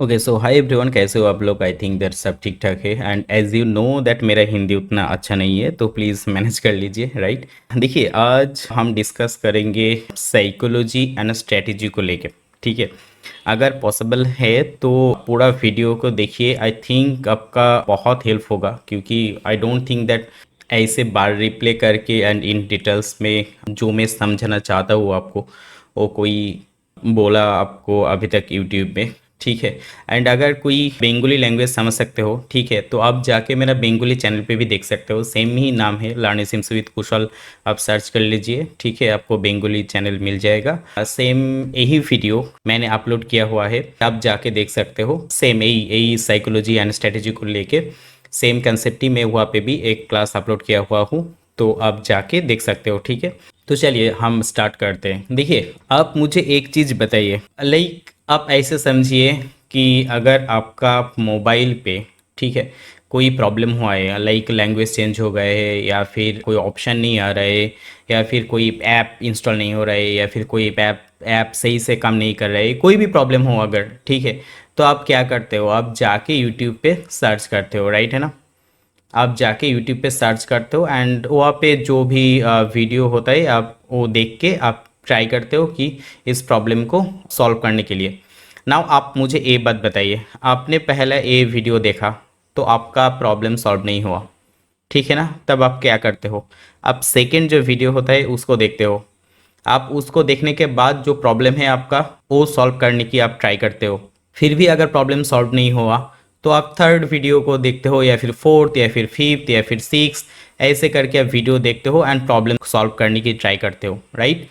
Okay so hi everyone, कैसे हो आप लोग। आई थिंक दैट सब ठीक ठाक है and as you know that मेरा हिंदी उतना अच्छा नहीं है, तो प्लीज़ मैनेज कर लीजिए, राइट। देखिए, आज हम डिस्कस करेंगे साइकोलॉजी एंड स्ट्रेटजी को लेके। ठीक है, अगर पॉसिबल है तो पूरा वीडियो को देखिए। आई थिंक आपका बहुत हेल्प होगा, क्योंकि आई डोंट थिंक दैट ऐसे बार रिप्ले करके एंड इन डिटेल्स में जो मैं समझना चाहता हूँ आपको, वो कोई बोला आपको अभी तक यूट्यूब में। ठीक है, एंड अगर कोई बेंगोली लैंग्वेज समझ सकते हो, ठीक है, तो आप जाके मेरा बेंगोली चैनल पे भी देख सकते हो। सेम ही नाम है, लर्निंग सिम्स विद कुशल। आप सर्च कर लीजिए, ठीक है, आपको बेंगोली चैनल मिल जाएगा। सेम यही वीडियो मैंने अपलोड किया हुआ है, आप जाके देख सकते हो। सेम यही यही साइकोलॉजी एंड स्ट्रेटेजी को लेके सेम कंसेप्ट ही मैं वहाँ पे भी एक क्लास अपलोड किया हुआ हूँ, तो आप जाके देख सकते हो। ठीक है, तो चलिए हम स्टार्ट करते हैं। देखिए, आप मुझे एक चीज़ बताइए, लाइक आप ऐसे समझिए कि अगर आपका मोबाइल पे, ठीक है, कोई प्रॉब्लम हुआ है, लाइक लैंग्वेज चेंज हो गए है, या फिर कोई ऑप्शन नहीं आ रहा है, या फिर कोई ऐप इंस्टॉल नहीं हो रहा है, या फिर कोई ऐप ऐप सही से काम नहीं कर रहा है, कोई भी प्रॉब्लम हो अगर, ठीक है, तो आप क्या करते हो, आप जाके यूट्यूब पे सर्च करते हो, राइट है ना। आप जाके यूट्यूब पे सर्च करते हो एंड वहाँ पे जो भी वीडियो होता है आप वो देख के आप ट्राई करते हो कि इस प्रॉब्लम को सॉल्व करने के लिए। नाउ आप मुझे ये बात बताइए, आपने पहला ये वीडियो देखा तो आपका प्रॉब्लम सॉल्व नहीं हुआ, ठीक है ना। तब आप क्या करते हो, आप सेकंड जो वीडियो होता है उसको देखते हो। आप उसको देखने के बाद जो प्रॉब्लम है आपका वो सॉल्व करने की आप ट्राई करते हो। फिर भी अगर प्रॉब्लम सॉल्व नहीं हुआ तो आप थर्ड वीडियो को देखते हो, या फिर फोर्थ, या फिर फिफ्थ, या फिर सिक्स, ऐसे करके आप वीडियो देखते हो एंड प्रॉब्लम सॉल्व करने की ट्राई करते हो, राइट।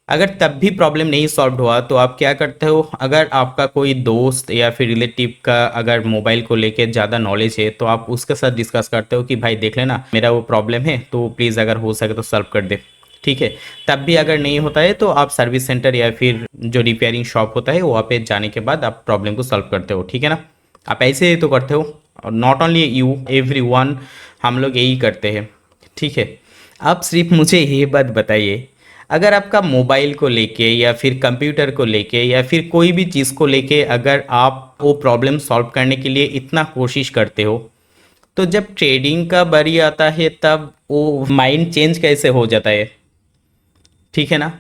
अगर तब भी प्रॉब्लम नहीं सॉल्व हुआ तो आप क्या करते हो, अगर आपका कोई दोस्त या फिर रिलेटिव का अगर मोबाइल को लेके ज़्यादा नॉलेज है तो आप उसके साथ डिस्कस करते हो कि भाई देख लेना मेरा वो प्रॉब्लम है, तो प्लीज़ अगर हो सके तो सॉल्व कर दे। ठीक है, तब भी अगर नहीं होता है तो आप सर्विस सेंटर या फिर जो रिपेयरिंग शॉप होता है वहाँ पे जाने के बाद आप प्रॉब्लम को सॉल्व करते हो, ठीक है ना। आप ऐसे ही तो करते हो, और not only you, every one, हम लोग यही करते हैं। ठीक है, आप सिर्फ मुझे ये बात बताइए, अगर आपका मोबाइल को लेके या फिर कंप्यूटर को लेके या फिर कोई भी चीज़ को लेके अगर आप वो प्रॉब्लम सॉल्व करने के लिए इतना कोशिश करते हो, तो जब ट्रेडिंग का बारी आता है तब वो माइंड चेंज कैसे हो जाता है, ठीक है ना।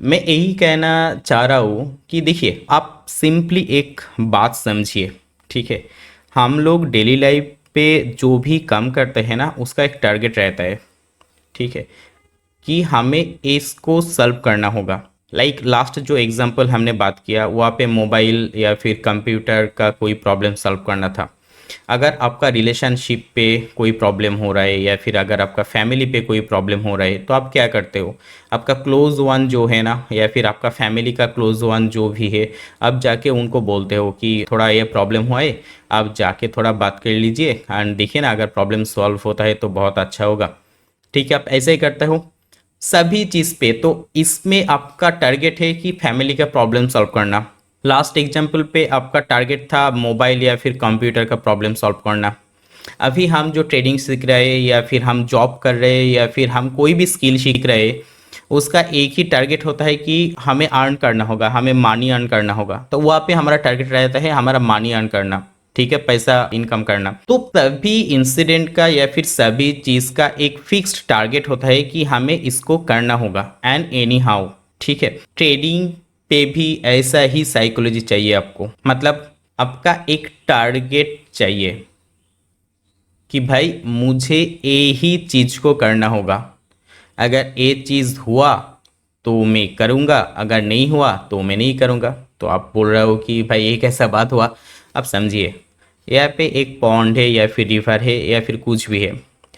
मैं यही कहना चाह रहा हूँ कि देखिए, आप सिंपली एक बात समझिए, ठीक है, हम लोग डेली लाइफ पे जो भी काम करते हैं ना उसका एक टारगेट रहता है, ठीक है, कि हमें इसको सॉल्व करना होगा। लाइक लास्ट जो एग्जांपल हमने बात किया वहाँ पे मोबाइल या फिर कंप्यूटर का कोई प्रॉब्लम सॉल्व करना था। अगर आपका रिलेशनशिप पे कोई प्रॉब्लम हो रहा है, या फिर अगर आपका फैमिली पे कोई प्रॉब्लम हो रहा है, तो आप क्या करते हो, आपका क्लोज वन जो है ना, या फिर आपका फैमिली का क्लोज वन जो भी है, आप जाके उनको बोलते हो कि थोड़ा ये प्रॉब्लम हुआ है, आप जाके थोड़ा बात कर लीजिए एंड देखिए ना, अगर प्रॉब्लम सॉल्व होता है तो बहुत अच्छा होगा। ठीक है, आप ऐसे ही करते हो सभी चीज़ पे। तो इसमें आपका टारगेट है कि फैमिली का प्रॉब्लम सॉल्व करना। लास्ट एग्जाम्पल पे आपका टारगेट था मोबाइल या फिर कंप्यूटर का प्रॉब्लम सॉल्व करना। अभी हम जो ट्रेडिंग सीख रहे हैं, या फिर हम जॉब कर रहे हैं, या फिर हम कोई भी स्किल सीख रहे हैं, उसका एक ही टारगेट होता है कि हमें अर्न करना होगा, हमें मनी अर्न करना होगा। तो वहाँ पे हमारा टारगेट रहता है हमारा मनी अर्न करना, ठीक है, पैसा इनकम करना। तो सभी इंसिडेंट का या फिर सभी चीज़ का एक फिक्स्ड टारगेट होता है कि हमें इसको करना होगा एंड एनी हाउ। ठीक है, ट्रेडिंग पे भी ऐसा ही साइकोलॉजी चाहिए आपको, मतलब आपका एक टारगेट चाहिए कि भाई मुझे ये ही चीज़ को करना होगा। अगर ये चीज़ हुआ तो मैं करूँगा, अगर नहीं हुआ तो मैं नहीं करूँगा। तो आप बोल रहे हो कि भाई ये कैसा बात हुआ। आप समझिए, यहाँ पे एक पॉन्ड है या फिर रिवर है या फिर कुछ भी है,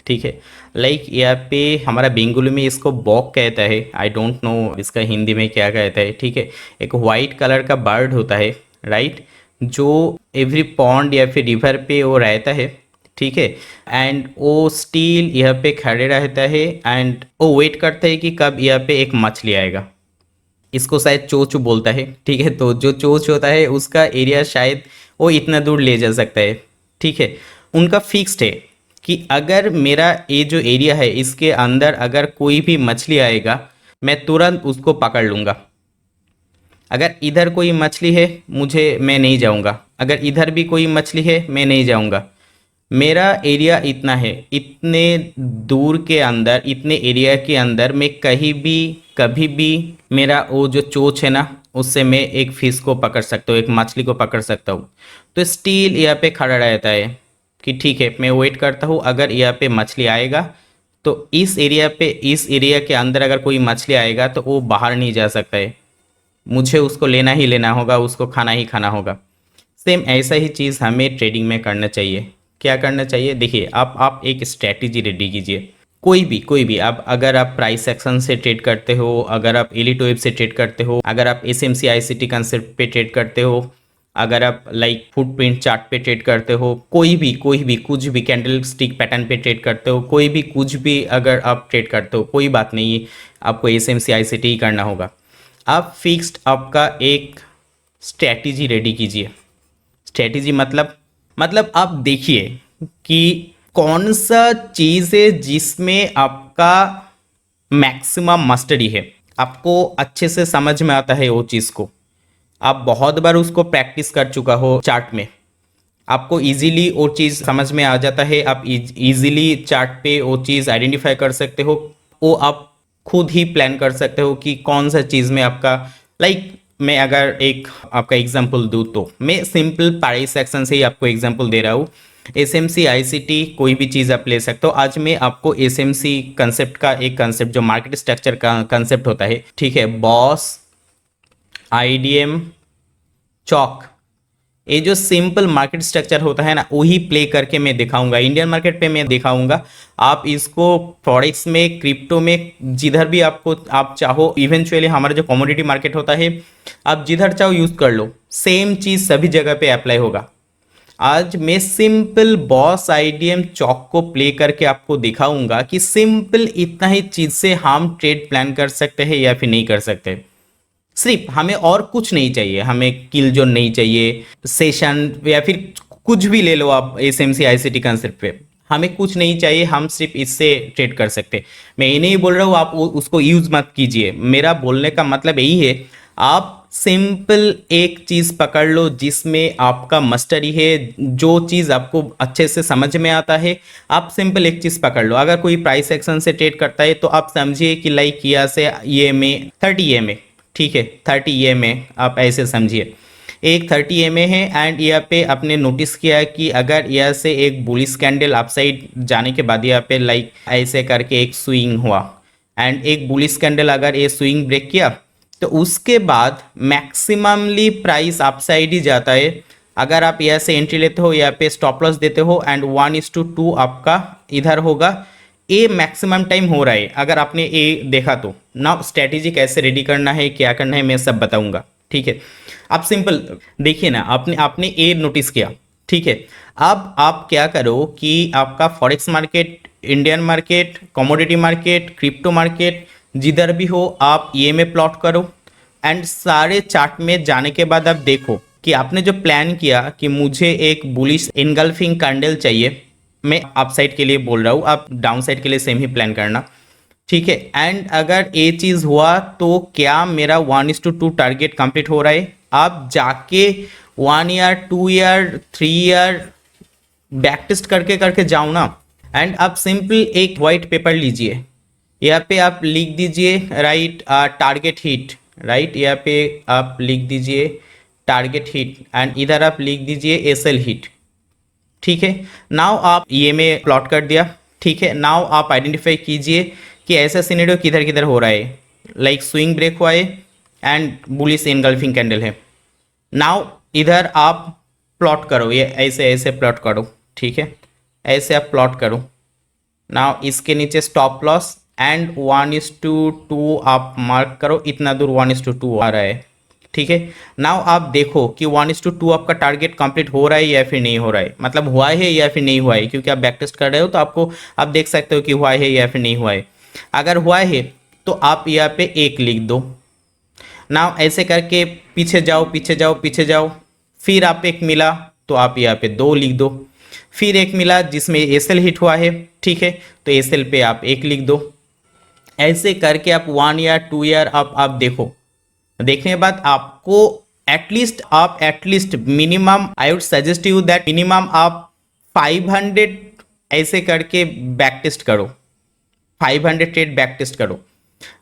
ठीक है, लाइक यहाँ पे हमारा बेंगोली में इसको बॉक कहता है, आई डोंट नो इसका हिंदी में क्या कहता है। ठीक है, एक वाइट कलर का बर्ड होता है, राइट, जो एवरी पॉन्ड या फिर रिवर पे वो रहता है, ठीक है, एंड वो स्टील यहाँ पे खड़े रहता है एंड वो वेट करता है कि कब यहाँ पे एक मछली आएगा। इसको शायद चोच बोलता है, ठीक है, तो जो चोच होता है उसका एरिया शायद वो इतना दूर ले जा सकता है। ठीक है, उनका फिक्स्ड है कि अगर मेरा ये जो एरिया है इसके अंदर अगर कोई भी मछली आएगा मैं तुरंत उसको पकड़ लूँगा। अगर इधर कोई मछली है मैं नहीं जाऊँगा, अगर इधर भी कोई मछली है मैं नहीं जाऊँगा। मेरा एरिया इतना है, इतने दूर के अंदर, इतने एरिया के अंदर मैं कहीं भी कभी भी मेरा वो जो चोंच है ना, उससे मैं एक फिश को पकड़ सकता हूँ, एक मछली को पकड़ सकता हूँ। तो स्टील यहाँ पे खड़ा रहता है कि ठीक है मैं वेट करता हूँ, अगर यहाँ पे मछली आएगा तो इस एरिया पे, इस एरिया के अंदर अगर कोई मछली आएगा तो वो बाहर नहीं जा सकता है, मुझे उसको लेना ही लेना होगा, उसको खाना ही खाना होगा। सेम ऐसा ही चीज़ हमें ट्रेडिंग में करना चाहिए। क्या करना चाहिए, देखिए आप एक स्ट्रैटेजी रेडी कीजिए। कोई भी आप, अगर आप प्राइस एक्शन से ट्रेड करते हो, अगर आप एलिट वेब से ट्रेड करते हो, अगर आप एस एम सी आई सी टी कंसेप्ट पे ट्रेड करते हो, अगर आप लाइक फुटप्रिंट चार्ट पे ट्रेड करते हो, कोई भी कुछ भी कैंडल स्टिक पैटर्न पे ट्रेड करते हो, कोई भी कुछ भी अगर आप ट्रेड करते हो, कोई बात नहीं है, आपको एस एम सी आई सी टी ही करना होगा। आप फिक्स्ड आपका एक स्ट्रैटेजी रेडी कीजिए। स्ट्रैटेजी मतलब आप देखिए कि कौन सा चीज़ है जिसमें आपका मैक्सिमम मास्टरी है, आपको अच्छे से समझ में आता है वो चीज़ को, आप बहुत बार उसको प्रैक्टिस कर चुका हो चार्ट में, आपको इजीली वो चीज़ समझ में आ जाता है, आप इजीली चार्ट पे वो चीज़ आइडेंटिफाई कर सकते हो, वो आप खुद ही प्लान कर सकते हो कि कौन सा चीज़ में आपका लाइक मैं अगर एक आपका एग्जांपल दूँ तो मैं सिंपल प्राइस सेक्शन से ही आपको एग्जांपल दे रहा हूँ। एस एम सी आई सी टी कोई भी चीज़ आप ले सकते हो। आज मैं आपको एस एम सी कंसेप्ट का एक कंसेप्ट जो मार्केट स्ट्रक्चर का कंसेप्ट होता है, ठीक है, बॉस, आईडीएम, चौक, ये जो सिंपल मार्केट स्ट्रक्चर होता है ना, वही प्ले करके मैं दिखाऊंगा, इंडियन मार्केट पे मैं दिखाऊंगा। आप इसको फॉरेक्स में, क्रिप्टो में, जिधर भी आपको आप चाहो, इवेंचुअली हमारा जो कमोडिटी मार्केट होता है, आप जिधर चाहो यूज़ कर लो, सेम चीज़ सभी जगह पे अप्लाई होगा। आज मैं सिंपल बॉस आईडीएम चौक को प्ले करके आपको दिखाऊंगा कि सिंपल इतना ही चीज़ से हम ट्रेड प्लान कर सकते हैं या फिर नहीं कर सकते। सिर्फ हमें और कुछ नहीं चाहिए, हमें किल जोन नहीं चाहिए, सेशन या फिर कुछ भी ले लो आप एस एम सी आई सी टी कंसेप्ट पे, हमें कुछ नहीं चाहिए, हम सिर्फ इससे ट्रेड कर सकते। मैं ये नहीं बोल रहा हूँ आप उसको यूज़ मत कीजिए, मेरा बोलने का मतलब यही है, आप सिंपल एक चीज़ पकड़ लो जिसमें आपका मस्टरी है, जो चीज़ आपको अच्छे से समझ में आता है, आप सिंपल एक चीज़ पकड़ लो। अगर कोई प्राइस एक्शन से ट्रेड करता है तो आप समझिए कि लाइक यहाँ से ये में 30 ये में, ठीक है, 30 ये में आप ऐसे समझिए, एक 30 एम है एंड यहाँ पे आपने नोटिस किया कि अगर यहाँ से एक बुलिश कैंडल अपसाइड जाने के बाद यहाँ पे लाइक ऐसे करके एक स्विंग हुआ एंड एक बुलिश कैंडल अगर ये स्विंग ब्रेक किया तो उसके बाद मैक्सिममली प्राइस अपसाइड ही जाता है। अगर आप यहाँ से एंट्री लेते हो, यहाँ पे स्टॉप लॉस देते हो एंड 1:2 आपका इधर होगा, ए मैक्सिमम टाइम हो रहा है। अगर आपने ए देखा तो ना स्ट्रैटेजी कैसे रेडी करना है, क्या करना है, मैं सब बताऊंगा, ठीक है। आप सिंपल देखिए ना, आपने ए नोटिस किया, ठीक है। अब आप क्या करो कि आपका forex market, Indian market, commodity market, crypto market, जिधर भी हो आप ये में प्लॉट करो एंड सारे चार्ट में जाने के बाद आप देखो कि आपने जो प्लान किया कि मुझे एक बुलिश इनगल्फिंग कैंडल चाहिए, मैं अप साइड के लिए बोल रहा हूँ, आप डाउन साइड के लिए सेम ही प्लान करना, ठीक है। एंड अगर ये चीज़ हुआ तो क्या मेरा 1:2 टारगेट कंप्लीट हो रहा है, आप जाके 1 year, 2 year, 3 year back test करके करके जाओ ना। एंड आप सिंपल एक वाइट पेपर लीजिए, यहाँ पे आप लिख दीजिए राइट टारगेट हिट, राइट, यहाँ पे आप लिख दीजिए टारगेट हिट एंड इधर आप लिख दीजिए एसएल हिट, ठीक है। नाउ आप ये में प्लॉट कर दिया, ठीक है। नाउ आप आइडेंटिफाई कीजिए कि ऐसा सिनेरियो किधर किधर हो रहा है, लाइक स्विंग ब्रेक हुआ है एंड बुलिश एनगल्फिंग कैंडल है। नाउ इधर आप प्लॉट करो, ये ऐसे ऐसे प्लॉट करो, ठीक है, ऐसे आप प्लॉट करो। नाउ इसके नीचे स्टॉप लॉस एंड 1:2 आप मार्क करो, इतना दूर 1:2 आ रहा है, ठीक है। नाउ आप देखो कि 1:2 आपका टारगेट कंप्लीट हो रहा है या फिर नहीं हो रहा है, मतलब हुआ है या फिर नहीं हुआ है, क्योंकि आप बैक टेस्ट कर रहे हो तो आपको आप देख सकते हो कि हुआ है या फिर नहीं हुआ है। अगर हुआ है तो आप यहाँ पे एक लिख दो। नाउ ऐसे करके पीछे जाओ पीछे जाओ पीछे जाओ, फिर आप एक मिला तो आप यहाँ पे 2 लिख दो, फिर एक मिला जिसमें एसएल हिट हुआ है, ठीक है, तो एसएल पे आप 1 लिख दो। ऐसे करके आप 1 ईयर 2 ईयर आप देखो, देखने के बाद आपको at least minimum I would suggest you that minimum आप 500 ऐसे करके बैक टेस्ट करो, 500 ट्रेड बैक टेस्ट करो।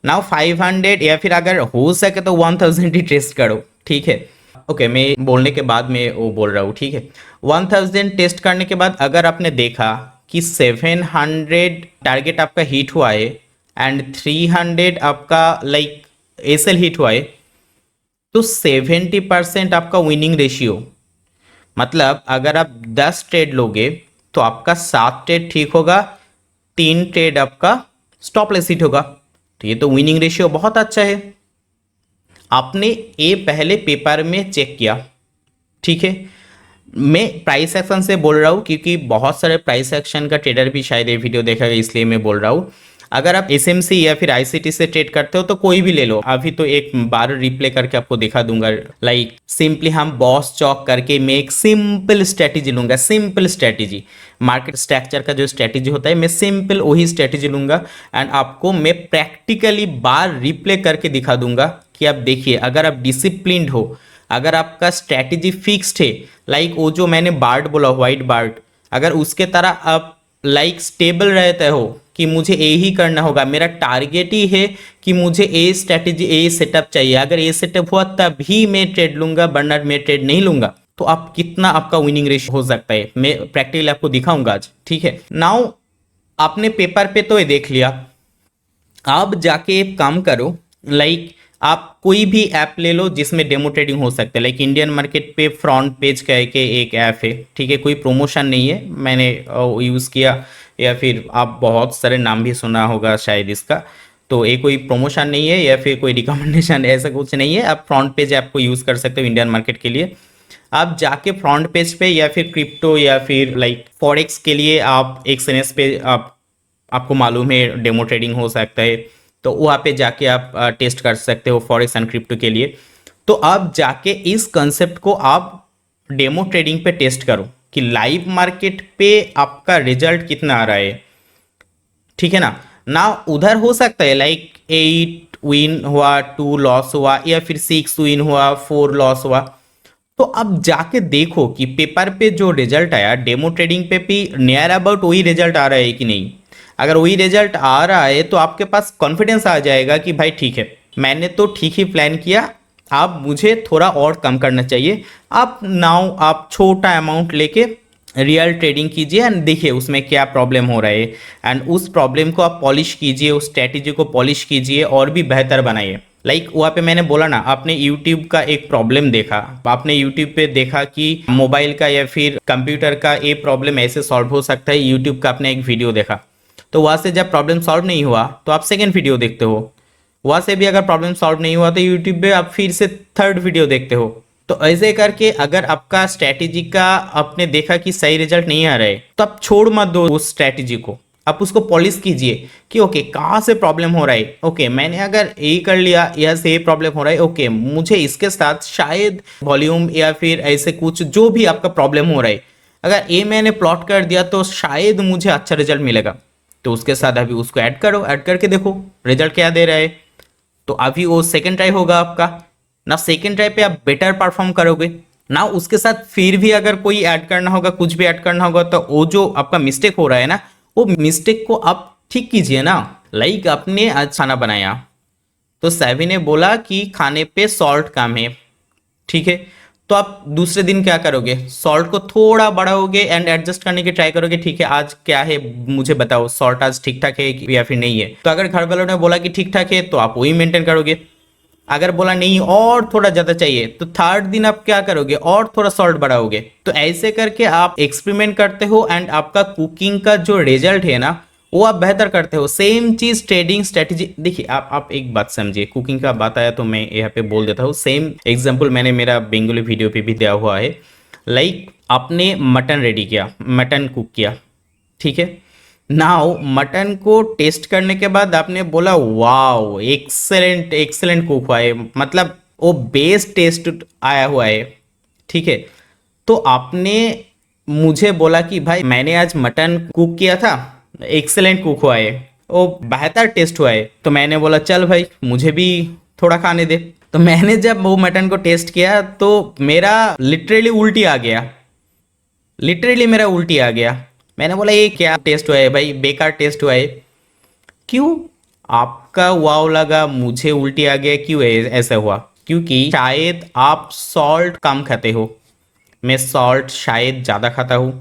नाउ 500 या फिर अगर हो सके तो 1000 ही टेस्ट करो, ठीक है। ओके मैं बोलने के बाद मैं वो बोल रहा हूँ, ठीक है। 1000 टेस्ट करने के बाद अगर आपने देखा कि 700 टारगेट आपका हिट हुआ है एंड 300 आपका लाइक एसएल हिट हुआ है, तो 70% आपका विनिंग रेशियो, मतलब अगर आप 10 ट्रेड लोगे तो आपका 7 ट्रेड ठीक होगा, 3 ट्रेड आपका स्टॉप लॉस हिट होगा। तो ये तो विनिंग रेशियो बहुत अच्छा है। आपने ये पहले पेपर में चेक किया, ठीक है। मैं प्राइस एक्शन से बोल रहा हूँ क्योंकि बहुत सारे प्राइस एक्शन का ट्रेडर भी शायद ये वीडियो देखेगा, इसलिए मैं बोल रहा हूँ। अगर आप एसएमसी या फिर आईसीटी से ट्रेड करते हो तो कोई भी ले लो, अभी तो एक बार रिप्ले करके आपको दिखा दूंगा। लाइक सिंपली हम बॉस चौक करके मैं एक सिंपल स्ट्रेटेजी लूंगा, सिंपल स्ट्रेटेजी, मार्केट स्ट्रक्चर का जो स्ट्रेटेजी होता है मैं सिंपल वही स्ट्रेटेजी लूंगा एंड आपको मैं प्रैक्टिकली बार रिप्ले करके दिखा दूंगा कि आप देखिए अगर आप डिसिप्लिन्ड हो, अगर आपका स्ट्रैटेजी फिक्स्ड है, लाइक वो जो मैंने बार्ड बोला व्हाइट बार्ड, अगर उसके तरह आप लाइक स्टेबल रहते हो कि मुझे ए ही करना होगा, मेरा टारगेट ही है कि मुझे ए स्ट्रैटेजी ए सेटअप चाहिए, अगर ए सेटअप हुआ तभी मैं ट्रेड लूंगा वरना मैं ट्रेड नहीं लूंगा, तो आप कितना आपका विनिंग रेशियो हो सकता है मैं प्रैक्टिकली आपको दिखाऊंगा आज, ठीक है। नाउ आपने पेपर पे तो ये देख लिया, आप जाके एक काम करो, लाइक आप कोई भी ऐप ले लो जिसमें डेमो ट्रेडिंग हो सकता है। लाइक इंडियन मार्केट पे फ्रंट पेज कह के एक ऐप है, ठीक है, कोई प्रमोशन नहीं है, मैंने यूज़ किया, या फिर आप बहुत सारे नाम भी सुना होगा शायद इसका, तो ये कोई प्रमोशन नहीं है या फिर कोई रिकमेंडेशन ऐसा कुछ नहीं है। आप फ्रंट पेज ऐप को यूज़ कर सकते हो इंडियन मार्केट के लिए। आप जाके फ्रंट पेज पे या फिर क्रिप्टो या फिर लाइक फॉरेक्स के लिए आप एक्सएनएस पे आपको मालूम है डेमो ट्रेडिंग हो सकता है, तो वहाँ पे जाके आप टेस्ट कर सकते हो फॉरेक्स एंड क्रिप्टो के लिए। तो आप जाके इस कंसेप्ट को आप डेमो ट्रेडिंग पे टेस्ट करो कि लाइव मार्केट पे आपका रिजल्ट कितना आ रहा है, ठीक है ना उधर हो सकता है लाइक 8 विन हुआ, 2 लॉस हुआ, या फिर 6 विन हुआ, 4 लॉस हुआ। तो अब जाके देखो कि पेपर पे जो रिजल्ट आया डेमो ट्रेडिंग पे भी नियर अबाउट वही रिजल्ट आ रहा है कि नहीं। अगर वही रिजल्ट आ रहा है तो आपके पास कॉन्फिडेंस आ जाएगा कि भाई ठीक है मैंने तो ठीक ही प्लान किया, आप मुझे थोड़ा और कम करना चाहिए। आप छोटा अमाउंट लेके रियल ट्रेडिंग कीजिए एंड देखिए उसमें क्या प्रॉब्लम हो रहा है एंड उस प्रॉब्लम को आप पॉलिश कीजिए, उस स्ट्रैटेजी को पॉलिश कीजिए और भी बेहतर बनाइए। लाइक वहाँ पे मैंने बोला ना, आपने यूट्यूब का एक प्रॉब्लम देखा, आपने यूट्यूब पे देखा कि मोबाइल का या फिर कंप्यूटर का ये प्रॉब्लम ऐसे सॉल्व हो सकता है, यूट्यूब का आपने एक वीडियो देखा, तो वहाँ से जब प्रॉब्लम सॉल्व नहीं हुआ तो आप सेकेंड वीडियो देखते हो, वहाँ से भी अगर प्रॉब्लम सॉल्व नहीं हुआ तो यूट्यूब पे आप फिर से थर्ड वीडियो देखते हो। तो ऐसे करके अगर आपका स्ट्रैटेजी का आपने देखा कि सही रिजल्ट नहीं आ रहा है तो आप छोड़ मत दो उस स्ट्रैटेजी को, आप उसको पॉलिश कीजिए कि ओके कहाँ से प्रॉब्लम हो रहा है, ओके मैंने अगर ये कर लिया यहाँ से ये प्रॉब्लम हो रहा है, ओके मुझे इसके साथ शायद वॉल्यूम या फिर ऐसे कुछ जो भी आपका प्रॉब्लम हो रहा है अगर ये मैंने प्लॉट कर दिया तो शायद मुझे अच्छा रिजल्ट मिलेगा, तो उसके साथ अभी उसको ऐड करो, ऐड करके देखो रिजल्ट क्या दे रहा है। तो अभी वो सेकेंड ट्राई होगा आपका ना, सेकेंड ट्राई पे आप बेटर परफॉर्म करोगे ना, उसके साथ फिर भी अगर कोई ऐड करना होगा, कुछ भी ऐड करना होगा, तो वो जो आपका मिस्टेक हो रहा है ना वो मिस्टेक को आप ठीक कीजिए ना। लाइक आपने आज खाना बनाया तो सैवी ने बोला कि खाने पे सॉल्ट कम है, ठीक है, तो आप दूसरे दिन क्या करोगे, सॉल्ट को थोड़ा बढ़ाओगे एंड एडजस्ट करने की ट्राई करोगे, ठीक है आज क्या है मुझे बताओ, सॉल्ट आज ठीक ठाक है या फिर नहीं है। तो अगर घर वालों ने बोला कि ठीक ठाक है तो आप वही मेंटेन करोगे, अगर बोला नहीं और थोड़ा ज़्यादा चाहिए तो थर्ड दिन आप क्या करोगे और थोड़ा सॉल्ट बढ़ाओगे। तो ऐसे करके आप एक्सपेरिमेंट करते हो एंड आपका कुकिंग का जो रिजल्ट है ना वो आप बेहतर करते हो। सेम चीज़ ट्रेडिंग स्ट्रेटेजी, देखिए आप एक बात समझिए, कुकिंग का बात आया तो मैं यहाँ पे बोल देता हूँ, सेम एग्जाम्पल मैंने मेरा बेंगोली वीडियो पे भी दिया हुआ है। लाइक आपने मटन रेडी किया, मटन कुक किया, ठीक है, नाउ मटन को टेस्ट करने के बाद आपने बोला वाओ एक्सेलेंट एक्सेलेंट कुक हुआ है, मतलब वो बेस्ट टेस्ट आया हुआ है, ठीक है। तो आपने मुझे बोला कि भाई मैंने आज मटन कुक किया था, एक्सेलेंट कुक हुआ है, वो बेहतर टेस्ट हुआ है, तो मैंने बोला चल भाई मुझे भी थोड़ा खाने दे, तो मैंने जब वो मटन को टेस्ट किया तो मेरा लिटरली उल्टी आ गया, लिटरली मेरा उल्टी आ गया। मैंने बोला ये क्या टेस्ट हुआ है भाई, बेकार टेस्ट हुआ है। क्यों? आपका वाव लगा, मुझे उल्टी आ गया, क्यों ऐसा हुआ? क्योंकि शायद आप सॉल्ट कम खाते हो, मैं सॉल्ट शायद ज़्यादा खाता हूँ।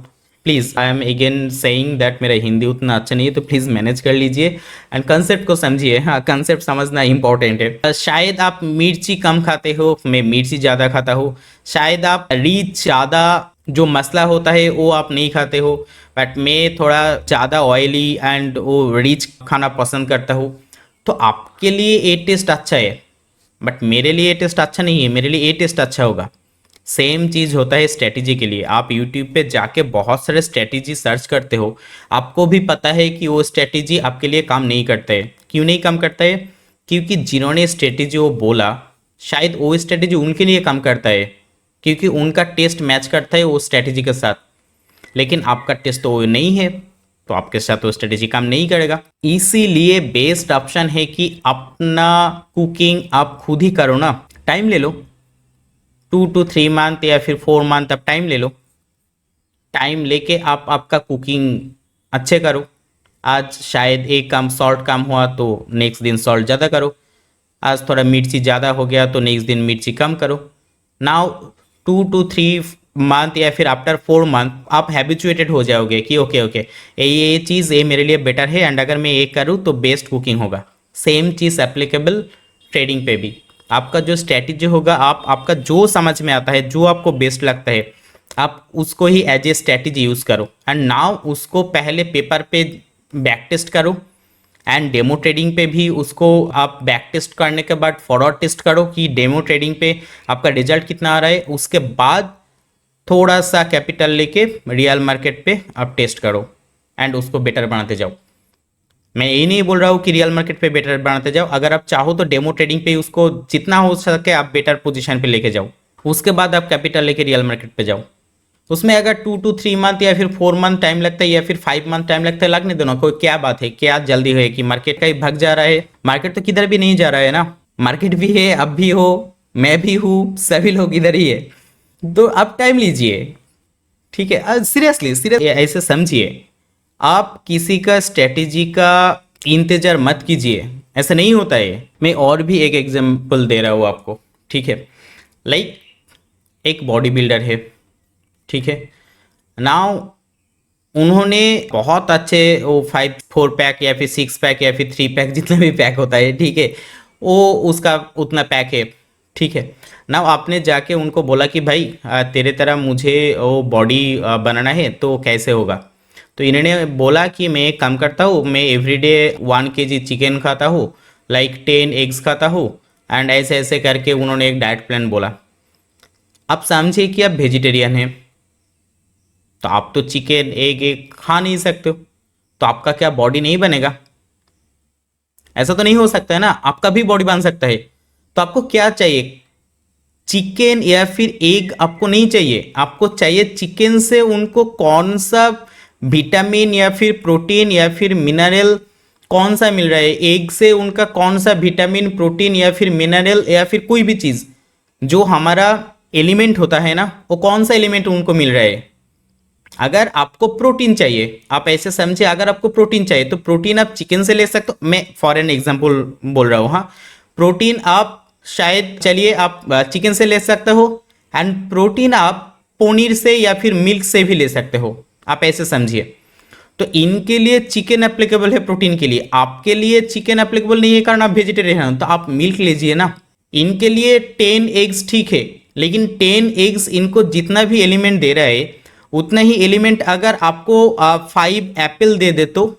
Please I am again saying that मेरा हिंदी उतना अच्छा नहीं है, तो प्लीज़ मैनेज कर लीजिए एंड कंसेप्ट को समझिए। हाँ, कंसेप्ट समझना इंपॉर्टेंट है। शायद आप मिर्ची कम खाते हो, मैं मिर्ची ज़्यादा खाता हूँ। शायद आप रिच ज़्यादा जो मसाला होता है वो आप नहीं खाते हो, बट मैं थोड़ा ज़्यादा ऑयली एंड वो रिच खाना पसंद करता हूँ। तो आपके लिए ये टेस्ट अच्छा है, बट मेरे लिए ये टेस्ट अच्छा नहीं है, मेरे लिए ये टेस्ट अच्छा होगा। सेम चीज़ होता है स्ट्रेटेजी के लिए। आप यूट्यूब पे जाके बहुत सारे स्ट्रेटेजी सर्च करते हो, आपको भी पता है कि वो स्ट्रेटेजी आपके लिए काम नहीं करता है। क्यों नहीं काम करता है? क्योंकि जिन्होंने स्ट्रेटेजी वो बोला, शायद वो स्ट्रेटेजी उनके लिए काम करता है, क्योंकि उनका टेस्ट मैच करता है वो स्ट्रेटेजी के साथ। लेकिन आपका टेस्ट तो वो नहीं है, तो आपके साथ वो स्ट्रेटेजी काम नहीं करेगा। इसीलिए बेस्ट ऑप्शन है कि अपना कुकिंग आप खुद ही करो ना। टाइम ले लो, 2 to 3 मंथ या फिर 4 मंथ आप टाइम ले लो। टाइम लेके आप आपका कुकिंग अच्छे करो। आज शायद एक काम सॉल्ट कम हुआ तो नेक्स्ट दिन सॉल्ट ज़्यादा करो। आज थोड़ा मिर्ची ज़्यादा हो गया तो नेक्स्ट दिन मिर्ची कम करो। नाउ 2 to 3 मंथ या फिर आफ्टर 4 मंथ आप हैबिचुएटेड हो जाओगे कि ओके ओके ये चीज़ ये मेरे लिए बेटर है, एंड अगर मैं ये करूँ तो बेस्ट कुकिंग होगा। सेम चीज़ एप्लीकेबल ट्रेडिंग पे भी। आपका जो स्ट्रैटेजी होगा, आप आपका जो समझ में आता है, जो आपको बेस्ट लगता है, आप उसको ही एज ए स्ट्रैटेजी यूज़ करो। एंड नाउ उसको पहले पेपर पे बैक टेस्ट करो, एंड डेमो ट्रेडिंग पे भी उसको आप बैक टेस्ट करने के बाद फॉरवर्ड टेस्ट करो कि डेमो ट्रेडिंग पे आपका रिजल्ट कितना आ रहा है। उसके बाद थोड़ा सा कैपिटल लेके रियल मार्केट पे आप टेस्ट करो एंड उसको बेटर बनाते जाओ। मैं यही नहीं बोल रहा हूँ कि रियल मार्केट पे बेटर बनाते जाओ, अगर आप चाहो तो डेमो ट्रेडिंग पे उसको जितना हो सके आप बेटर पोजीशन पे लेके जाओ। उसके बाद आप कैपिटल लेके रियल मार्केट पे जाओ। उसमें अगर 2 to 3 मंथ या फिर 4 मंथ टाइम लगता है या फिर 5 मंथ टाइम लगता है, लगने दो ना, कोई क्या बात है, क्या जल्दी है कि मार्केट का ही भाग जा रहा है? मार्केट तो किधर भी नहीं जा रहा है ना, मार्केट भी है, अब भी हो, मैं भी हूँ, सभी लोग इधर ही है। तो आप टाइम लीजिए, ठीक है? सीरियसली सीरियस ऐसे समझिए, आप किसी का स्ट्रेटेजी का इंतजार मत कीजिए, ऐसा नहीं होता है। मैं और भी एक एग्जांपल दे रहा हूँ आपको, ठीक है? लाइक एक बॉडी बिल्डर है, ठीक है? नाउ उन्होंने बहुत अच्छे वो 4 पैक या फिर 6 पैक या फिर 3 पैक जितना भी पैक होता है, ठीक है, वो उसका उतना पैक है, ठीक है? नाउ आपने जाके उनको बोला कि भाई तेरे तरह मुझे वो बॉडी बनाना है तो कैसे होगा? तो इन्होंने बोला कि मैं एक काम करता हूँ, मैं एवरीडे 1 kg चिकन खाता हूँ, लाइक 10 एग्स खाता हूँ, एंड ऐसे ऐसे करके उन्होंने एक डाइट प्लान बोला। आप समझिए कि आप वेजिटेरियन हैं, तो आप तो चिकन एग एग खा नहीं सकते हो, तो आपका क्या बॉडी नहीं बनेगा? ऐसा तो नहीं हो सकता है ना, आपका भी बॉडी बन सकता है। तो आपको क्या चाहिए? चिकन या फिर एग आपको नहीं चाहिए, आपको चाहिए चिकन से उनको कौन सा विटामिन या फिर प्रोटीन या फिर मिनरल कौन सा मिल रहा है, एग से उनका कौन सा विटामिन प्रोटीन या फिर मिनरल या फिर कोई भी चीज़ जो हमारा एलिमेंट होता है ना, वो कौन सा एलिमेंट उनको मिल रहा है। अगर आपको प्रोटीन चाहिए, आप ऐसे समझे, अगर आपको प्रोटीन चाहिए तो प्रोटीन आप चिकन से ले सकते हो। मैं फॉर एन एग्जांपल बोल रहा हूँ, हाँ। प्रोटीन आप शायद चलिए आप चिकन से ले सकते हो, एंड प्रोटीन आप पनीर से या फिर मिल्क से भी ले सकते हो, आप ऐसे समझिए। तो इनके लिए चिकन एप्लीकेबल है प्रोटीन के लिए, आपके लिए चिकन एप्लीकेबल नहीं है कारण आप वेजिटेरियन हो, तो आप मिल्क लीजिए ना। इनके लिए 10 एग्स ठीक है, लेकिन 10 एग्स इनको जितना भी एलिमेंट दे रहा है उतना ही एलिमेंट अगर आपको 5 एप्पल दे दे तो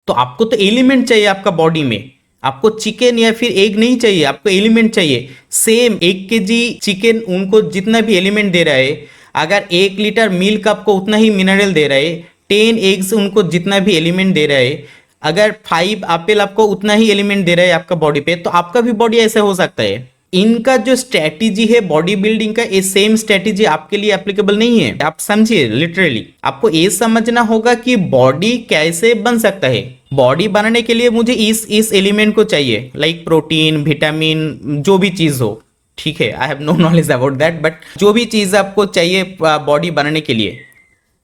आपको तो एलिमेंट चाहिए आपका बॉडी में। आपको चिकन या फिर एग नहीं चाहिए, आपको एलिमेंट चाहिए। सेम 1 kg चिकन उनको जितना भी एलिमेंट दे रहा है, अगर 1 लीटर मिल्क आपको उतना ही मिनरल दे रहा है, 10 एग्स उनको जितना भी एलिमेंट दे रहा है, अगर 5 एप्पल आपको उतना ही एलिमेंट दे रहा है आपका बॉडी पे, तो आपका भी बॉडी ऐसे हो सकता है। इनका जो स्ट्रेटेजी है बॉडी बिल्डिंग का, ये सेम स्ट्रेटेजी आपके लिए एप्लीकेबल नहीं है। आप समझिए, लिटरली आपको ये समझना होगा कि बॉडी कैसे बन सकता है। बॉडी बनाने के लिए मुझे इस एलिमेंट को चाहिए, लाइक प्रोटीन, विटामिन, जो भी चीज हो, ठीक है, I have no knowledge about that, but जो भी चीज़ आपको चाहिए बॉडी बनाने के लिए,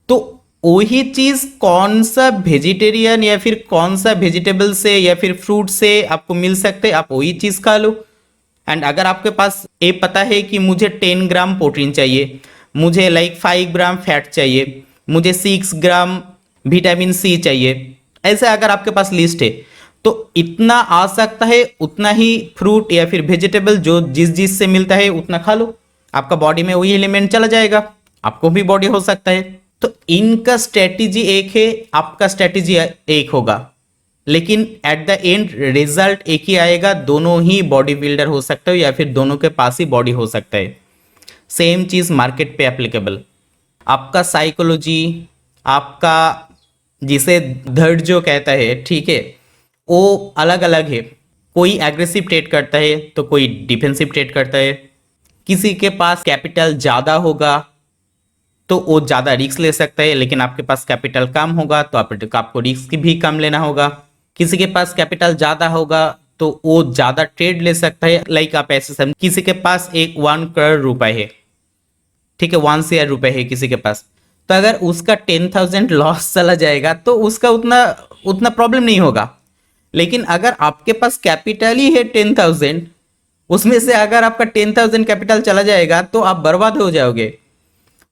तो वही चीज कौन सा वेजिटेरियन या फिर कौन सा वेजिटेबल से या फिर फ्रूट से आपको मिल सकते हैं, आप वही चीज खा लो। एंड अगर आपके पास ये पता है कि मुझे 10 ग्राम प्रोटीन चाहिए, मुझे लाइक 5 ग्राम फैट चाहिए, मुझे 6 ग्राम विटामिन सी चाहिए, ऐसे अगर आपके पास लिस्ट है, तो इतना आ सकता है उतना ही फ्रूट या फिर वेजिटेबल जो जिस जिस से मिलता है उतना खा लो, आपका बॉडी में वही एलिमेंट चला जाएगा, आपको भी बॉडी हो सकता है। तो इनका स्ट्रेटेजी एक है, आपका स्ट्रेटेजी एक होगा, लेकिन एट द एंड रिजल्ट एक ही आएगा, दोनों ही बॉडी बिल्डर हो सकते हो या फिर दोनों के पास ही बॉडी हो सकता है। सेम चीज मार्केट पे एप्लीकेबल, आपका साइकोलॉजी, आपका जिसे धड़ जो कहता है, ठीक है, वो अलग अलग है। कोई एग्रेसिव ट्रेड करता है तो कोई डिफेंसिव ट्रेड करता है। किसी के पास कैपिटल ज़्यादा होगा तो वो ज़्यादा रिस्क ले सकता है, लेकिन आपके पास कैपिटल कम होगा तो आपको रिस्क भी कम लेना होगा। किसी के पास कैपिटल ज़्यादा होगा तो वो ज़्यादा ट्रेड ले सकता है। लाइक आप ऐसे समझ, किसी के पास एक 1 करोड़ रुपए है, ठीक है, 1 शेयर रुपए है किसी के पास, तो अगर उसका 10,000 लॉस चला जाएगा तो उसका उतना उतना प्रॉब्लम नहीं होगा। लेकिन अगर आपके पास कैपिटल ही है 10,000, उसमें से अगर आपका 10,000 कैपिटल चला जाएगा तो आप बर्बाद हो जाओगे।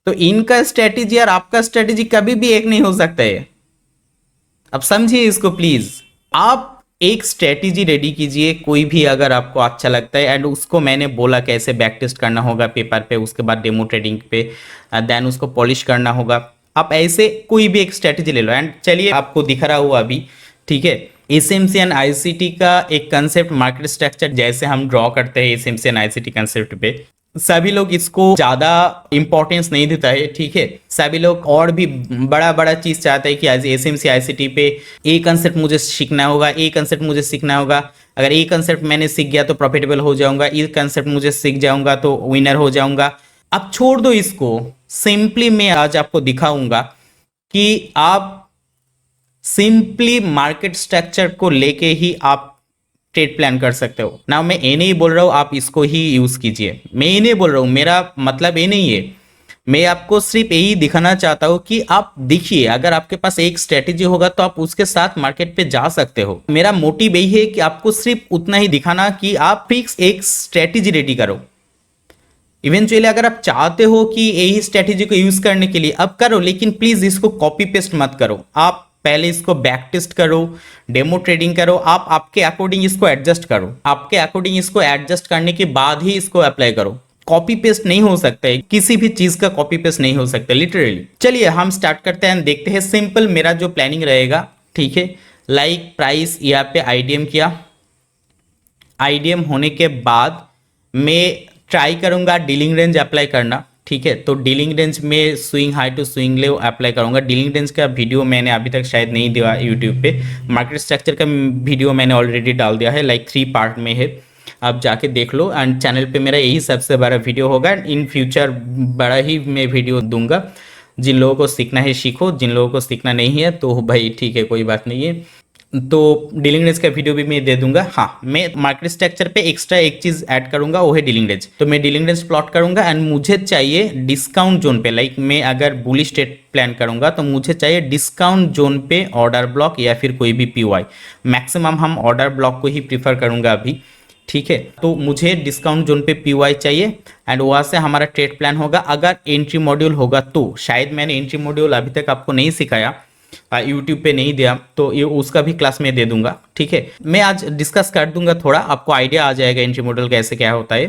तो इनका स्ट्रेटेजी और आपका स्ट्रेटेजी कभी भी एक नहीं हो सकता है। अब समझिए इसको प्लीज। आप एक स्ट्रेटेजी रेडी कीजिए कोई भी अगर आपको अच्छा लगता है, एंड उसको मैंने बोला कैसे बैक टेस्ट करना होगा पेपर पे, उसके बाद डेमो ट्रेडिंग पे, देन उसको पॉलिश करना होगा। आप ऐसे कोई भी एक स्ट्रेटेजी ले लो, एंड चलिए आपको दिख रहा हुआ अभी, ठीक है, एसएमसी एंड आईसीटी का एक कंसेप्ट, मार्केट स्ट्रक्चर जैसे हम ड्रॉ करते हैं एसएमसी एंड आईसीटी कंसेप्ट पे, सभी लोग इसको ज्यादा इंपॉर्टेंस नहीं देता है, ठीक है। सभी लोग और भी बड़ा बड़ा चीज चाहते हैं कि आज एसएमसी आईसीटी पे ए कंसेप्ट मुझे सीखना होगा, ए कंसेप्ट मुझे सीखना होगा, अगर ए कंसेप्ट मैंने सीख गया तो प्रॉफिटेबल हो जाऊंगा, ए कंसेप्ट मुझे सीख जाऊंगा तो विनर हो जाऊंगा। अब छोड़ दो इसको, सिंपली मैं आज आपको दिखाऊंगा कि आप सिंपली मार्केट स्ट्रक्चर को लेके ही आप ट्रेड प्लान कर सकते हो ना। मैं ये नहीं बोल रहा हूँ आप इसको ही यूज कीजिए, मैं ये नहीं बोल रहा हूँ, मेरा मतलब ये नहीं है। मैं आपको सिर्फ यही दिखाना चाहता हूँ कि आप देखिए, अगर आपके पास एक स्ट्रेटेजी होगा तो आप उसके साथ मार्केट पे जा सकते हो। मेरा मोटिव यही है कि आपको सिर्फ उतना ही दिखाना कि आप फिक्स एक स्ट्रेटेजी रेडी करो। इवेंचुअली अगर आप चाहते हो कि यही स्ट्रेटेजी को यूज करने के लिए अब करो, लेकिन प्लीज इसको कॉपी पेस्ट मत करो। आप पहले इसको बैक टेस्ट करो, डेमो ट्रेडिंग करो, आप आपके अकॉर्डिंग इसको एडजस्ट करो, आपके अकॉर्डिंग इसको एडजस्ट करने के बाद ही इसको अप्लाई करो। कॉपी पेस्ट नहीं हो सकता है, किसी भी चीज का कॉपी पेस्ट नहीं हो सकता लिटरली। चलिए हम स्टार्ट करते हैं, देखते हैं सिंपल मेरा जो प्लानिंग रहेगा, ठीक है। लाइक प्राइस यहाँ पे आईडीएम किया, आईडीएम होने के बाद मैं ट्राई करूंगा डीलिंग रेंज अप्लाई करना, ठीक है। तो डीलिंग रेंज में swing high to swing low apply करूंगा। डीलिंग रेंज का वीडियो मैंने अभी तक शायद नहीं दिया यूट्यूब पे, मार्केट स्ट्रक्चर का वीडियो मैंने ऑलरेडी डाल दिया है, लाइक 3 पार्ट में है, आप जाके देख लो। एंड चैनल पे मेरा यही सबसे बड़ा वीडियो होगा, इन फ्यूचर बड़ा ही मैं वीडियो दूंगा। जिन लोगों को सीखना है सीखो, जिन लोगों को सीखना नहीं है तो भाई ठीक है, कोई बात नहीं है। तो डीलिंग रेंज का वीडियो भी मैं दे दूंगा। हाँ, मैं मार्केट स्ट्रक्चर पे एक्स्ट्रा एक चीज ऐड करूंगा, वो है डीलिंग रेंज। तो मैं डीलिंग रेंज प्लॉट करूंगा एंड मुझे चाहिए डिस्काउंट जोन पे, लाइक मैं अगर बुलिश ट्रेड प्लान करूंगा तो मुझे चाहिए डिस्काउंट जोन पे ऑर्डर ब्लॉक या फिर कोई भी पीवाई। मैक्सिमम हम ऑर्डर ब्लॉक को ही प्रीफर करूंगा अभी, ठीक है। तो मुझे डिस्काउंट जोन पे पीवाई चाहिए एंड वहां से हमारा ट्रेड प्लान होगा। अगर एंट्री मॉड्यूल होगा तो, शायद मैंने एंट्री मॉड्यूल अभी तक आपको नहीं सिखाया, यूट्यूब पे नहीं दिया, तो ये उसका भी क्लास में दे दूंगा, ठीक है। मैं आज डिस्कस कर दूंगा, थोड़ा आपको आइडिया आ जाएगा एंट्री मॉड्यूल कैसे क्या होता है।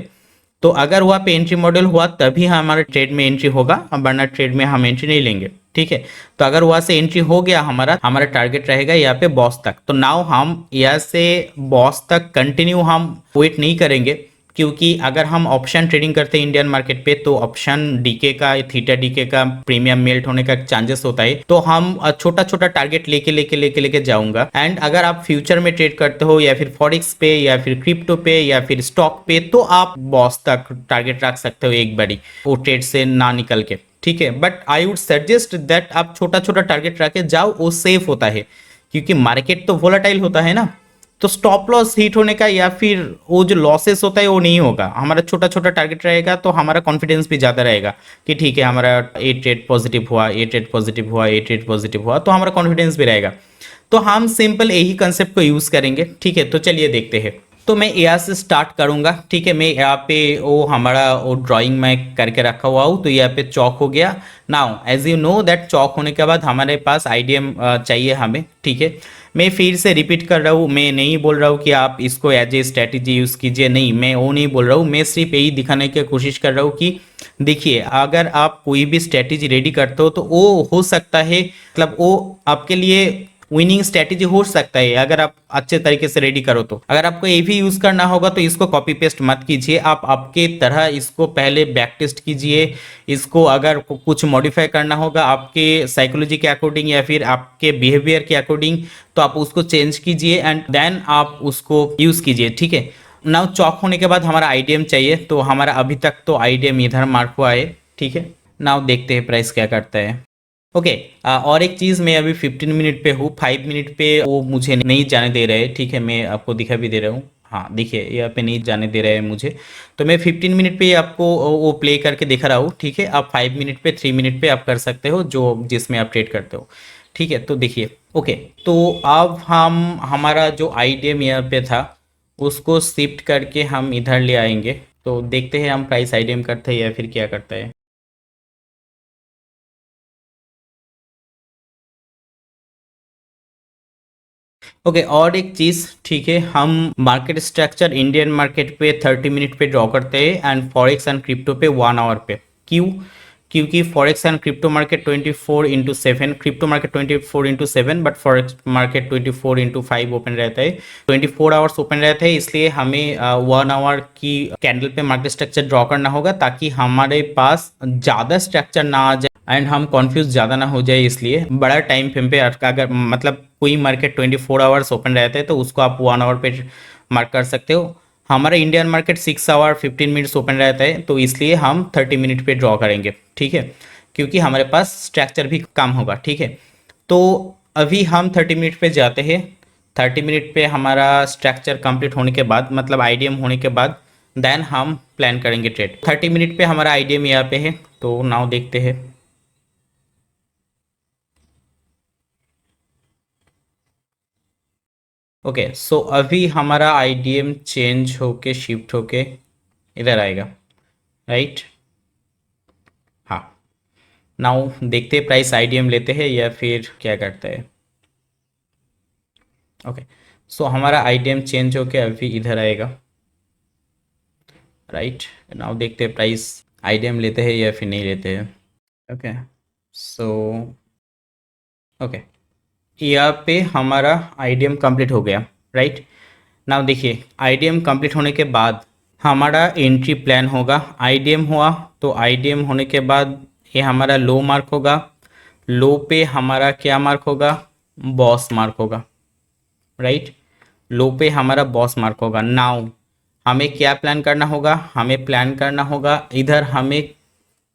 तो अगर वहाँ पे एंट्री मॉड्यूल हुआ तभी हमारे ट्रेड में एंट्री होगा, वरना ट्रेड में हम एंट्री नहीं लेंगे, ठीक है। तो अगर वहाँ से एंट्री हो गया, हमारा टारगेट रहेगा यहाँ पे बॉस तक। तो नाउ हम यहाँ से बॉस तक कंटिन्यू हम वेट नहीं करेंगे, क्योंकि अगर हम ऑप्शन ट्रेडिंग करते हैं इंडियन मार्केट पे तो ऑप्शन डीके का, थीटा डीके का प्रीमियम मेल्ट होने का चांसेस होता है। तो हम छोटा छोटा टारगेट लेके जाऊंगा। एंड अगर आप फ्यूचर में ट्रेड करते हो या फिर फॉरेक्स पे या फिर क्रिप्टो पे या फिर स्टॉक पे, तो आप बॉस तक टारगेट रख सकते हो एक बारी, वो ट्रेड से ना निकल के, ठीक है। But I would suggest that आप छोटा छोटा टारगेट रख के जाओ, वो सेफ होता है, क्योंकि मार्केट तो वोलाटाइल होता है ना। तो स्टॉप लॉस हिट होने का या फिर वो जो लॉसेस होता है वो नहीं होगा, हमारा छोटा छोटा टारगेट रहेगा, तो हमारा कॉन्फिडेंस भी ज़्यादा रहेगा कि ठीक है हमारा ए ट्रेड पॉजिटिव हुआ, ए ट्रेड पॉजिटिव हुआ, ए ट्रेड पॉजिटिव हुआ, तो हमारा कॉन्फिडेंस भी रहेगा। तो हम सिंपल यही कंसेप्ट को यूज़ करेंगे, ठीक है। तो चलिए देखते हैं। तो मैं यहाँ से स्टार्ट करूँगा, ठीक है। मैं यहाँ पे वो हमारा वो ड्राइंग मैं करके रखा हुआ हूँ, तो यहाँ पे चौक हो गया। Now as you know that चौक होने के बाद हमारे पास आईडीएम चाहिए हमें, ठीक है। मैं फिर से रिपीट कर रहा हूँ, मैं नहीं बोल रहा हूँ कि आप इसको एज ए स्ट्रैटेजी यूज़ कीजिए, नहीं, मैं वो नहीं बोल रहा हूँ। मैं सिर्फ यही दिखाने की कोशिश कर रहा हूँ कि देखिए अगर आप कोई भी स्ट्रैटेजी रेडी करते हो तो वो हो सकता है, मतलब वो आपके लिए विनिंग स्ट्रैटेजी हो सकता है अगर आप अच्छे तरीके से रेडी करो। तो अगर आपको ये भी यूज करना होगा तो इसको कॉपी पेस्ट मत कीजिए, आप आपके तरह इसको पहले बैक टेस्ट कीजिए। इसको अगर कुछ मॉडिफाई करना होगा आपके साइकोलॉजी के अकॉर्डिंग या फिर आपके बिहेवियर के अकॉर्डिंग, तो आप उसको चेंज कीजिए एंड देन आप उसको यूज कीजिए, ठीक है। नाउ चौक होने के बाद हमारा आईडीएम चाहिए, तो हमारा अभी तक तो आईडीएम इधर मार्क हुआ है, ठीक है। नाउ देखते हैं प्राइस क्या करता है। ओके और एक चीज़, मैं अभी 15 मिनट पे हूँ, 5 मिनट पे वो मुझे नहीं जाने दे रहे हैं, ठीक है। मैं आपको दिखा भी दे रहा हूँ, हाँ देखिए यहाँ पे नहीं जाने दे रहे हैं मुझे। तो मैं 15 मिनट पे आपको वो प्ले करके दिखा रहा हूँ, ठीक है। आप 5 मिनट पे 3 मिनट पे आप कर सकते हो जो जिसमें आप ट्रेड करते हो, ठीक है। तो देखिए ओके, तो अब हम हमारा जो आईडीएम यहाँ पे था उसको शिफ्ट करके हम इधर ले आएंगे। तो देखते हैं हम प्राइस आईडीएम करते हैं या फिर क्या करता है। ओके और एक चीज़, ठीक है, हम मार्केट स्ट्रक्चर इंडियन मार्केट पे 30 मिनट पे ड्रॉ करते हैं एंड फॉरेक्स एंड क्रिप्टो पे 1 आवर पे। क्यों? क्योंकि forex and crypto market 24/7, crypto market 24/7, but forex market 24/5 open रहता है, 24 आवर्स ओपन रहता है। इसलिए हमें 1 आवर की कैंडल पे मार्केट स्ट्रक्चर ड्रॉ करना होगा ताकि हमारे पास ज़्यादा स्ट्रक्चर ना आ जाए एंड हम कॉन्फ्यूज ज़्यादा ना हो जाए। इसलिए बड़ा टाइम फ्रेम पे अगर मतलब कोई मार्केट 24 आवर्स ओपन रहता है तो उसको आप 1 आवर पे मार्क कर सकते हो। हमारा Indian market 6 hour 15 minutes open रहता है, तो इसलिए हम 30 मिनट पे ड्रॉ करेंगे, ठीक है, क्योंकि हमारे पास स्ट्रक्चर भी कम होगा, ठीक है। तो अभी हम 30 मिनट पे जाते हैं। 30 मिनट पे हमारा स्ट्रक्चर कंप्लीट होने के बाद, मतलब आईडीएम होने के बाद, देन हम प्लान करेंगे ट्रेड। 30 मिनट पे हमारा आईडीएम यहाँ पे है, तो नाउ देखते हैं। ओके सो अभी हमारा आईडीएम चेंज होके शिफ्ट होके इधर आएगा, राइट। हाँ, नाउ देखते हैं प्राइस आईडीएम लेते हैं या फिर क्या करता है। ओके सो हमारा आईडीएम चेंज होके अभी इधर आएगा, राइट। नाउ देखते हैं प्राइस आईडीएम लेते हैं या फिर नहीं लेते हैं। ओके सो ओके यहाँ पे हमारा आईडीएम कंप्लीट हो गया, राइट। नाउ देखिए आईडीएम कंप्लीट होने के बाद हमारा एंट्री प्लान होगा। आईडीएम हुआ तो आईडीएम होने के बाद ये हमारा लो मार्क होगा, लो पे हमारा क्या मार्क होगा, बॉस मार्क होगा, राइट। लो पे हमारा बॉस मार्क होगा। नाउ हमें क्या प्लान करना होगा, हमें प्लान करना होगा इधर हमें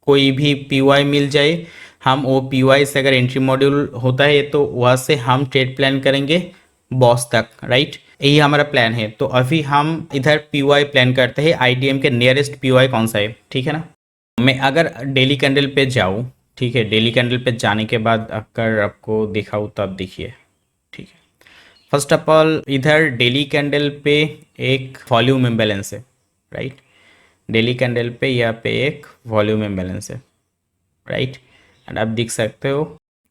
कोई भी पीवाई मिल जाए, हम वो पीवाई से अगर एंट्री मॉड्यूल होता है तो वहाँ से हम ट्रेड प्लान करेंगे बॉस तक, राइट। यही हमारा प्लान है। तो अभी हम इधर पीवाई प्लान करते हैं, आईडीएम के नियरेस्ट पीवाई कौन सा है, ठीक है ना। मैं अगर डेली कैंडल पे जाऊँ, ठीक है, डेली कैंडल पे जाने के बाद अगर आपको दिखाऊँ तो आप देखिए, ठीक है। फर्स्ट ऑफ ऑल इधर डेली कैंडल पे एक वॉल्यूम इम्बैलेंस है, राइट। डेली कैंडल पे यहाँ पे एक वॉल्यूम इम्बैलेंस है, राइट। एंड आप देख सकते हो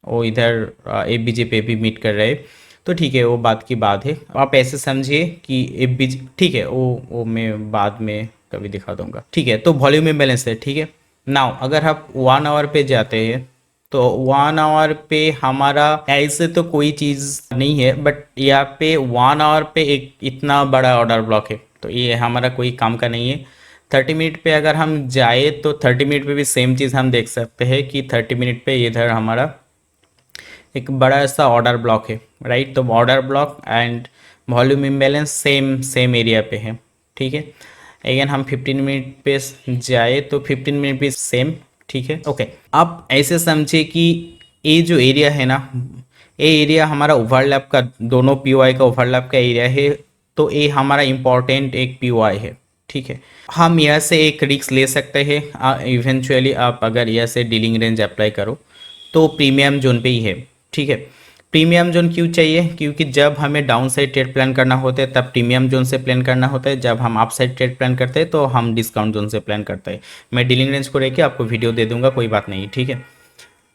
वो इधर एफबीजे पे भी मीट कर रहे हैं, तो ठीक है वो बात की बात है। आप ऐसे समझिए कि एफबीजे, ठीक है, वो मैं बाद में कभी दिखा दूंगा, ठीक है। तो वॉल्यूम इम्बैलेंस है, ठीक है। नाउ अगर आप 1 आवर पे जाते हैं तो 1 आवर पे हमारा ऐसे तो कोई चीज़ नहीं है, बट यहाँ पे 1 आवर पे एक इतना बड़ा ऑर्डर ब्लॉक है, तो ये हमारा कोई काम का नहीं है। 30 मिनट पे अगर हम जाए तो 30 मिनट पे भी सेम चीज़ हम देख सकते हैं कि 30 मिनट पे इधर हमारा एक बड़ा सा ऑर्डर ब्लॉक है, राइट। तो order block and volume imbalance same same area पे है, ठीक है। अगेन हम 15 मिनट पे जाए तो 15 मिनट भी सेम, ठीक है। ओके आप ऐसे समझे कि ये जो एरिया है ना, ये एरिया हमारा ओवरलैप का, दोनों पीओआई का ओवरलैप का एरिया है, तो ये हमारा इम्पॉर्टेंट एक पीओआई है। ठीक है, हम यहाँ से एक रिस्क ले सकते हैं। इवेंचुअली आप अगर यहाँ से डीलिंग रेंज अप्लाई करो तो प्रीमियम जोन पे ही है। ठीक है, प्रीमियम जोन क्यों चाहिए? क्योंकि जब हमें डाउन साइड ट्रेड प्लान करना होता है तब प्रीमियम जोन से प्लान करना होता है, जब हम अप साइड ट्रेड प्लान करते हैं तो हम डिस्काउंट जोन से प्लान करते हैं। मैं डीलिंग रेंज को लेके आपको वीडियो दे दूंगा, कोई बात नहीं। ठीक है,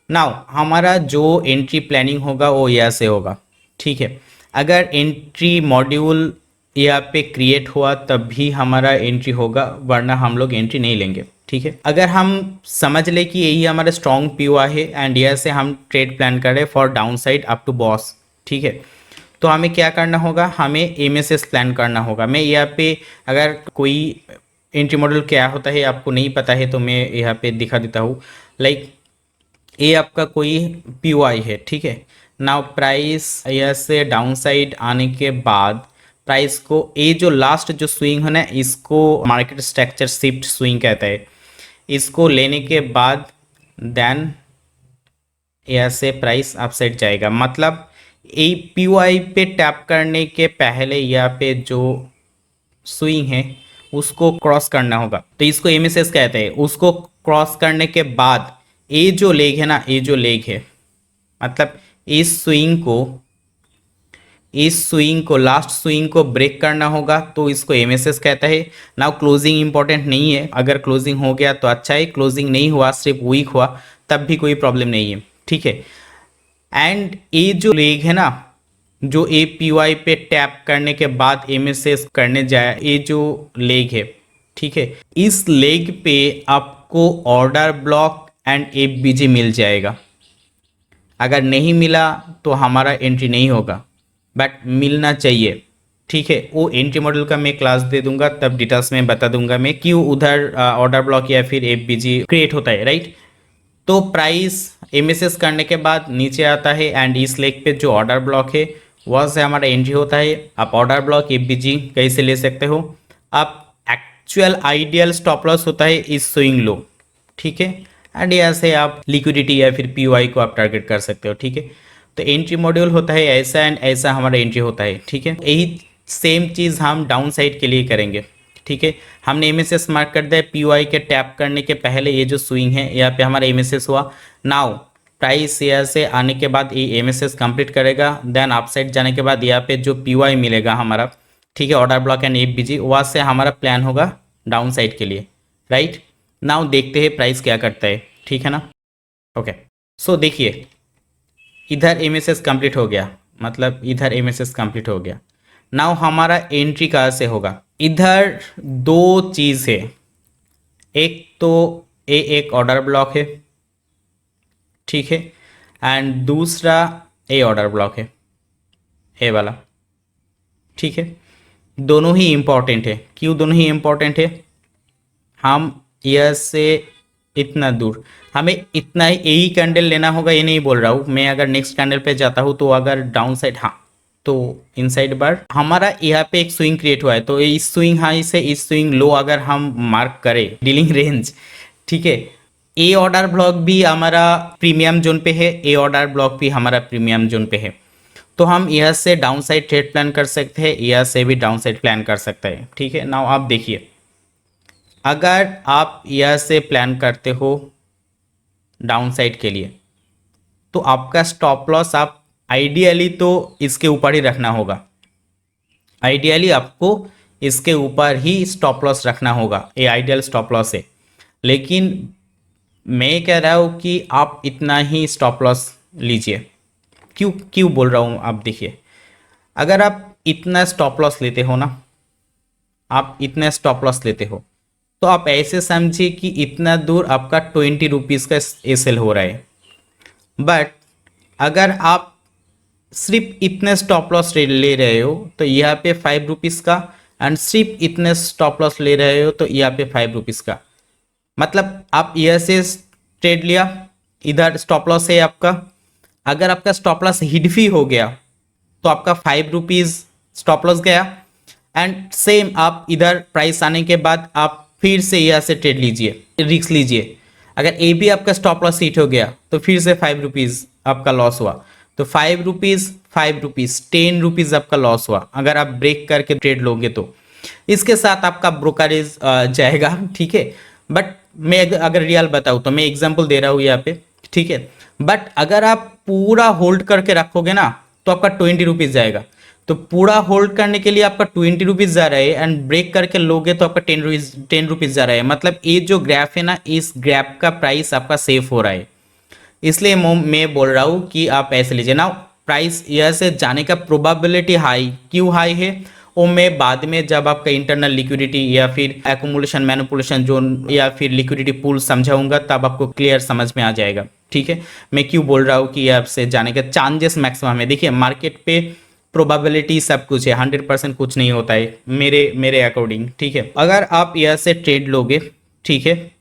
नाउ हमारा जो एंट्री प्लानिंग होगा वो यहाँ से होगा। ठीक है, अगर एंट्री मॉड्यूल यहाँ पे क्रिएट हुआ तब भी हमारा एंट्री होगा, वरना हम लोग एंट्री नहीं लेंगे। ठीक है, अगर हम समझ ले कि यही हमारा स्ट्रॉन्ग पीओआई है एंड यहाँ से हम ट्रेड प्लान करें for down side up to BOS. ठीक है, तो हमें क्या करना होगा? हमें एमएसएस प्लान करना होगा। मैं यहाँ पे, अगर कोई एंट्री मॉड्यूल क्या होता है आपको नहीं पता है तो मैं यहाँ पे दिखा देता हूँ। लाइक ये आपका कोई पीओआई है। ठीक है, नाउ प्राइस यहाँ से डाउन साइड आने के बाद प्राइस को, ये जो लास्ट जो स्विंग है ना, इसको मार्केट स्ट्रक्चर शिफ्ट स्विंग कहता है। इसको लेने के बाद देन यहाँ से प्राइस अपसाइड जाएगा। मतलब ये पीओआई पे टैप करने के पहले यहाँ पे जो स्विंग है उसको क्रॉस करना होगा, तो इसको एमएसएस कहते हैं। उसको क्रॉस करने के बाद ये जो लेग है ना, ये जो लेग है, मतलब इस स्विंग को लास्ट स्विंग को ब्रेक करना होगा, तो इसको एमएसएस कहता है। नाउ क्लोजिंग इंपॉर्टेंट नहीं है, अगर क्लोजिंग हो गया तो अच्छा है, क्लोजिंग नहीं हुआ सिर्फ वीक हुआ तब भी कोई प्रॉब्लम नहीं है। ठीक है, एंड ये जो लेग है ना, जो ए पीवाई पे टैप करने के बाद एमएसएस करने जाए, ये जो लेग है, ठीक है, इस लेग पे आपको ऑर्डर ब्लॉक एंड एफबीजी मिल जाएगा। अगर नहीं मिला तो हमारा एंट्री नहीं होगा, बट मिलना चाहिए। ठीक है, वो एंट्री मॉडल का मैं क्लास दे दूंगा, तब डिटेल्स में बता दूंगा मैं क्यों उधर ऑर्डर ब्लॉक या फिर एफबीजी क्रिएट होता है, राइट। तो प्राइस एमएसएस करने के बाद नीचे आता है एंड इस लेग पे जो ऑर्डर ब्लॉक है वहाँ से हमारा एंट्री होता है। आप ऑर्डर ब्लॉक एफबीजी कैसे ले सकते हो? आप एक्चुअल आइडियल स्टॉप लॉस होता है इस स्विंग लो। ठीक है, एंड यहाँ से आप लिक्विडिटी या फिर पीओआई को आप टारगेट कर सकते हो। ठीक है, तो एंट्री मॉड्यूल होता है ऐसा एंड ऐसा हमारा एंट्री होता है। ठीक है, यही सेम चीज़ हम डाउन साइड के लिए करेंगे। ठीक है, हमने एमएसएस मार्क कर दिया, पीओआई के टैप करने के पहले ये जो स्विंग है यहाँ पे हमारा एमएसएस हुआ। नाउ प्राइस यहाँ से आने के बाद ये एमएसएस कंप्लीट करेगा, देन अपसाइड जाने के बाद यहाँ पे जो पीओआई मिलेगा हमारा, ठीक है, ऑर्डर ब्लॉक एंड एफबीजी, वहाँ से हमारा प्लान होगा डाउन साइड के लिए, राइट। नाउ देखते हैं प्राइस क्या करता है। ठीक है ना, ओके। सो देखिए, इधर एमएसएस कंप्लीट हो गया, मतलब इधर एमएसएस कंप्लीट हो गया। नाउ हमारा एंट्री कहाँ से होगा? इधर दो चीज़ है, एक तो ये एक ऑर्डर ब्लॉक है, ठीक है, एंड दूसरा ए ऑर्डर ब्लॉक है, ए वाला। ठीक है, दोनों ही इम्पॉर्टेंट है। क्यों दोनों ही इम्पॉर्टेंट है? हम यह से इतना दूर, हमें इतना ही यही कैंडल लेना होगा, ये नहीं बोल रहा हूँ मैं। अगर नेक्स्ट कैंडल पे जाता हूँ तो अगर डाउन साइड, हाँ, तो इनसाइड बार हमारा यहाँ पे एक स्विंग क्रिएट हुआ है, तो इस स्विंग हाई से इस स्विंग लो अगर हम मार्क करें डीलिंग रेंज, ठीक है, ए ऑर्डर ब्लॉक भी हमारा प्रीमियम जोन पे है, ए ऑर्डर ब्लॉक भी हमारा प्रीमियम जोन पे है, तो हम यहाँ से डाउन साइड ट्रेड प्लान कर सकते हैं, यहाँ से भी डाउन साइड प्लान कर सकते हैं। ठीक है, नाउ आप देखिए, अगर आप यहाँ से प्लान करते हो डाउन साइड के लिए तो आपका स्टॉप लॉस आप आइडियली तो इसके ऊपर ही रखना होगा, आइडियली आपको इसके ऊपर ही स्टॉप लॉस रखना होगा, ये आइडियल स्टॉप लॉस है। लेकिन मैं कह रहा हूँ कि आप इतना ही स्टॉप लॉस लीजिए। क्यों क्यों बोल रहा हूँ? आप देखिए, अगर आप इतना स्टॉप लॉस लेते हो ना, आप इतना स्टॉप लॉस लेते हो तो आप ऐसे समझिए कि इतना दूर आपका 20 रुपीज़ का एसएल हो रहा है। बट अगर आप सिर्फ इतने स्टॉप लॉस ले रहे हो तो यहाँ पे 5 रुपीज़ का, एंड सिर्फ इतने स्टॉप लॉस ले रहे हो तो यहाँ पे 5 रुपीज़ का, मतलब आप यहाँ से ट्रेड लिया, इधर स्टॉप लॉस है आपका। अगर आपका स्टॉप लॉस हिट भी हो गया तो आपका 5 रुपीज़ स्टॉप लॉस गया, एंड सेम आप इधर प्राइस आने के बाद आप फिर से यहाँ से ट्रेड लीजिए, रिस्क लीजिए। अगर ए भी आपका स्टॉप लॉस हिट हो गया तो फिर से 5 रुपीज़ आपका लॉस हुआ, तो 5 रुपीज़ 5 रुपीज़ 10 रुपीज़ आपका लॉस हुआ अगर आप ब्रेक करके ट्रेड लोगे तो। इसके साथ आपका ब्रोकरेज जाएगा, ठीक है। बट मैं अगर रियल बताऊँ तो मैं एग्जांपल दे रहा हूँ यहाँ पे, ठीक है। बट अगर आप पूरा होल्ड करके रखोगे ना तो आपका 20 रुपीज़ जाएगा। तो पूरा होल्ड करने के लिए आपका 20 रुपीज़ जा रहा है एंड ब्रेक करके लोगे तो आपका 10 रुपीज़ जा रहा है। मतलब ये जो ग्राफ है ना, इस ग्राफ का प्राइस आपका सेफ हो रहा है। इसलिए मैं बोल रहा हूँ कि आप ऐसे लीजिए ना। प्राइस यह से जाने का प्रोबेबिलिटी हाई क्यों हाई है वो मैं बाद में जब आपका इंटरनल लिक्विडिटी या फिर एकुमुलेशन मैनिपुलेशन जोन या फिर लिक्विडिटी पूल समझाऊंगा तब आपको क्लियर समझ में आ जाएगा, ठीक है। मैं क्यों बोल रहा हूँ कि आपसे जाने का चांसेस मैक्सिमम है। देखिए मार्केट पे प्रोबेबिलिटी सब कुछ है, 100% कुछ नहीं होता है मेरे मेरे अकॉर्डिंग, ठीक है। अगर आप यह से ट्रेड लोगे, ठीक है,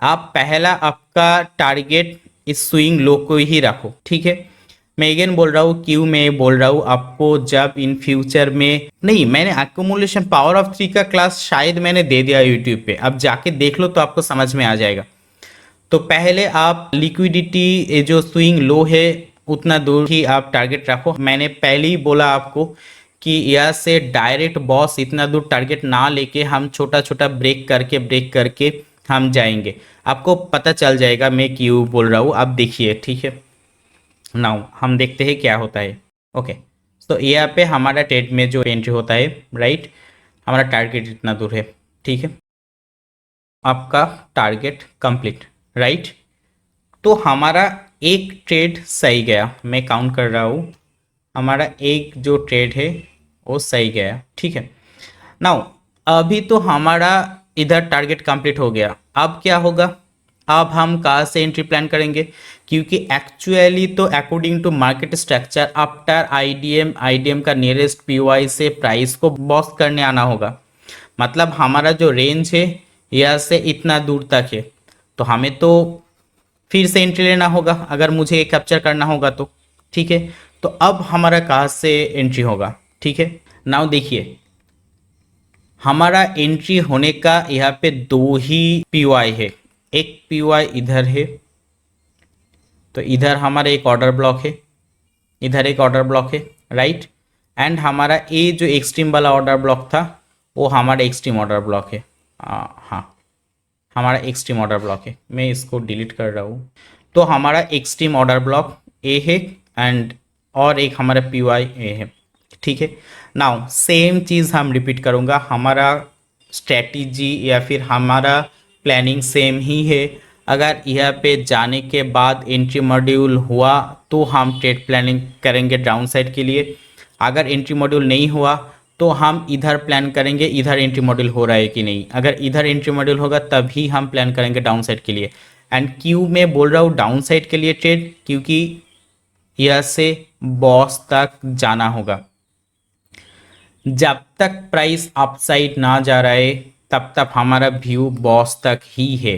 आप पहला आपका टारगेट इस स्विंग लो को ही रखो, ठीक है। मैं अगेन बोल रहा हूँ क्यों मैं बोल रहा हूँ आपको, जब इन फ्यूचर में नहीं, मैंने अक्यूमुलेशन पावर ऑफ 3 का क्लास शायद मैंने दे दिया यूट्यूब पे, अब जाके देख लो तो आपको समझ में आ जाएगा। तो पहले आप लिक्विडिटी जो स्विंग लो है उतना दूर ही आप टारगेट रखो। मैंने पहले ही बोला आपको कि यह से डायरेक्ट बॉस इतना दूर टारगेट ना लेके हम छोटा छोटा ब्रेक करके हम जाएंगे। आपको पता चल जाएगा मैं क्यों बोल रहा हूँ, आप देखिए, ठीक है। नाउ हम देखते हैं क्या होता है। ओके, तो यहाँ पे हमारा ट्रेड में जो एंट्री होता है, राइट, हमारा टारगेट इतना दूर है, ठीक है। आपका टारगेट कंप्लीट, राइट। तो हमारा एक ट्रेड सही गया, मैं काउंट कर रहा हूँ, हमारा एक जो ट्रेड है वो सही गया, ठीक है। नाउ अभी तो हमारा इधर टारगेट कंप्लीट हो गया, अब क्या होगा, अब हम कहाँ से एंट्री प्लान करेंगे, क्योंकि एक्चुअली तो according to market structure after IDM का नियरेस्ट पीओआई से प्राइस को बॉस करने आना होगा। मतलब हमारा जो रेंज है यह से इतना दूर तक है, तो हमें तो फिर से एंट्री लेना होगा अगर मुझे कैप्चर करना होगा तो, ठीक है। तो अब हमारा कहाँ से एंट्री होगा, ठीक है। नाउ देखिए हमारा एंट्री होने का यहाँ पे दो ही पीओआई है, एक पीओआई इधर है, तो इधर हमारा एक ऑर्डर ब्लॉक है, इधर एक ऑर्डर ब्लॉक है, राइट। एंड हमारा ये जो एक्सट्रीम वाला ऑर्डर ब्लॉक था वो हमारा एक्सट्रीम ऑर्डर ब्लॉक है, हाँ हमारा एक्सट्रीम ऑर्डर ब्लॉक है, मैं इसको डिलीट कर रहा हूँ। तो हमारा एक्सट्रीम ऑर्डर ब्लॉक ए है एंड और एक हमारा पीओआई ए है, ठीक है। नाउ सेम चीज़ हम रिपीट करूँगा, हमारा स्ट्रेटजी या फिर हमारा प्लानिंग सेम ही है। अगर यहाँ पे जाने के बाद एंट्री मॉड्यूल हुआ तो हम ट्रेड प्लानिंग करेंगे डाउन साइड के लिए। अगर एंट्री मॉड्यूल नहीं हुआ तो हम इधर प्लान करेंगे इधर एंट्री मॉड्यूल हो रहा है कि नहीं। अगर इधर एंट्री मॉड्यूल होगा तभी हम प्लान करेंगे डाउन साइड के लिए। एंड क्यों मैं बोल रहा हूँ डाउन साइड के लिए ट्रेड, क्योंकि यह से बॉस तक जाना होगा। जब तक प्राइस अपसाइड ना जा रहा है तब तक हमारा व्यू बॉस तक ही है।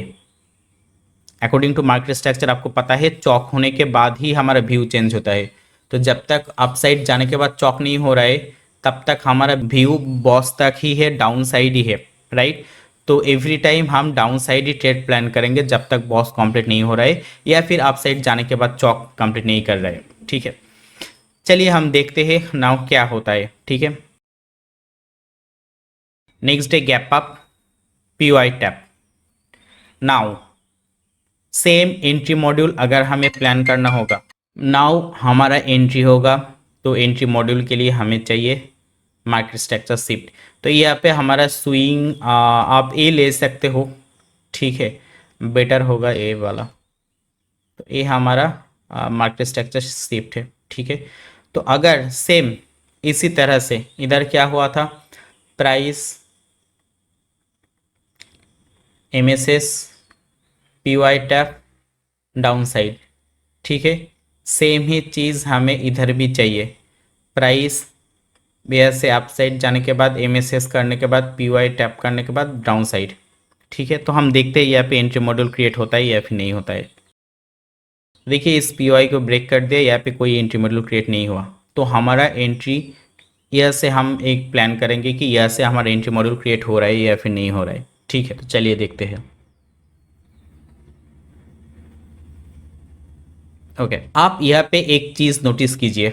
अकॉर्डिंग टू मार्केट स्ट्रक्चर आपको पता है चौक होने के बाद ही हमारा व्यू चेंज होता है। तो जब तक अपसाइड जाने के बाद चौक नहीं हो रहा है तब तक हमारा व्यू बॉस तक ही है, डाउन साइड ही है, राइट। तो एवरी टाइम हम डाउन साइड ही ट्रेड प्लान करेंगे जब तक बॉस कंप्लीट नहीं हो रहा है या फिर अपसाइड जाने के बाद चौक कंप्लीट नहीं कर रहा है, ठीक है। चलिए हम देखते हैं नाउ क्या होता है, ठीक है। Next day gap up, POI tap. Now same entry module अगर हमें प्लान करना होगा, नाउ हमारा एंट्री होगा तो एंट्री मॉड्यूल के लिए हमें चाहिए मार्केट स्ट्रक्चर शिफ्ट। तो यहाँ पे हमारा स्विंग आप ए ले सकते हो, ठीक है, बेटर होगा ए वाला। तो ये हमारा मार्केट स्ट्रक्चर शिफ्ट है, ठीक है। तो अगर सेम इसी तरह से इधर क्या हुआ था, price MSS PY tap down side, ठीक है। सेम ही चीज़ हमें इधर भी चाहिए, प्राइस बेयर से अप साइड जाने के बाद एमएसएस करने के बाद पीवाई टैप करने के बाद डाउन साइड, ठीक है। तो हम देखते हैं यहाँ पे एंट्री मॉड्यूल क्रिएट होता है या फिर नहीं होता है। देखिए इस पीवाई को ब्रेक कर दिया, यहाँ पे कोई एंट्री मॉड्यूल क्रिएट नहीं हुआ। तो हमारा एंट्री यह से हम एक प्लान करेंगे कि यह से हमारा एंट्री मॉड्यूल क्रिएट हो रहा है या फिर नहीं हो रहा है, ठीक है। तो चलिए देखते हैं। ओके, आप यहाँ पे एक चीज़ नोटिस कीजिए,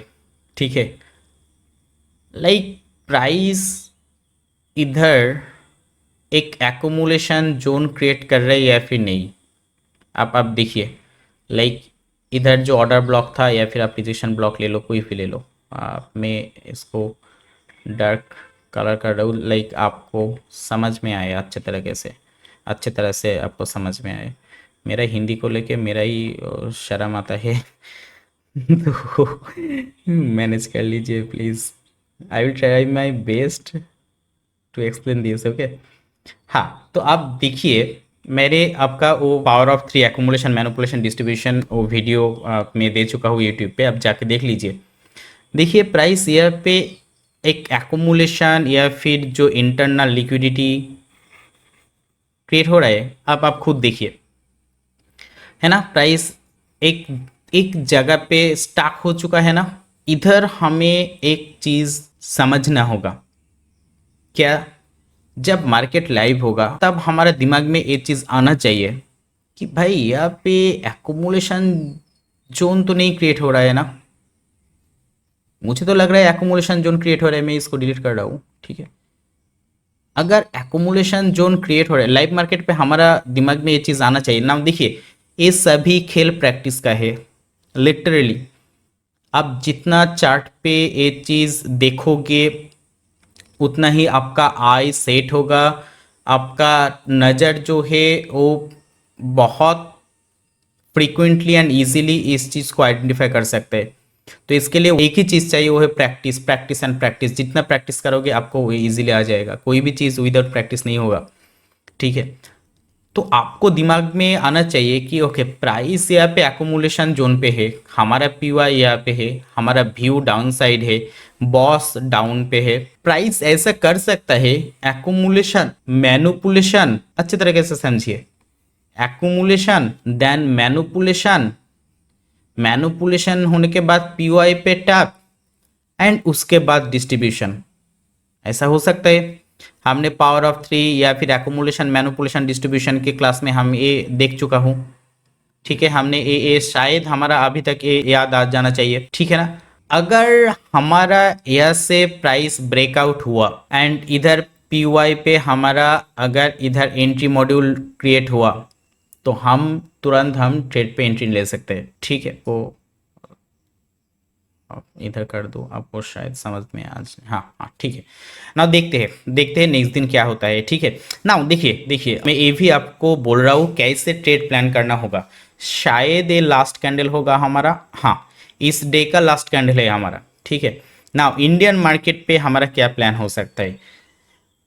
ठीक है, लाइक प्राइस इधर एक एकोमुलेशन जोन क्रिएट कर रहे हैं या फिर नहीं, आप देखिए, लाइक इधर जो ऑर्डर ब्लॉक था या फिर आप पोजीशन ब्लॉक ले लो, कोई भी ले लो, आप मैं इसको डार्क कलर कर रहा हूँ, लाइक आपको समझ में आए अच्छे तरह से आपको समझ में आए। मेरा हिंदी को लेके मेरा ही शर्म आता है तो मैनेज कर लीजिए please, I will try my best to explain this, okay. हाँ, तो आप देखिए, मेरे आपका वो power of three accumulation manipulation distribution वो वीडियो मैं दे चुका हूँ यूट्यूब पे, आप जाके देख लीजिए। देखिए प्राइस यहाँ पे एक एकोमुलेशन या फिर जो इंटरनल लिक्विडिटी क्रिएट हो रहा है, आप खुद देखिए, है ना, प्राइस एक एक जगह पे स्टक हो चुका है ना। इधर हमें एक चीज़ समझना होगा, क्या, जब मार्केट लाइव होगा तब हमारे दिमाग में ये चीज़ आना चाहिए कि भाई यहाँ पे एकोमुलेशन जोन तो नहीं क्रिएट हो रहा है ना। मुझे तो लग रहा है एकोमुलेशन जोन क्रिएट हो रहा है, मैं इसको डिलीट कर रहा हूँ, ठीक है। अगर एकोमुलेशन जोन क्रिएट हो रहा है लाइव मार्केट पे, हमारा दिमाग में ये चीज़ आना चाहिए ना। देखिए, ये सभी खेल प्रैक्टिस का है, लिटरली। आप जितना चार्ट पे ये चीज़ देखोगे उतना ही आपका आई सेट होगा, आपका नज़र जो है वो बहुत फ्रीक्वेंटली एंड इजीली इस चीज़ को आइडेंटिफाई कर सकते हैं। तो इसके लिए एक ही चीज़ चाहिए, वो है प्रैक्टिस, प्रैक्टिस एंड प्रैक्टिस। जितना प्रैक्टिस करोगे आपको वो इजीली आ जाएगा, कोई भी चीज़ विदाउट प्रैक्टिस नहीं होगा, ठीक है। तो आपको दिमाग में आना चाहिए कि ओके, प्राइस यहाँ पे एकोमुलेशन जोन पे है, हमारा पीवाई यहाँ पे है, हमारा व्यू डाउन साइड है, बॉस डाउन पे है। प्राइस ऐसा कर सकता है, एकोमुलेशन मैनुपुलेशन, अच्छे तरीके से समझिए, एकोमुलेशन देन मैनुपुलेशन, मैनुपुलेशन होने के बाद पीवाई पे टैप एंड उसके बाद डिस्ट्रीब्यूशन, ऐसा हो सकता है। हमने पावर ऑफ थ्री या फिर एकोमुलेशन मैनुपुलेशन डिस्ट्रीब्यूशन के क्लास में हम ये देख चुका हूँ, ठीक है। हमने ये शायद हमारा अभी तक ये याद आ जाना चाहिए, ठीक है ना। अगर हमारा यहाँ से प्राइस ब्रेकआउट हुआ एंड इधर पीवाई पे हमारा अगर इधर एंट्री मॉड्यूल क्रिएट हुआ, तो हम तुरंत हम ट्रेड पे एंट्री ले सकते हैं, ठीक है। वो इधर कर दो, आपको शायद समझ में आज, हाँ हाँ ठीक है ना। देखते हैं नेक्स्ट दिन क्या होता है, ठीक है ना। देखिए मैं ये भी आपको बोल रहा हूँ कैसे ट्रेड प्लान करना होगा। शायद ये लास्ट कैंडल होगा हमारा, हाँ इस डे का लास्ट कैंडल है हमारा, ठीक है ना। इंडियन मार्केट पे हमारा क्या प्लान हो सकता है,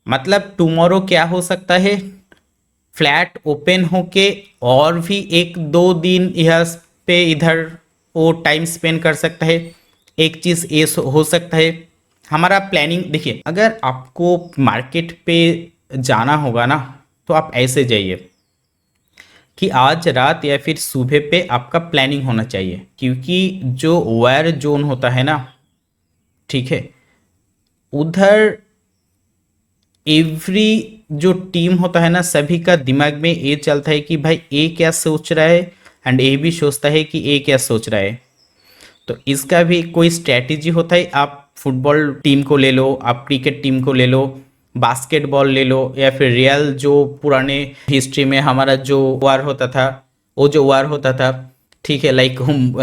मतलब टुमारो क्या हो सकता है, फ्लैट ओपन होके और भी एक दो दिन यहाँ पे इधर वो टाइम स्पेंड कर सकता है। एक चीज़ ये हो सकता है हमारा प्लानिंग। देखिए, अगर आपको मार्केट पे जाना होगा ना, तो आप ऐसे जाइए कि आज रात या फिर सुबह पे आपका प्लानिंग होना चाहिए, क्योंकि जो वायर जोन होता है ना, ठीक है, उधर एवरी जो टीम होता है ना, सभी का दिमाग में ये चलता है कि भाई ए क्या सोच रहा है एंड ए भी सोचता है कि ए क्या सोच रहा है। तो इसका भी कोई स्ट्रैटेजी होता है। आप फुटबॉल टीम को ले लो, आप क्रिकेट टीम को ले लो, बास्केटबॉल ले लो, या फिर रियल जो पुराने हिस्ट्री में हमारा जो वार होता था, वो जो वार होता था, ठीक है, लाइक हम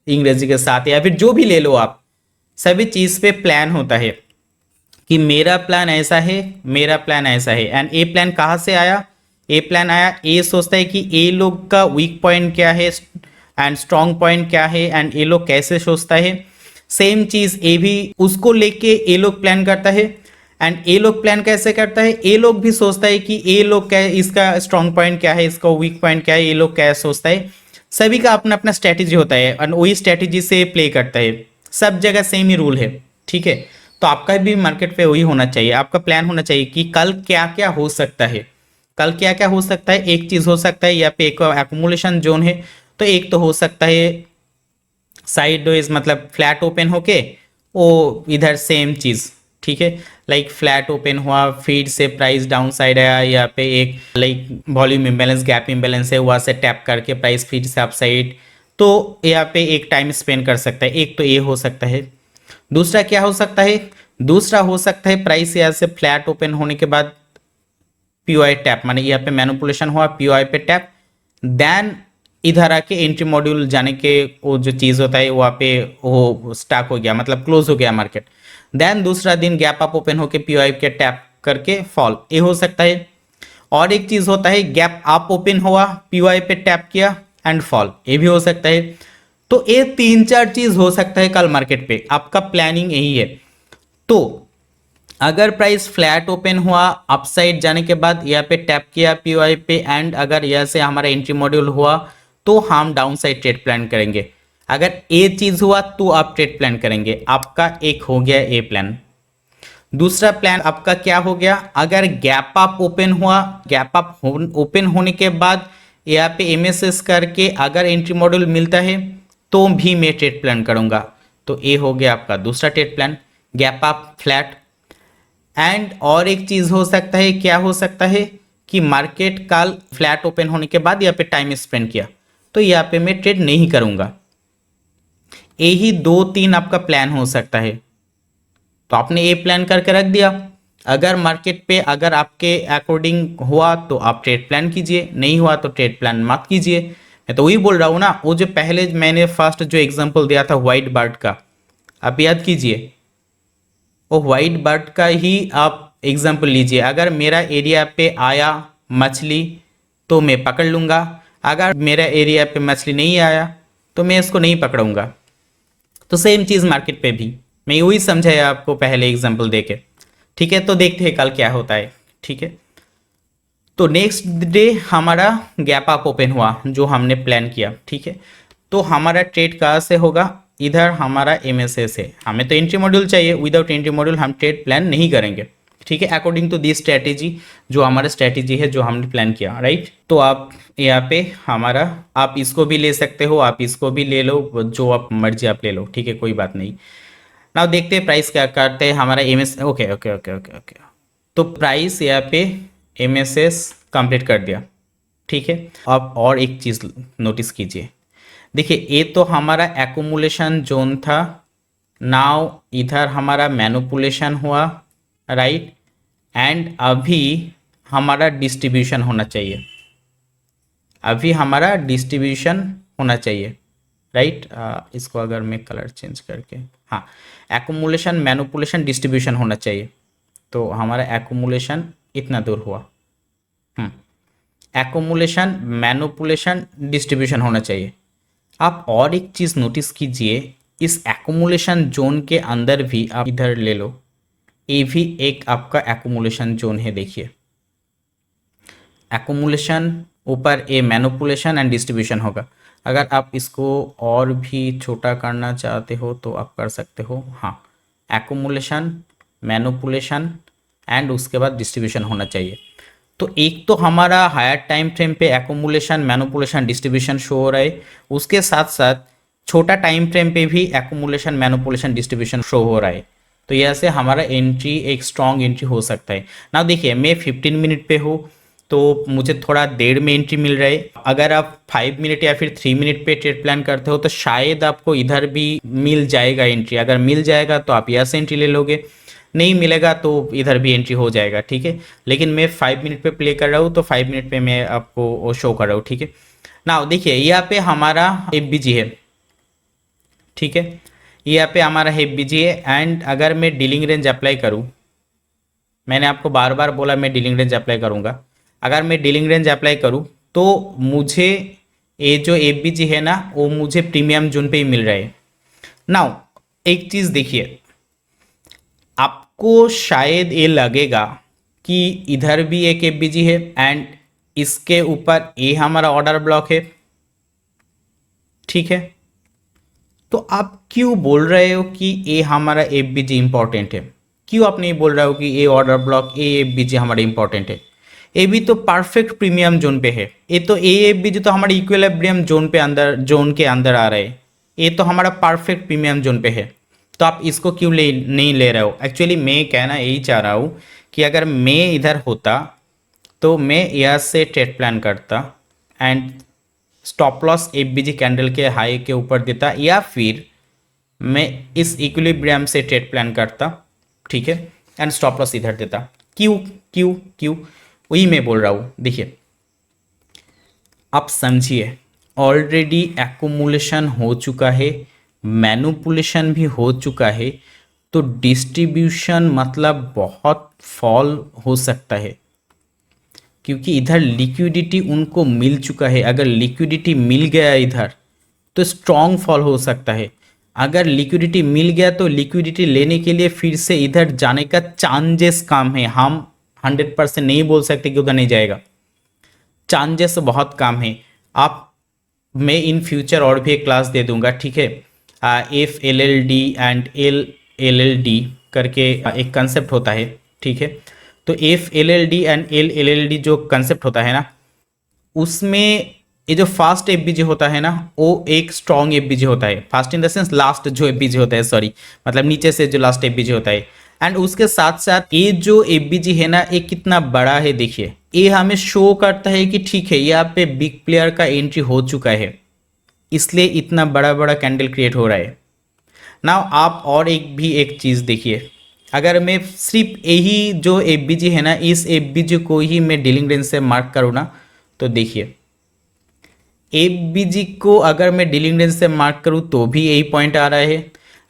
इंग्रेजी के साथ, या फिर जो भी ले लो आप, सभी चीज़ पे प्लान होता है कि मेरा प्लान ऐसा है, मेरा प्लान ऐसा है। एंड ए प्लान कहाँ से आया, ए प्लान आया, ए सोचता है कि ए लोग का वीक पॉइंट क्या है एंड स्ट्रॉन्ग पॉइंट क्या है एंड ये लोग कैसे सोचता है। सेम चीज़ ए भी उसको लेके ए लोग प्लान करता है एंड ए लोग प्लान कैसे करता है, ए लोग भी सोचता है कि ए लोग क्या, इसका स्ट्रॉन्ग पॉइंट क्या है, इसका वीक पॉइंट क्या है, ये लोग क्या सोचता है। सभी का अपना अपना स्ट्रैटेजी होता है और वही स्ट्रैटेजी से प्ले करता है। सब जगह सेम ही रूल है, ठीक है। तो आपका भी मार्केट पे वही होना चाहिए, आपका प्लान होना चाहिए कि कल क्या क्या हो सकता है, कल क्या क्या हो सकता है। एक चीज़ हो सकता है, या पे एक एक्मुलेशन जोन है, तो एक तो हो सकता है साइड वेज, मतलब फ्लैट ओपन होके वो इधर सेम चीज़, ठीक है, लाइक फ्लैट ओपन हुआ, फिर से प्राइस डाउन साइड आया, यहाँ पे एक like volume imbalance, gap imbalance है, वहाँ से टैप करके प्राइस फिर से अप साइड। तो यहाँ पे एक टाइम स्पेंड कर सकता है। एक तो ये हो सकता है। दूसरा क्या हो सकता है? दूसरा हो सकता है प्राइस यहाँ से फ्लैट ओपन होने के बाद पीओआई टैप, माने यहाँ पे मैनिपुलेशन हुआ, पीओआई पे टैप, देन इधर आके एंट्री मॉड्यूल जाने के वो जो चीज़ होता है वहाँ पे वो स्टाक हो गया, मतलब क्लोज हो गया मार्केट। देन दूसरा दिन गैप अप ओपन होके पीओआई के टैप करके फॉल, ये हो सकता है। और एक चीज़ होता है गैप अप ओपन हुआ, पीओआई पे टैप किया एंड फॉल, ये भी हो सकता है। तो ये 3-4 चीज़ हो सकता है कल मार्केट पे, आपका प्लानिंग यही है। तो अगर प्राइस फ्लैट ओपन हुआ, अपसाइड जाने के बाद यहाँ पे टैप किया पीओआई पे, एंड अगर यहाँ से हमारा एंट्री मॉड्यूल हुआ तो हम डाउन साइड ट्रेड प्लान करेंगे। अगर ये चीज हुआ तो आप ट्रेड प्लान करेंगे। आपका एक हो गया ए प्लान। दूसरा प्लान आपका क्या हो गया? अगर गैप अप ओपन हुआ, गैप अप ओपन होने के बाद यहाँ पे एमएसएस करके अगर एंट्री मॉड्यूल मिलता है तो भी मैं ट्रेड प्लान करूंगा। तो ये हो गया आपका दूसरा trade plan, gap up flat. And और एक चीज हो सकता है, क्या हो सकता है कि मार्केट कल फ्लैट ओपन होने के बाद यहाँ पे टाइम स्पेंड किया, तो यहाँ पे मैं ट्रेड नहीं करूंगा। यही 2-3 आपका प्लान हो सकता है। तो आपने ये प्लान करके रख दिया। अगर मार्केट पे अगर आपके अकॉर्डिंग हुआ तो आप ट्रेड प्लान कीजिए, नहीं हुआ तो ट्रेड प्लान मत कीजिए। मैं तो वही बोल रहा हूँ ना, वो जो पहले मैंने फर्स्ट जो एग्जांपल दिया था व्हाइट बर्ड का, आप याद कीजिए, वो व्हाइट बर्ड का ही आप एग्जांपल लीजिए। अगर मेरा एरिया पे आया मछली तो मैं पकड़ लूँगा, अगर मेरा एरिया पे मछली नहीं आया तो मैं इसको नहीं पकड़ूंगा। तो सेम चीज़ मार्केट पे भी, मैं वही समझाया आपको पहले एग्जांपल देके। ठीक है, तो देखते हैं कल क्या होता है। ठीक है, तो नेक्स्ट डे हमारा गैप अप ओपन हुआ जो हमने प्लान किया। ठीक है, तो हमारा ट्रेड कहाँ से होगा? इधर हमारा एमएसएस है, हमें तो एंट्री मॉड्यूल चाहिए, विदाउट एंट्री मॉड्यूल हम ट्रेड प्लान नहीं करेंगे। ठीक है, अकॉर्डिंग टू दिस स्ट्रैटेजी, जो हमारा स्ट्रैटेजी है जो हमने प्लान किया, राइट। तो आप यहाँ पे हमारा, आप इसको भी ले सकते हो, आप इसको भी ले लो, जो आप मर्जी आप ले लो। ठीक है, कोई बात नहीं। ना देखते हैं प्राइस क्या करते हैं हमारा MS. Okay okay okay okay okay, तो प्राइस यहाँ पे एमएसएस कंप्लीट कर दिया। ठीक है, अब और एक चीज़ नोटिस कीजिए, देखिए ये तो हमारा एक्यूमुलेशन जोन था। नाउ इधर हमारा मैनिपुलेशन हुआ, राइट, एंड अभी हमारा डिस्ट्रीब्यूशन होना चाहिए। अभी हमारा डिस्ट्रीब्यूशन होना चाहिए, राइट। इसको अगर मैं कलर चेंज करके, हाँ, एक्यूमुलेशन मैनिपुलेशन डिस्ट्रीब्यूशन होना चाहिए। तो हमारा एक्यूमुलेशन इतना दूर हुआ, एक्यूमुलेशन मैनिपुलेशन डिस्ट्रीब्यूशन होना चाहिए। आप और एक चीज़ नोटिस कीजिए, इस एक्यूमुलेशन जोन के अंदर भी आप इधर ले लो, ये भी एक आपका एक्यूमुलेशन जोन है। देखिए एक्यूमुलेशन ऊपर ए मैनिपुलेशन एंड डिस्ट्रीब्यूशन होगा। अगर आप इसको और भी छोटा करना चाहते हो तो आप कर सकते हो, हाँ, एक्यूमुलेशन मैनिपुलेशन एंड उसके बाद डिस्ट्रीब्यूशन होना चाहिए। तो एक तो हमारा हायर टाइम फ्रेम पे एक्यूमुलेशन मैनिपुलेशन डिस्ट्रीब्यूशन शो हो रहा है, उसके साथ साथ छोटा टाइम फ्रेम पे भी एक्यूमुलेशन मैनिपुलेशन डिस्ट्रीब्यूशन शो हो रहा है। तो यहाँ से हमारा एंट्री एक स्ट्रॉन्ग एंट्री हो सकता है ना। देखिए मैं 15 मिनट पे हूँ तो मुझे थोड़ा देर में एंट्री मिल रहा है। अगर आप 5 मिनट या फिर 3 मिनट पे ट्रेड प्लान करते हो तो शायद आपको इधर भी मिल जाएगा एंट्री। अगर मिल जाएगा तो आप यहाँ से एंट्री ले लोगे, नहीं मिलेगा तो इधर भी एंट्री हो जाएगा। ठीक है, लेकिन मैं 5 मिनट पे प्ले कर रहा हूँ तो 5 मिनट पे मैं आपको वो शो कर रहा हूँ। ठीक है, ना देखिए यहाँ पे हमारा एफबीजी है। ठीक है, यहाँ पे हमारा एफबीजी है एंड अगर मैं डीलिंग रेंज अप्लाई करूँ, मैंने आपको बार बार बोला मैं डीलिंग रेंज अप्लाई करूँगा। अगर मैं डीलिंग रेंज अप्लाई करूँ तो मुझे ये जो एफबीजी है ना वो मुझे प्रीमियम जोन पे ही मिल रहा है। नाउ एक चीज़ देखिए, आपको शायद ये लगेगा कि इधर भी एक एफबीजी है एंड इसके ऊपर ये हमारा ऑर्डर ब्लॉक है। ठीक है, तो आप क्यों बोल रहे हो कि ये हमारा एफबीजी इंपॉर्टेंट है? क्यों आप नहीं बोल रहे हो कि ये ऑर्डर ब्लॉक, ये एफबीजी हमारा इंपॉर्टेंट है? ये भी तो परफेक्ट प्रीमियम जोन पे है। ये तो ए एफबीजी तो हमारे इक्विलिब्रियम जोन पे अंदर, जोन के अंदर आ रहा है। ये तो हमारा परफेक्ट प्रीमियम जोन पे है। तो आप इसको क्यों नहीं ले रहे हो? एक्चुअली मैं कहना यही चाह रहा हूँ कि अगर मैं इधर होता तो मैं यहाँ से ट्रेड प्लान करता and stop loss FBG candle के हाई के ऊपर देता, या फिर मैं इस इक्विलिब्रियम से ट्रेड प्लान करता, ठीक है, एंड स्टॉप लॉस इधर देता। क्यों क्यों क्यों, वही मैं बोल रहा हूँ। देखिए आप समझिए, ऑलरेडी एक्यूमुलेशन हो चुका है, मैनिपुलेशन भी हो चुका है, तो डिस्ट्रीब्यूशन मतलब बहुत फॉल हो सकता है, क्योंकि इधर लिक्विडिटी उनको मिल चुका है। अगर लिक्विडिटी मिल गया इधर तो स्ट्रॉन्ग फॉल हो सकता है। अगर लिक्विडिटी मिल गया तो लिक्विडिटी लेने के लिए फिर से इधर जाने का चांसेस कम है। हम 100% नहीं बोल सकते कि उधर नहीं जाएगा, चांसेस बहुत कम है। आप, मैं इन फ्यूचर और भी एक क्लास दे दूंगा, ठीक है। F L L D and L L D करके एक कंसेप्ट होता है, ठीक है। तो F L L D and L L D जो कंसेप्ट होता है ना, उसमें ये जो फास्ट एफबीजी होता है ना, वो एक स्ट्रॉन्ग एफबीजी होता है। Fast in the sense last जो एफबीजी होता है, सॉरी, मतलब नीचे से जो लास्ट एफबीजी होता है। एंड उसके साथ साथ ये जो एफबीजी है ना, ये कितना बड़ा है देखिए, ये हमें शो करता है कि ठीक है यहाँ पे बिग प्लेयर का एंट्री हो चुका है, इसलिए इतना बड़ा बड़ा कैंडल क्रिएट हो रहा है। नाउ आप और एक चीज़ देखिए, अगर मैं सिर्फ यही जो एफबीजी है ना, इस एफबीजी को ही मैं डीलिंग रेंज से मार्क करूँ ना, तो देखिए एफबीजी को अगर मैं डीलिंग रेंज से मार्क करूँ तो भी यही पॉइंट आ रहा है,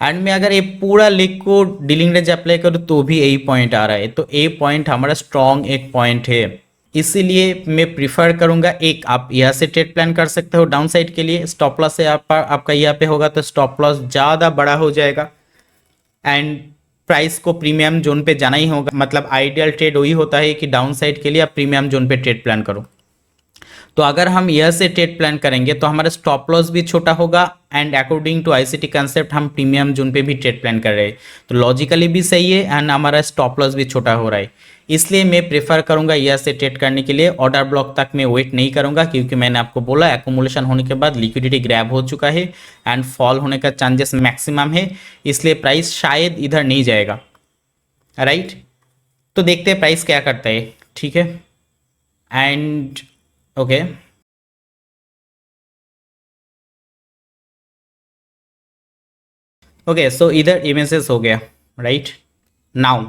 एंड मैं अगर ये पूरा लेग को डीलिंग रेंज अप्लाई करूँ तो भी यही पॉइंट आ रहा है। तो ये पॉइंट हमारा स्ट्रॉन्ग एक पॉइंट है, इसीलिए मैं प्रिफर करूंगा एक, आप यहाँ से ट्रेड प्लान कर सकते हो डाउन साइड के लिए। स्टॉप लॉस से आपका यहाँ पे होगा तो स्टॉप लॉस ज़्यादा बड़ा हो जाएगा, एंड प्राइस को प्रीमियम जोन पे जाना ही होगा। मतलब आइडियल ट्रेड वही होता है कि डाउन साइड के लिए आप प्रीमियम जोन पे ट्रेड प्लान करो। तो अगर हम यह से ट्रेड प्लान करेंगे तो हमारा स्टॉप लॉस भी छोटा होगा, and according to ICT concept हम प्रीमियम जोन पे भी ट्रेड प्लान कर रहे हैं, तो लॉजिकली भी सही है, एंड हमारा स्टॉप लॉस भी छोटा हो रहा है। इसलिए मैं प्रेफर करूंगा यह से ट्रेड करने के लिए। ऑर्डर ब्लॉक तक मैं वेट नहीं करूंगा, क्योंकि मैंने आपको बोला एक्यूमुलेशन होने के बाद लिक्विडिटी ग्रैब हो चुका है एंड फॉल होने का चांसेस मैक्सिमम है, इसलिए प्राइस शायद इधर नहीं जाएगा, राइट। तो देखते हैं प्राइस क्या करता है, ठीक है। एंड ओके, ओके, सो इधर इमेजेस हो गया, राइट। नाउ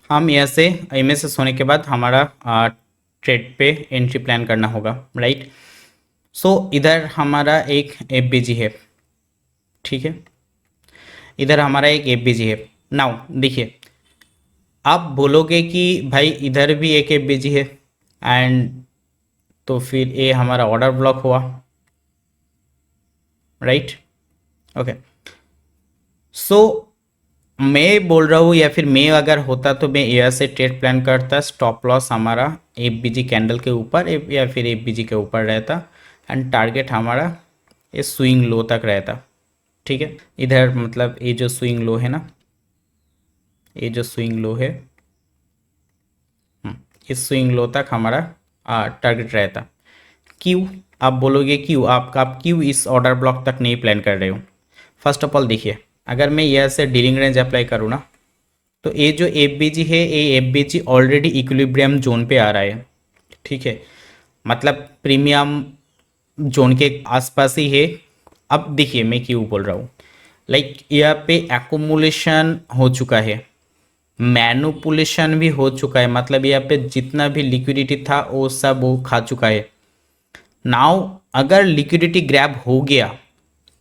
हम यहाँ से इमेजेस होने के बाद हमारा ट्रेड पे एंट्री प्लान करना होगा, राइट। सो इधर हमारा एक एफबीजी है, ठीक है, इधर हमारा एक एफबीजी है। नाउ देखिए, आप बोलोगे कि भाई इधर भी एक एफबीजी है, एंड तो फिर ये हमारा ऑर्डर ब्लॉक हुआ, राइट। ओके, सो मैं बोल रहा हूँ, या फिर मैं अगर होता तो मैं एयर से ट्रेड प्लान करता, स्टॉप लॉस हमारा एफबीजी कैंडल के ऊपर या फिर एफबीजी के ऊपर रहता, एंड टारगेट हमारा ये स्विंग लो तक रहता, ठीक है। इधर मतलब ये जो स्विंग लो है ना, ये जो स्विंग लो है, इस स्विंग लो तक हमारा टारगेट रहता। क्यों, आप बोलोगे क्यों, आप क्यों इस ऑर्डर ब्लॉक तक नहीं प्लान कर रहे हो। फर्स्ट ऑफ ऑल देखिए, अगर मैं यहाँ से डीलिंग रेंज अप्लाई करूँ ना, तो ये जो एफबीजी है, ये एफबीजी ऑलरेडी इक्विलिब्रियम जोन पे आ रहा है, ठीक है, मतलब प्रीमियम जोन के आसपास ही है। अब देखिए मैं क्यों बोल रहा हूँ, लाइक यहाँ पे एक्यूमुलेशन हो चुका है, मैनुपुलेशन भी हो चुका है, मतलब यहाँ पे जितना भी लिक्विडिटी था वो सब वो खा चुका है। नाउ अगर लिक्विडिटी ग्रैब हो गया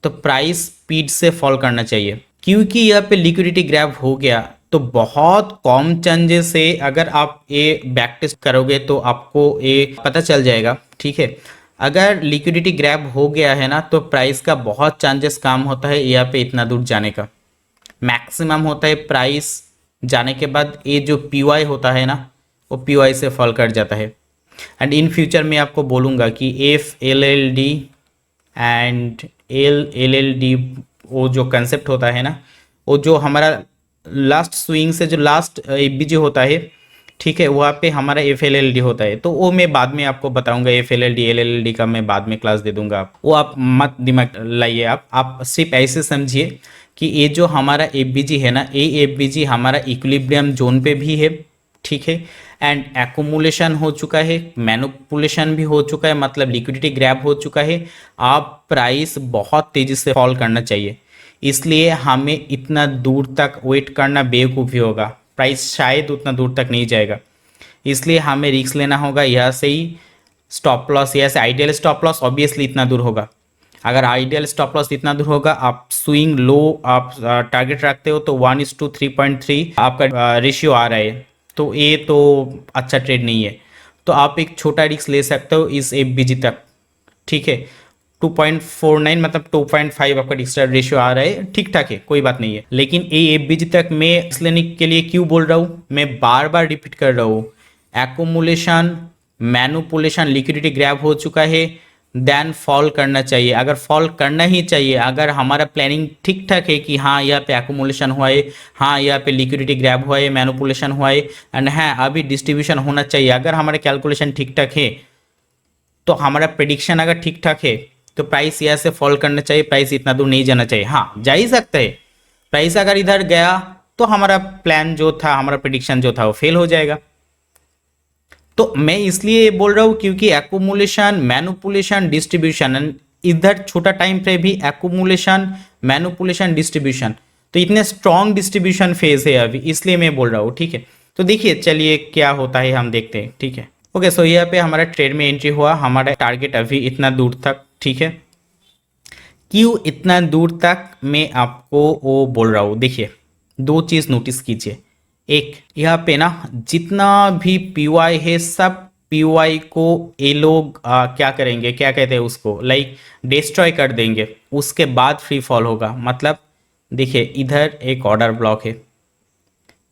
तो प्राइस स्पीड से फॉल करना चाहिए, क्योंकि यहाँ पे लिक्विडिटी ग्रैब हो गया तो बहुत कम चांसेस से, अगर आप ये बैक टेस्ट करोगे तो आपको ये पता चल जाएगा, ठीक है। अगर लिक्विडिटी ग्रैब हो गया है ना, तो प्राइस का बहुत चांसेस कम होता है यहाँ पे इतना दूर जाने का, मैक्सिमम होता है प्राइस जाने के बाद ये जो पीवाई होता है ना, वो पीवाई से फॉल कर जाता है। एंड इन फ्यूचर मैं आपको बोलूँगा कि F L L D and L L D, वो जो कंसेप्ट होता है ना, वो जो हमारा लास्ट स्विंग से जो लास्ट एफबीजी होता है, ठीक है, वहाँ पे हमारा एफ एल एल डी होता है, तो वो मैं बाद में आपको बताऊंगा। F L L D L L D का मैं बाद में क्लास दे दूंगा, आप वो आप मत दिमाग लाइए, आप सिर्फ ऐसे समझिए कि ये जो हमारा एफबीजी है ना, ये एफबीजी हमारा इक्विलिब्रियम जोन पे भी है, ठीक है। एंड एक्यूमुलेशन हो चुका है, मैनिपुलेशन भी हो चुका है, मतलब लिक्विडिटी ग्रैब हो चुका है। आप प्राइस बहुत तेजी से फॉल करना चाहिए, इसलिए हमें इतना दूर तक वेट करना बेवकूफ़ी होगा। प्राइस शायद उतना दूर तक नहीं जाएगा, इसलिए हमें रिस्क लेना होगा। यहाँ से ही स्टॉप लॉस, यहाँ से आइडियल स्टॉप लॉस ऑब्वियसली इतना दूर होगा। अगर आइडियल स्टॉप लॉस इतना दूर होगा, आप स्विंग लो आप टारगेट रखते हो तो 1:3.3 आपका रेशियो आ रहा है, तो ये तो अच्छा ट्रेड नहीं है। तो आप एक छोटा रिस्क ले सकते हो इस एफ तक, ठीक है। 2.49 मतलब 2.5 आपका डिस्टर्ब रेशियो आ रहा है, ठीक ठाक है, कोई बात नहीं है। लेकिन ये एफ तक मैं रिस्क लेने के लिए क्यों बोल रहा हूँ, मैं बार बार रिपीट कर रहा हूँ, एक्यूमुलेशन, मैनुपुलेशन, लिक्विडिटी ग्रैब हो चुका है, देन फॉल करना चाहिए। अगर फॉल करना ही चाहिए, अगर हमारा प्लानिंग ठीक ठाक है कि हाँ यहाँ पे एक्यूमुलेशन हुआ है, हाँ यहाँ पे लिक्विडिटी ग्रैब हुआ है, मैनुपुलेशन हुआ है, एंड हाँ अभी डिस्ट्रीब्यूशन होना चाहिए, अगर हमारा कैलकुलेशन ठीक ठाक है, तो हमारा प्रिडिक्शन अगर ठीक ठाक है, तो प्राइस यहाँ से फॉल करना चाहिए, प्राइस इतना दूर नहीं जाना चाहिए। हाँ जा ही सकता है, प्राइस अगर इधर गया तो हमारा प्लान जो था, हमारा प्रिडिक्शन जो था वो फेल हो जाएगा। तो मैं इसलिए बोल रहा हूँ क्योंकि एक्यूमुलेशन, मैनुपुलेशन, डिस्ट्रीब्यूशन, इधर छोटा टाइम फ्रेम भी एक्यूमुलेशन, मैनुपुलेशन, डिस्ट्रीब्यूशन, तो इतने स्ट्रॉन्ग डिस्ट्रीब्यूशन फेज है अभी, इसलिए मैं बोल रहा हूँ, ठीक है। तो देखिए चलिए क्या होता है हम देखते हैं, ठीक है। ओके, सो यहाँ पे हमारा ट्रेड में एंट्री हुआ, हमारा टारगेट अभी इतना दूर तक, ठीक है। क्यों इतना दूर तक मैं आपको वो बोल रहा हूँ, देखिए दो चीज़ नोटिस कीजिए। एक यहाँ पे ना जितना भी पीवाई है, सब पीवाई को ये लोग क्या करेंगे, क्या कहते हैं उसको, लाइक डिस्ट्रॉय कर देंगे, उसके बाद फ्री फॉल होगा। मतलब देखिए इधर एक ऑर्डर ब्लॉक है,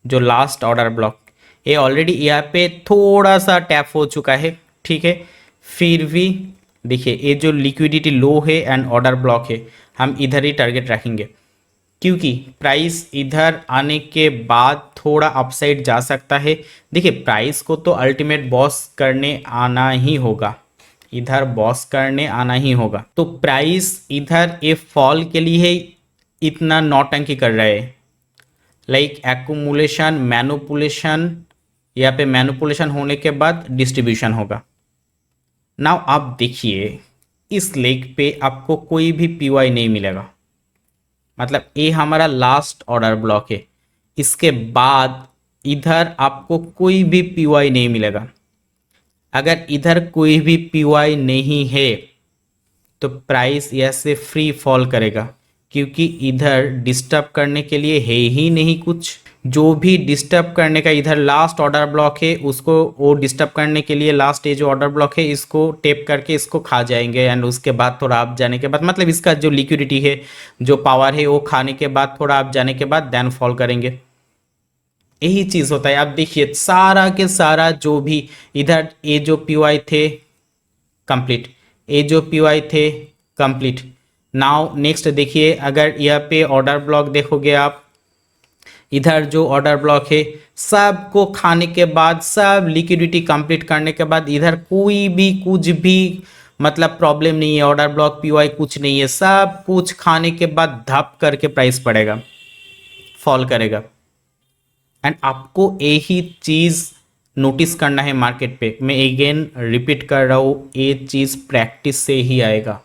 जो लास्ट ऑर्डर ब्लॉक, ये ऑलरेडी यहाँ पे थोड़ा सा टैप हो चुका है, ठीक है। फिर भी देखिए ये जो लिक्विडिटी लो है एंड ऑर्डर ब्लॉक है, हम इधर ही टारगेट रखेंगे, क्योंकि प्राइस इधर आने के बाद थोड़ा अपसाइड जा सकता है। देखिए प्राइस को तो अल्टीमेट बॉस करने आना ही होगा, इधर बॉस करने आना ही होगा। तो प्राइस इधर ये फॉल के लिए इतना नौटंकी कर रहा है, लाइक एक्यूमुलेशन, मैनुपुलेशन, यहाँ पे मैनुपुलेशन होने के बाद डिस्ट्रीब्यूशन होगा। नाउ आप देखिए इस लेग पे आपको कोई भी पीवाई नहीं मिलेगा, मतलब ये हमारा लास्ट ऑर्डर ब्लॉक है, इसके बाद इधर आपको कोई भी पीवाई नहीं मिलेगा। अगर इधर कोई भी पीवाई नहीं है तो प्राइस ऐसे फ्री फॉल करेगा, क्योंकि इधर डिस्टर्ब करने के लिए है ही नहीं कुछ। जो भी डिस्टर्ब करने का इधर लास्ट ऑर्डर ब्लॉक है, उसको वो डिस्टर्ब करने के लिए लास्ट ये जो ऑर्डर ब्लॉक है इसको टेप करके इसको खा जाएंगे, एंड उसके बाद थोड़ा आप जाने के बाद, मतलब इसका जो लिक्विडिटी है, जो पावर है, वो खाने के बाद थोड़ा आप जाने के बाद देन फॉल करेंगे। यही चीज़ होता है। आप देखिए सारा के सारा जो भी इधर ये जो पीवाई थे कंप्लीट, ये जो पीवाई थे कंप्लीट। नाउ नेक्स्ट देखिए, अगर यहाँ पे ऑर्डर ब्लॉक देखोगे आप, इधर जो ऑर्डर ब्लॉक है सबको खाने के बाद, सब लिक्विडिटी कंप्लीट करने के बाद, इधर कोई भी कुछ भी मतलब प्रॉब्लम नहीं है, ऑर्डर ब्लॉक पीवाई कुछ नहीं है, सब कुछ खाने के बाद धप करके प्राइस पड़ेगा, फॉल करेगा। एंड आपको यही चीज़ नोटिस करना है मार्केट पे। मैं अगेन रिपीट कर रहा हूँ, ये चीज़ प्रैक्टिस से ही आएगा।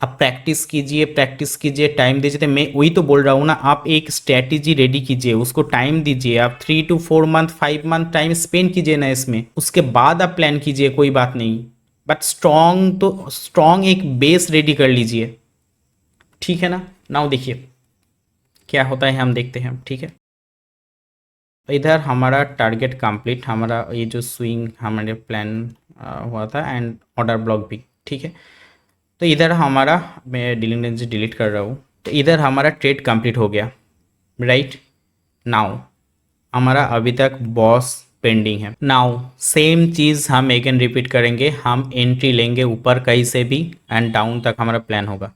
आप प्रैक्टिस कीजिए, टाइम दीजिए। तो मैं वही तो बोल रहा हूँ ना, आप एक स्ट्रैटेजी रेडी कीजिए, उसको टाइम दीजिए, आप 3 to 4 month 5 month time spend कीजिए ना इसमें, उसके बाद आप प्लान कीजिए, कोई बात नहीं। बट स्ट्रॉन्ग एक बेस रेडी कर लीजिए, ठीक है ना। नाउ देखिए क्या होता है, हम देखते हैं, ठीक है। इधर हमारा टारगेट कंप्लीट, हमारा ये जो स्विंग हमारे प्लान हुआ था एंड ऑर्डर ब्लॉक भी, ठीक है। तो इधर हमारा, मैं डिलीट कर रहा हूँ, तो इधर हमारा ट्रेड कंप्लीट हो गया, राइट। नाउ हमारा अभी तक बॉस पेंडिंग है। नाउ सेम चीज़ हम अगेन रिपीट करेंगे, हम एंट्री लेंगे ऊपर कहीं से भी एंड डाउन तक हमारा प्लान होगा।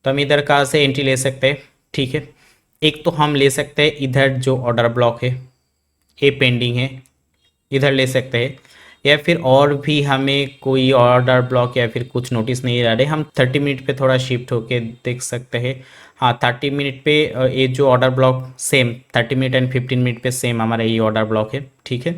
तो हम इधर कहाँ से एंट्री ले सकते हैं, ठीक है। एक तो हम ले सकते हैं इधर जो ऑर्डर ब्लॉक है, ये पेंडिंग है, इधर ले सकते हैं। या फिर और भी हमें कोई ऑर्डर ब्लॉक या फिर कुछ नोटिस नहीं आ रहे, हम 30 मिनट पे थोड़ा शिफ्ट होके देख सकते हैं। हाँ 30 मिनट पे ये जो order block same 30 minute and 15 minute पे सेम हमारा ये ऑर्डर ब्लॉक है, ठीक है।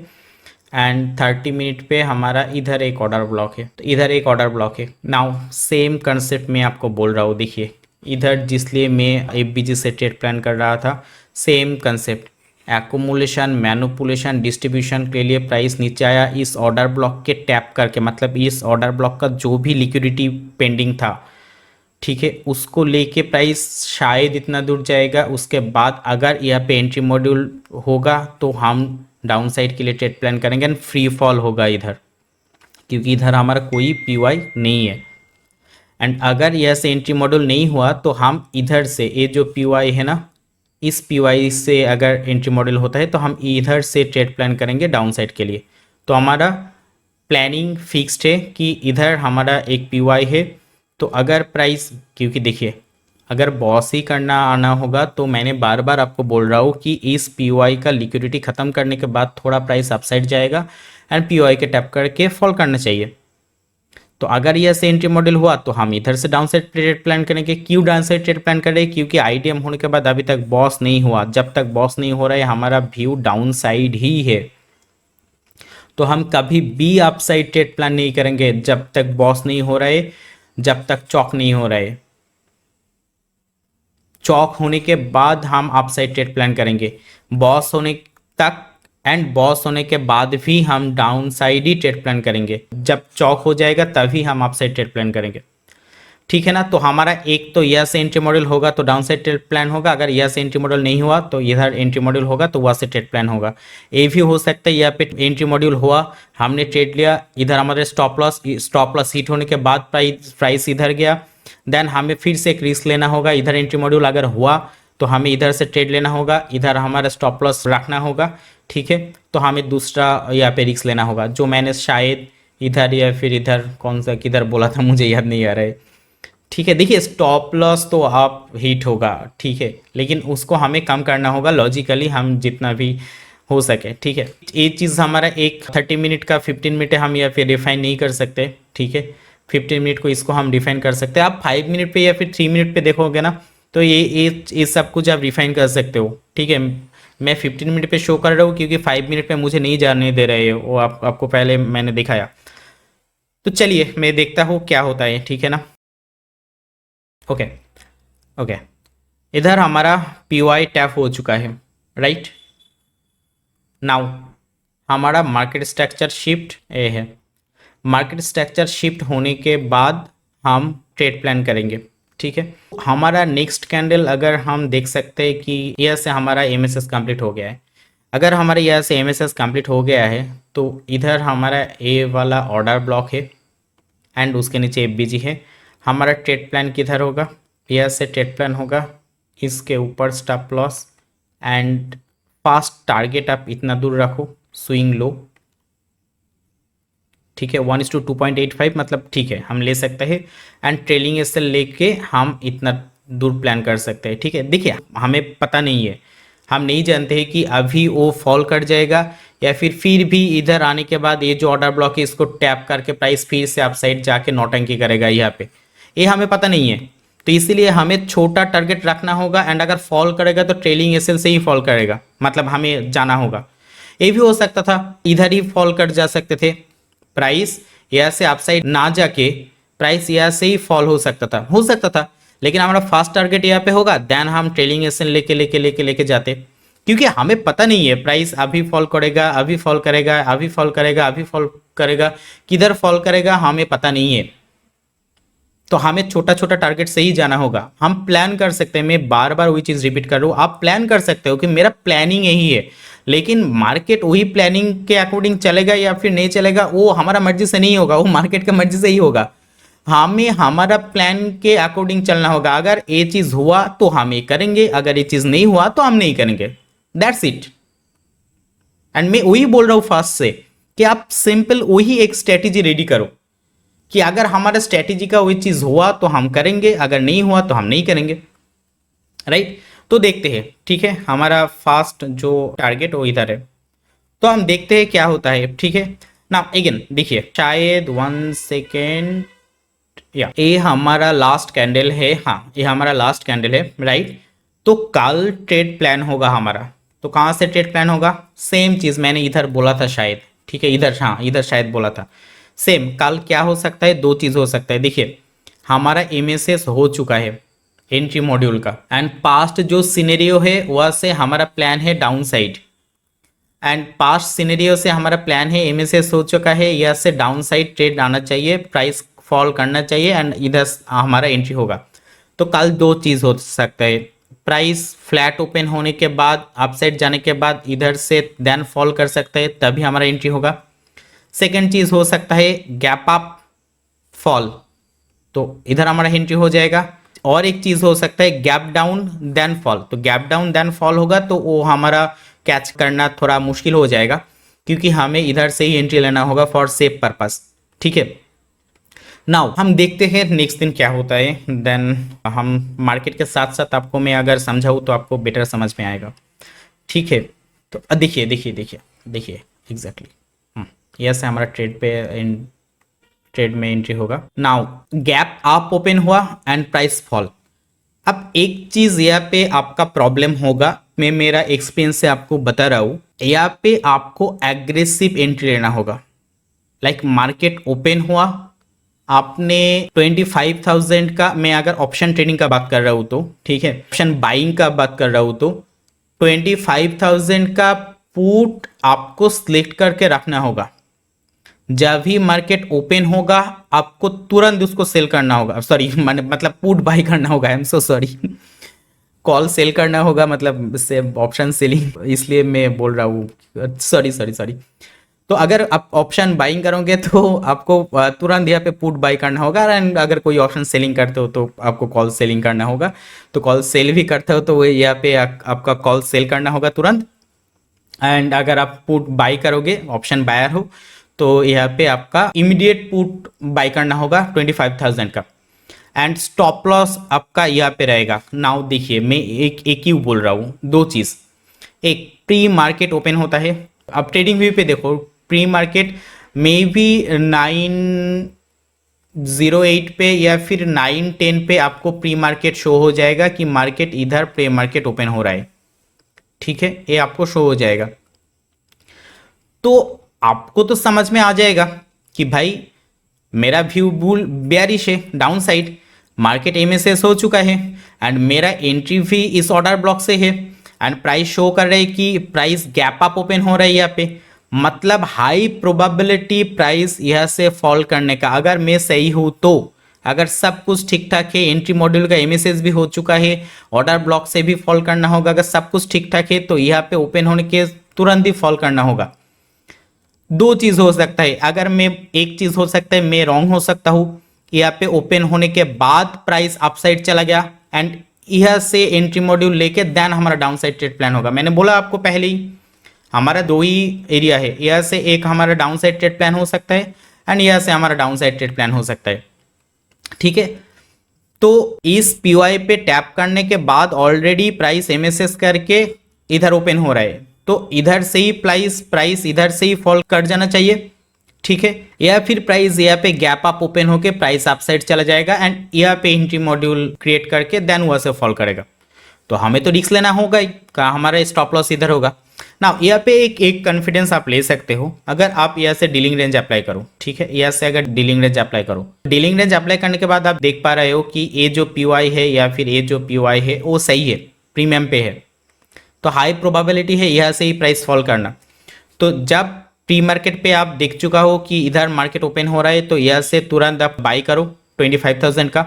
एंड 30 मिनट पे हमारा इधर एक ऑर्डर ब्लॉक है, तो इधर एक ऑर्डर ब्लॉक है। नाउ सेम कंसेप्ट मैं आपको बोल रहा हूँ, देखिए इधर जिसलिए मैं एफबीजी से ट्रेड प्लान कर रहा था, same concept, accumulation manipulation distribution के लिए प्राइस नीचे आया इस ऑर्डर ब्लॉक के टैप करके, मतलब इस ऑर्डर ब्लॉक का जो भी लिक्विडिटी पेंडिंग था, ठीक है, उसको लेके प्राइस शायद इतना दूर जाएगा। उसके बाद अगर यहाँ पे एंट्री मॉड्यूल होगा तो हम डाउन साइड के लिए ट्रेड प्लान करेंगे एंड फ्री फॉल होगा इधर, क्योंकि इधर हमारा कोई पीवाई नहीं है। एंड अगर यह से एंट्री मॉड्यूल नहीं हुआ तो हम इधर से ये जो पीवाई है ना, इस पीवाई से अगर एंट्री मॉड्यूल होता है तो हम इधर से ट्रेड प्लान करेंगे डाउन साइड के लिए। तो हमारा प्लानिंग फिक्स्ड है कि इधर हमारा एक पीवाई है, तो अगर प्राइस, क्योंकि देखिए अगर बॉस ही करना आना होगा तो मैंने बार बार आपको बोल रहा हूँ कि इस पीवाई का लिक्विडिटी ख़त्म करने के बाद थोड़ा प्राइस अपसाइड जाएगा एंड पीवाई के टैप करके फॉल करना चाहिए। तो अगर यह से एंट्री मॉडल हुआ तो हम इधर से डाउन साइड ट्रेड प्लान करेंगे। क्यों डाउन साइड ट्रेड प्लान करें? क्योंकि आईडीएम होने के बाद अभी तक बॉस नहीं हुआ, जब तक बॉस नहीं हो रहा है हमारा व्यू डाउन साइड ही है, तो हम कभी भी अप साइड ट्रेड प्लान नहीं करेंगे जब तक बॉस नहीं हो रहा है, जब तक चौक नहीं हो रहा है। चौक होने के बाद हम अप साइड ट्रेड प्लान करेंगे, बॉस होने तक एंड बॉस होने के बाद भी हम डाउन साइड ही ट्रेड प्लान करेंगे। जब चौक हो जाएगा तभी हम अप साइड ट्रेड प्लान करेंगे, ठीक है ना। तो हमारा एक तो यह से एंट्री मॉडल होगा तो डाउन साइड ट्रेड प्लान होगा, अगर यह से एंट्री मॉडल नहीं हुआ तो इधर एंट्री मॉडल होगा तो वहाँ से ट्रेड प्लान होगा। ये भी हो सकता है यहाँ पे एंट्री मॉड्यूल हुआ, हमने ट्रेड लिया, इधर हमारे स्टॉप लॉस हिट होने के बाद प्राइस इधर गया, देन हमें फिर से एक रिस्क लेना होगा। इधर एंट्री मॉड्यूल अगर हुआ तो हमें इधर से ट्रेड लेना होगा, इधर हमारा स्टॉप लॉस रखना होगा, ठीक है। तो हमें दूसरा यहाँ पे रिस्क लेना होगा, जो मैंने शायद इधर या फिर इधर कौन सा किधर बोला था मुझे याद नहीं आ रहा है, ठीक है। देखिए स्टॉप लॉस तो आप हिट होगा, ठीक है, लेकिन उसको हमें कम करना होगा लॉजिकली, हम जितना भी हो सके, ठीक है। ये चीज़ हमारा एक 30 मिनट का 15 मिनट हम या फिर डिफाइन नहीं कर सकते, ठीक है। 15 मिनट को इसको हम डिफाइन कर सकते हैं, आप 5 मिनट पे या फिर 3 मिनट पे देखोगे ना तो ये सब कुछ आप डिफाइन कर सकते हो, ठीक है। मैं 15 मिनट पे शो कर रहा हूँ क्योंकि 5 मिनट पे मुझे नहीं जानने दे रहे हो, वो आपको पहले मैंने दिखाया। तो चलिए मैं देखता हूँ क्या होता है, ठीक है ना। ओके ओके, इधर हमारा पीवाई टैप हो चुका है, राइट। नाउ हमारा मार्केट स्ट्रक्चर शिफ्ट ए है, मार्केट स्ट्रक्चर शिफ्ट होने के बाद हम ट्रेड प्लान करेंगे, ठीक है। हमारा नेक्स्ट कैंडल अगर हम देख सकते हैं कि यह से हमारा एमएसएस कंप्लीट हो गया है, अगर हमारे यहाँ से एमएसएस कंप्लीट हो गया है तो इधर हमारा ए वाला ऑर्डर ब्लॉक है एंड उसके नीचे एफबीजी है। हमारा ट्रेड प्लान किधर होगा? यह से ट्रेड प्लान होगा, इसके ऊपर stop loss and fast target आप इतना दूर रखो, स्विंग लो, ठीक है। 1:2.85 मतलब ठीक है हम ले सकते हैं एंड ट्रेलिंग एसएल लेके हम इतना दूर प्लान कर सकते हैं, ठीक है। देखिए हमें पता नहीं है, हम नहीं जानते हैं कि अभी वो फॉल कर जाएगा या फिर भी इधर आने के बाद ये जो ऑर्डर ब्लॉक है इसको टैप करके प्राइस फिर से अपसाइड जाके नौटंकी करेगा यहाँ पे, ये हमें पता नहीं है। तो इसीलिए हमें छोटा टारगेट रखना होगा एंड अगर फॉल करेगा तो ट्रेलिंग एसएल से ही फॉल करेगा, मतलब हमें जाना होगा। ये भी हो सकता था इधर ही फॉल कर जा सकते थे, प्राइस यहाँ से अपसाइड ना जाके प्राइस यहाँ से ही फॉल हो सकता था, लेकिन हमारा फास्ट टारगेट यहाँ पे होगा, देन हम ट्रेलिंग एसएल लेके लेके लेके लेके जाते, क्योंकि हमें पता नहीं है प्राइस अभी फॉल करेगा, अभी फॉल करेगा, अभी फॉल करेगा, अभी फॉल करेगा, किधर फॉल करेगा हमें पता नहीं है। तो हमें छोटा छोटा टारगेट से ही जाना होगा। हम प्लान कर सकते हैं, मैं बार बार वही चीज़ रिपीट कर रहा हूँ, आप प्लान कर सकते हो कि मेरा प्लानिंग यही है, लेकिन मार्केट वही प्लानिंग के अकॉर्डिंग चलेगा या फिर नहीं चलेगा वो हमारा मर्जी से नहीं होगा, वो मार्केट के मर्जी से ही होगा। हमें हमारा प्लान के अकॉर्डिंग चलना होगा, अगर ये चीज़ हुआ तो हम ये करेंगे, अगर ये चीज़ नहीं हुआ तो हम नहीं करेंगे, दैट्स इट। एंड मैं वही बोल रहा हूँ फर्स्ट से कि आप सिंपल वही एक स्ट्रेटेजी रेडी करो कि अगर हमारा स्ट्रेटेजी का वही चीज़ हुआ तो हम करेंगे, अगर नहीं हुआ तो हम नहीं करेंगे, राइट। तो देखते हैं, ठीक है, हमारा फास्ट जो टारगेट वो इधर है, तो हम देखते हैं क्या होता है, ठीक है ना अगेन देखिए, शायद 1 सेकेंड, या ये हमारा लास्ट कैंडल है, हाँ ये हमारा लास्ट कैंडल है, राइट। तो कल ट्रेड प्लान होगा हमारा, तो कहाँ से ट्रेड प्लान होगा, सेम चीज़ मैंने इधर बोला था शायद, ठीक है, इधर, हाँ इधर शायद बोला था। सेम कल क्या हो सकता है, दो चीज़ हो सकता है। देखिए हमारा एमएसएस हो चुका है एंट्री मॉड्यूल का, एंड पास्ट जो सिनेरियो है वह से हमारा प्लान है down side, and past scenario से हमारा प्लान है एमएसएस हो चुका है, यह से डाउन साइड ट्रेड आना चाहिए, प्राइस फॉल करना चाहिए, एंड इधर हमारा एंट्री होगा। तो कल दो चीज़ हो सकता है, प्राइस फ्लैट ओपन होने के बाद अपसाइड जाने के बाद इधर से देन फॉल कर सकता है, तभी हमारा एंट्री होगा। सेकेंड चीज़ हो सकता है गैप अप फॉल, तो इधर हमारा एंट्री हो जाएगा। और एक चीज़ हो सकता है गैप डाउन देन फॉल, तो गैप डाउन देन फॉल होगा तो वो हमारा कैच करना थोड़ा मुश्किल हो जाएगा, क्योंकि हमें इधर से ही एंट्री लेना होगा फॉर सेफ पर्पस, ठीक है। नाउ हम देखते हैं नेक्स्ट दिन क्या होता है, देन हम मार्केट के साथ साथ आपको मैं अगर समझाऊँ तो आपको बेटर समझ में आएगा, ठीक है। तो देखिए देखिए देखिए देखिए एग्जैक्टली यह से हमारा ट्रेड में एंट्री होगा। नाउ गैप अप ओपन हुआ एंड प्राइस फॉल। अब एक चीज यहाँ पे आपका प्रॉब्लम होगा, मैं मेरा एक्सपीरियंस से आपको बता रहा हूँ, यहाँ पे आपको एग्रेसिव एंट्री लेना होगा। लाइक मार्केट ओपन हुआ, आपने 25,000 का, मैं अगर ऑप्शन ट्रेडिंग का बात कर रहा हूँ तो ठीक है, ऑप्शन बाइंग का बात कर रहा हूँ तो 25,000 का पुट आपको सिलेक्ट करके रखना होगा। जब भी मार्केट ओपन होगा आपको तुरंत उसको सेल करना होगा, सॉरी मतलब पुट बाई करना होगा, I am so sorry, call sell करना होगा, मतलब से ऑप्शन सेलिंग, इसलिए मैं बोल रहा हूँ, सॉरी सॉरी सॉरी। तो अगर आप ऑप्शन बाइंग करोगे तो आपको तुरंत यहाँ पे पुट बाई करना होगा, एंड अगर कोई ऑप्शन सेलिंग करते हो तो आपको कॉल सेलिंग करना होगा। तो कॉल सेल भी करते हो तो वो यहाँ पे आपका कॉल सेल करना होगा तुरंत, एंड अगर आप पुट बाई करोगे, ऑप्शन बायर हो, तो यहाँ पे आपका इमीडिएट पुट बाई करना होगा 25,000 का, एंड स्टॉप लॉस आपका यहाँ पे रहेगा। नाउ देखिए मैं एक एक ही बोल रहा हूँ, दो चीज़, एक प्री मार्केट ओपन होता है, अब ट्रेडिंग व्यू पे देखो, प्री मार्केट में भी 908 पे या फिर 910 पे आपको प्री मार्केट शो हो जाएगा कि मार्केट इधर प्री मार्केट ओपन हो रहा है, ठीक है, ये आपको शो हो जाएगा। तो आपको तो समझ में आ जाएगा कि भाई मेरा व्यू बुल बेयरिश है, डाउन साइड, मार्केट एमएसएस हो चुका है, एंड मेरा एंट्री भी इस ऑर्डर ब्लॉक से है, एंड प्राइस शो कर रहा है कि प्राइस गैप अप ओपन हो रहा है यहाँ पे, मतलब हाई प्रोबेबिलिटी प्राइस यहाँ से फॉल करने का, अगर मैं सही हूँ तो। अगर सब कुछ ठीक ठाक है, एंट्री मॉड्यूल का एमएसएस भी हो चुका है, ऑर्डर ब्लॉक से भी फॉल करना होगा, अगर सब कुछ ठीक ठाक है तो यहाँ पे ओपन होने के तुरंत ही फॉल करना होगा। दो चीज हो सकता है, अगर मैं, एक चीज हो सकता है मैं रॉन्ग हो सकता हूँ, यहाँ पे ओपन होने के बाद प्राइस अपसाइड चला गया, एंड यह से एंट्री मॉड्यूल लेके देन हमारा डाउन साइड ट्रेड प्लान होगा। मैंने बोला आपको पहले ही, हमारा दो ही एरिया है, यह से एक हमारा डाउन साइड ट्रेड प्लान हो सकता है, एंड यह से हमारा डाउन साइड ट्रेड प्लान हो सकता है, ठीक है। तो इस पीओआई पे टैप करने के बाद ऑलरेडी प्राइस एमएसएस करके इधर ओपन हो रहा है, तो इधर से ही प्राइस इधर से ही फॉल कर जाना चाहिए, ठीक है, या फिर प्राइस यहाँ पे गैप अप ओपन होके प्राइस अपसाइड चला जाएगा, एंड यहाँ पे एंट्री मॉड्यूल क्रिएट करके देन वहाँ से फॉल करेगा। तो हमें तो रिस्क लेना होगा ही, का हमारा स्टॉप लॉस इधर होगा ना। यहाँ पे एक कॉन्फिडेंस आप ले सकते हो, अगर आप यहाँ से डीलिंग रेंज अप्लाई करो, ठीक है, यहाँ से अगर डीलिंग रेंज अप्लाई करो, डीलिंग रेंज अप्लाई करने के बाद आप देख पा रहे हो कि ये जो पीओआई है या फिर ये जो पीओआई है वो सही है, प्रीमियम पे है, तो हाई प्रोबेबिलिटी है यहाँ से ही प्राइस फॉल करना। तो जब प्री मार्केट पे आप देख चुका हो कि इधर मार्केट ओपन हो रहा है, तो यहाँ से तुरंत आप बाई करो 25,000 का,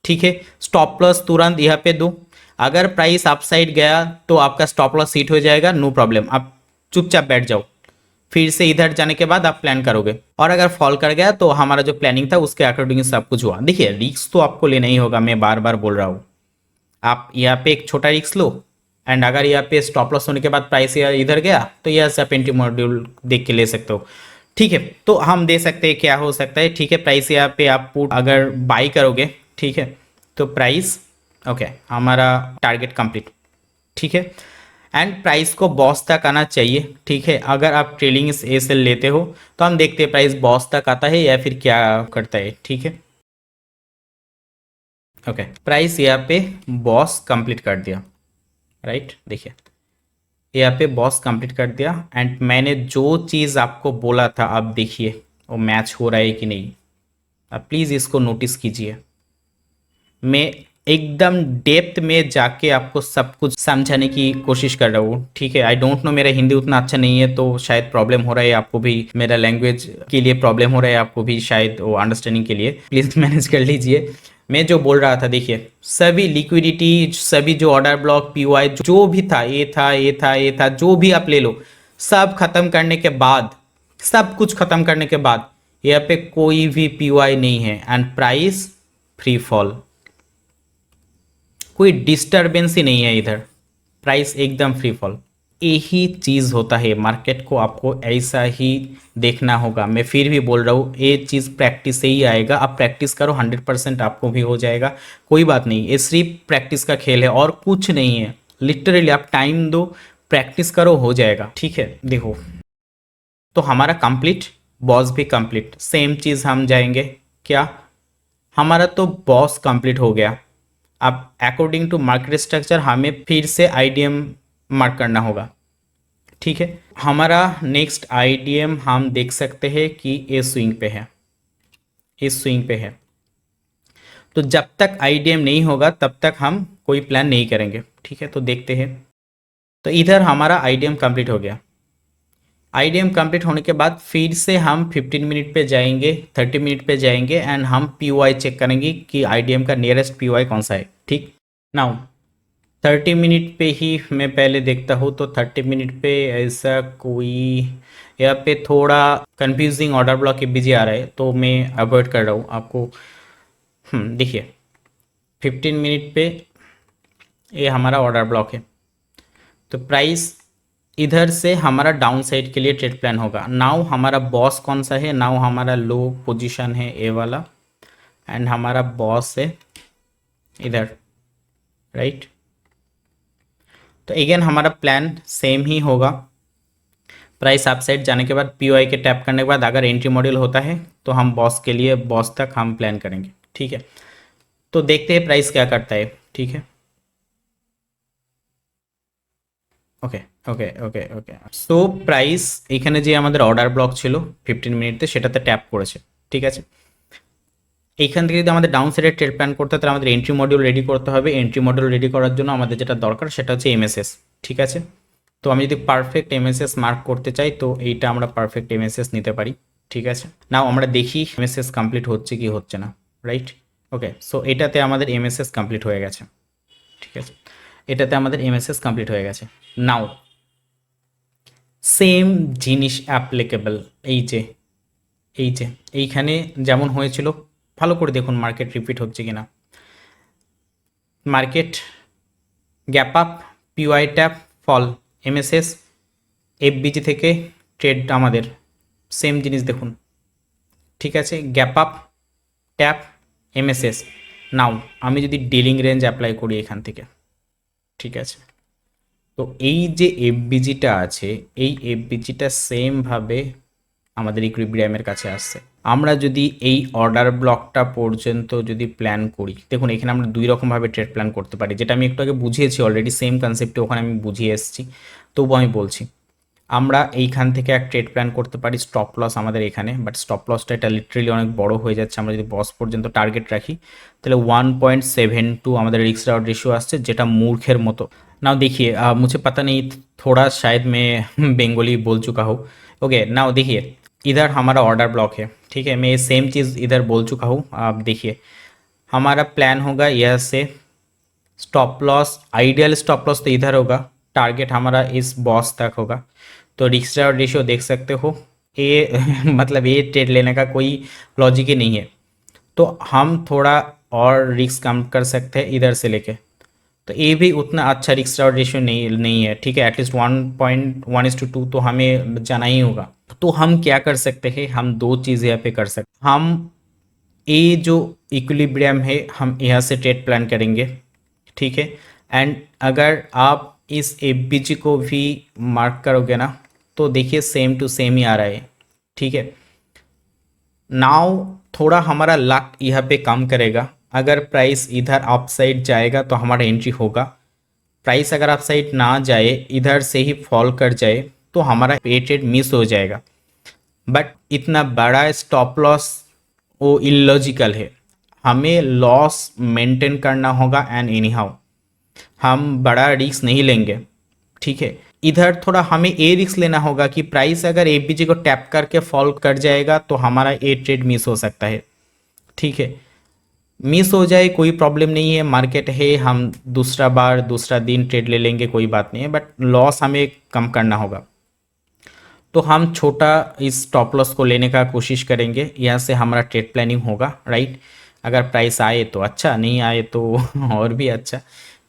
ठीक है, स्टॉप लॉस तुरंत यहाँ पे दो, अगर प्राइस अपसाइड गया तो आपका स्टॉप लॉस हिट हो जाएगा, नो प्रॉब्लम, आप चुपचाप बैठ जाओ, फिर से इधर जाने के बाद आप प्लान करोगे, और अगर फॉल कर गया तो हमारा जो प्लानिंग था उसके अकॉर्डिंग सब कुछ हुआ। देखिए रिस्क तो आपको लेना ही होगा, मैं बार बार बोल रहा हूँ, आप यहाँ पे एक छोटा रिस्क लो, एंड अगर यहाँ पे स्टॉप लॉस होने के बाद प्राइस इधर गया तो यहाँ से आप एंट्री मॉड्यूल देख के ले सकते हो, ठीक है। तो हम दे सकते हैं क्या हो सकता है, ठीक है, प्राइस यहाँ पे आप पुट अगर बाई करोगे, ठीक है, तो प्राइस ओके हमारा टारगेट कंप्लीट, ठीक है, एंड प्राइस को बॉस तक आना चाहिए, ठीक है। अगर आप ट्रेलिंग ए सेल लेते हो तो हम देखते हैं प्राइस बॉस तक आता है या फिर क्या करता है, ठीक है। ओके, प्राइस यहाँ पे बॉस कंप्लीट कर दिया, राइट। देखिए यहाँ पे बॉस कंप्लीट कर दिया एंड मैंने जो चीज़ आपको बोला था, आप देखिए वो मैच हो रहा है कि नहीं। आप प्लीज़ इसको नोटिस कीजिए। मैं एकदम डेप्थ में जाके आपको सब कुछ समझाने की कोशिश कर रहा हूँ, ठीक है। आई डोंट नो, मेरा हिंदी उतना अच्छा नहीं है तो शायद प्रॉब्लम हो रहा है आपको भी, मेरा लैंग्वेज के लिए प्रॉब्लम हो रहा है आपको भी शायद, वो अंडरस्टैंडिंग के लिए प्लीज़ मैनेज कर लीजिए। मैं जो बोल रहा था, देखिए सभी लिक्विडिटी, सभी जो ऑर्डर ब्लॉक पीओआई जो भी था, ये था ये था ये था, जो भी आप ले लो, सब खत्म करने के बाद, सब कुछ खत्म करने के बाद यहाँ पे कोई भी पीओआई नहीं है एंड प्राइस फ्री फॉल, कोई डिस्टरबेंस ही नहीं है इधर, प्राइस एकदम फ्री फॉल। यही चीज़ होता है मार्केट को, आपको ऐसा ही देखना होगा। मैं फिर भी बोल रहा हूँ ये चीज़ प्रैक्टिस से ही आएगा। आप प्रैक्टिस करो, 100% आपको भी हो जाएगा, कोई बात नहीं। ये सिर्फ प्रैक्टिस का खेल है और कुछ नहीं है। लिटरली आप टाइम दो, प्रैक्टिस करो, हो जाएगा, ठीक है। देखो तो हमारा कंप्लीट, बॉस भी कंप्लीट, सेम चीज़ हम जाएंगे क्या, हमारा तो बॉस कंप्लीट हो गया। अब अकॉर्डिंग टू मार्केट स्ट्रक्चर हमें फिर से आईडीएम मार्क करना होगा, ठीक है। हमारा नेक्स्ट आईडीएम हम देख सकते हैं कि ये स्विंग पे है, इस स्विंग पे है। तो जब तक आईडीएम नहीं होगा तब तक हम कोई प्लान नहीं करेंगे, ठीक है। तो देखते हैं। तो इधर हमारा आईडीएम कंप्लीट हो गया। आईडीएम कंप्लीट होने के बाद फिर से हम 15 मिनट पे जाएंगे, 30 मिनट पे जाएंगे एंड हम पीओआई चेक करेंगे कि आईडीएम का नियरेस्ट पीओआई कौन सा है, ठीक। नाउ 30 मिनट पे ही मैं पहले देखता हूँ। तो 30 मिनट पे ऐसा कोई यहाँ पे थोड़ा कंफ्यूजिंग ऑर्डर ब्लॉक एबीजी आ रहा है तो मैं अवॉइड कर रहा हूँ आपको। देखिए 15 मिनट पे ये हमारा ऑर्डर ब्लॉक है। तो प्राइस इधर से हमारा डाउन साइड के लिए ट्रेड प्लान होगा। नाउ हमारा बॉस कौन सा है, नाउ हमारा लो पोजीशन है ए वाला एंड हमारा बॉस है इधर, राइट। तो अगेन हमारा प्लान सेम ही होगा। प्राइस अप साइड जाने के बाद पीओआई के टैप करने के बाद अगर एंट्री मॉड्यूल होता है तो हम बॉस के लिए, बॉस तक हम प्लान करेंगे, ठीक है। तो देखते हैं प्राइस क्या करता है, ठीक है। ওকে ওকে ওকে ওকে সো প্রাইস এখানে যে আমাদের অর্ডার ব্লক ছিল 15 মিনিটে সেটাতে ট্যাপ করেছে, ঠিক আছে। এইখান থেকে যদি আমাদের ডাউন সাইডে ট্রেড প্ল্যান করতে হয় তাহলে আমাদের এন্ট্রি মডিউল রেডি করতে হবে। এন্ট্রি মডিউল রেডি করার জন্য আমাদের যেটা দরকার সেটা হচ্ছে এমএসএস, ঠিক আছে। তো আমি যদি পারফেক্ট এমএসএস মার্ক করতে চাই তো এইটা আমরা পারফেক্ট এমএসএস নিতে পারি, ঠিক আছে। নাও আমরা দেখি এমএসএস কমপ্লিট হচ্ছে কি হচ্ছে না, রাইট। ওকে, সো এটাতে আমাদের এমএসএস কমপ্লিট হয়ে গেছে, ঠিক আছে। এটাতে আমাদের এমএসএস কমপ্লিট হয়ে গেছে। নাও সেম জিনিস অ্যাপ্লিকেবল এই যে এইখানে যেমন হয়েছিল, ভালো করে দেখুন মার্কেট রিপিট হচ্ছে কিনা। Market gap up, PY tap, fall, MSS, FVG থেকে ট্রেড আমাদের সেম জিনিস দেখুন, ঠিক আছে। Gap up, tap, MSS. Now আমি যদি ডিলিং রেঞ্জ অ্যাপ্লাই করি এখান থেকে, ঠিক আছে। তো এই যে এফবিজিটা আছে, এই এফবিজিটা সেমভাবে আমাদের ইকুইলিব্রিয়ামের কাছে আসছে। আমরা যদি এই অর্ডার ব্লকটা পর্যন্ত যদি প্ল্যান করি, দেখুন এখানে আমরা দুই রকমভাবে ট্রেড প্ল্যান করতে পারি, যেটা আমি একটু আগে বুঝিয়েছি অলরেডি, সেম কনসেপ্টে ওখানে আমি বুঝিয়ে এসেছি, তবু আমি বলছি। আমরা এইখান থেকে এক ট্রেড প্ল্যান করতে পারি, স্টপ লস আমাদের এখানে, বাট স্টপ লসটা এটা লিটারেলি অনেক বড় হয়ে যাচ্ছে। আমরা যদি বস পর্যন্ত টার্গেট রাখি তাহলে 1.72 আমাদের रिस्क राउट रेशियो আসছে, যেটা মূর্খের মতো। नाउ देखिए मुझे पता नहीं, थोड़ा शायद मैं बंगाली बोल चुका हूँ। ओके नाउ देखिए इधर हमारा ऑर्डर ब्लॉक है, ठीक है। मैं ये सेम चीज़ इधर बोल चुका हूँ। आप देखिए हमारा प्लान होगा यह से stop loss, ideal stop loss तो इधर होगा, टारगेट हमारा इस बॉस तक होगा। तो रिस्क राउट रेशियो देख सकते हो, ये मतलब ये ट्रेड लेने का कोई लॉजिक ही नहीं है। तो हम थोड़ा और रिस्क कम कर सकते हैं इधर से लेके। तो ये भी उतना अच्छा रिस्क राउट रेशियो नहीं है, ठीक है। एटलीस्ट 1.1:2 तो हमें जाना ही होगा। तो हम क्या कर सकते हैं, हम दो चीज़ यहाँ पे कर सकते। हम ये जो इक्विलिब्रियम है हम यहाँ से ट्रेड प्लान करेंगे, ठीक है। एंड अगर आप इस एफबीजी को भी मार्क करोगे ना तो देखिए सेम टू सेम ही आ रहा है, ठीक है। नाउ थोड़ा हमारा लक यहाँ पे कम करेगा, अगर प्राइस इधर अप साइड जाएगा तो हमारा एंट्री होगा, प्राइस अगर अप साइड ना जाए इधर से ही फॉल कर जाए तो हमारा पे ट्रेड मिस हो जाएगा। बट इतना बड़ा स्टॉप लॉस वो इलॉजिकल है, हमें लॉस मेंटेन करना होगा एंड एनी हाउ हम बड़ा रिस्क नहीं लेंगे, ठीक है। इधर थोड़ा हमें ए रिस्क लेना होगा कि प्राइस अगर एफबीजी को टैप करके फॉल कर जाएगा तो हमारा ए ट्रेड मिस हो सकता है, ठीक है। मिस हो जाए कोई प्रॉब्लम नहीं है, मार्केट है, हम दूसरा बार दूसरा दिन ट्रेड ले लेंगे, कोई बात नहीं है, बट लॉस हमें कम करना होगा। तो हम छोटा इस स्टॉप लॉस को लेने का कोशिश करेंगे, यहाँ से हमारा ट्रेड प्लानिंग होगा, राइट। अगर प्राइस आए तो अच्छा, नहीं आए तो और भी अच्छा,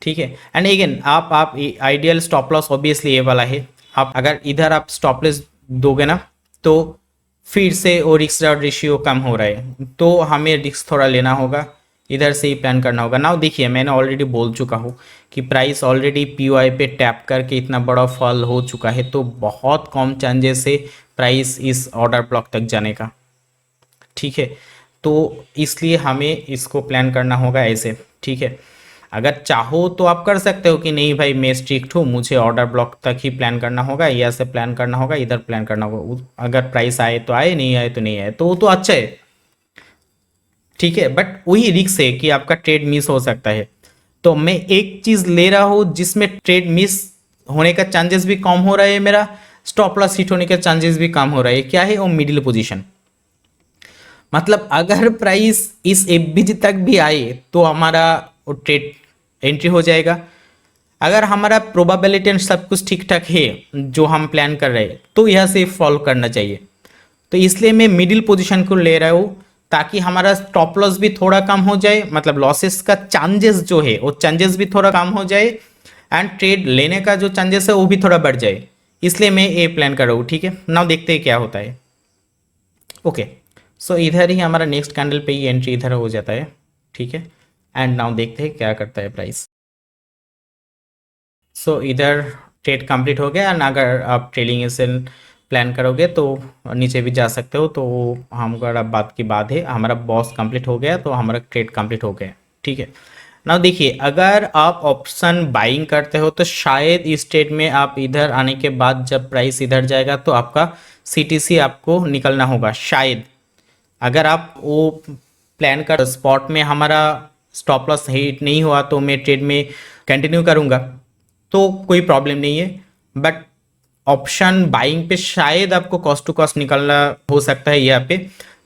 ठीक है। एंड अगेन आप आइडियल स्टॉप लॉस ऑब्वियसली ये वाला है, आप अगर इधर आप स्टॉप लॉस दोगे ना तो फिर से वो रिस्क राउट रेशियो कम हो रहा है, तो हमें रिस्क थोड़ा लेना होगा, इधर से ही प्लान करना होगा। नाउ देखिए मैंने ऑलरेडी बोल चुका हूँ कि प्राइस ऑलरेडी पीओआई पे टैप करके इतना बड़ा फॉल हो चुका है, तो बहुत कम चांसेस है प्राइस इस ऑर्डर ब्लॉक तक जाने का, ठीक है। तो इसलिए हमें इसको प्लान करना होगा ऐसे, ठीक है। अगर चाहो तो आप कर सकते हो कि नहीं भाई मैं स्ट्रिक्ट हूँ, मुझे ऑर्डर ब्लॉक तक ही प्लान करना होगा, या से प्लान करना होगा, इधर प्लान करना होगा, अगर प्राइस आए तो आए, नहीं आए तो नहीं आए, तो वो तो अच्छा है, ठीक है। बट वही रिस्क है कि आपका ट्रेड मिस हो सकता है, तो मैं एक चीज ले रहा हूँ जिसमें ट्रेड मिस होने का चांसेस भी कम हो रहा है, मेरा स्टॉप लॉस हिट होने का चांसेस भी कम हो रहा है। क्या है वो? Middle position. मतलब अगर प्राइस इस एफबीजी तक भी आए तो हमारा वो ट्रेड एंट्री हो जाएगा। अगर हमारा प्रोबेबिलिटी एंड सब कुछ ठीक ठाक है जो हम प्लान कर रहे हैं तो यहाँ से फॉलो करना चाहिए, तो इसलिए मैं मिडिल पोजीशन को ले रहा हूँ ताकि हमारा स्टॉप लॉस भी थोड़ा कम हो जाए, मतलब लॉसेस का चांसेस जो है वो चांसेस भी थोड़ा कम हो जाए एंड ट्रेड लेने का जो चांसेस है वो भी थोड़ा बढ़ जाए, इसलिए मैं ये प्लान कर रहा हूँ, ठीक है। नाउ देखते हैं क्या होता है। ओके, सो इधर ही हमारा नेक्स्ट कैंडल पे ही एंट्री इधर हो जाता है, ठीक है। एंड नाउ देखते हैं क्या करता है प्राइस। सो इधर ट्रेड कंप्लीट हो गया एंड अगर आप ट्रेलिंग एसेल प्लान करोगे तो नीचे भी जा सकते हो, तो हमारा बात की बात है, हमारा बॉस कंप्लीट हो गया तो हमारा ट्रेड कंप्लीट हो गया, ठीक है। ना देखिए अगर आप ऑप्शन बाइंग करते हो तो शायद इस ट्रेड में आप इधर आने के बाद जब प्राइस इधर जाएगा तो आपका सीटीसी आपको निकलना होगा शायद। अगर आप वो प्लान कर स्पॉट में हमारा स्टॉप लॉस हिट नहीं हुआ तो मैं ट्रेड में कंटिन्यू करूँगा तो कोई प्रॉब्लम नहीं है, बट ऑप्शन बाइंग पे शायद आपको कॉस्ट टू कॉस्ट निकलना हो सकता है, यहाँ पे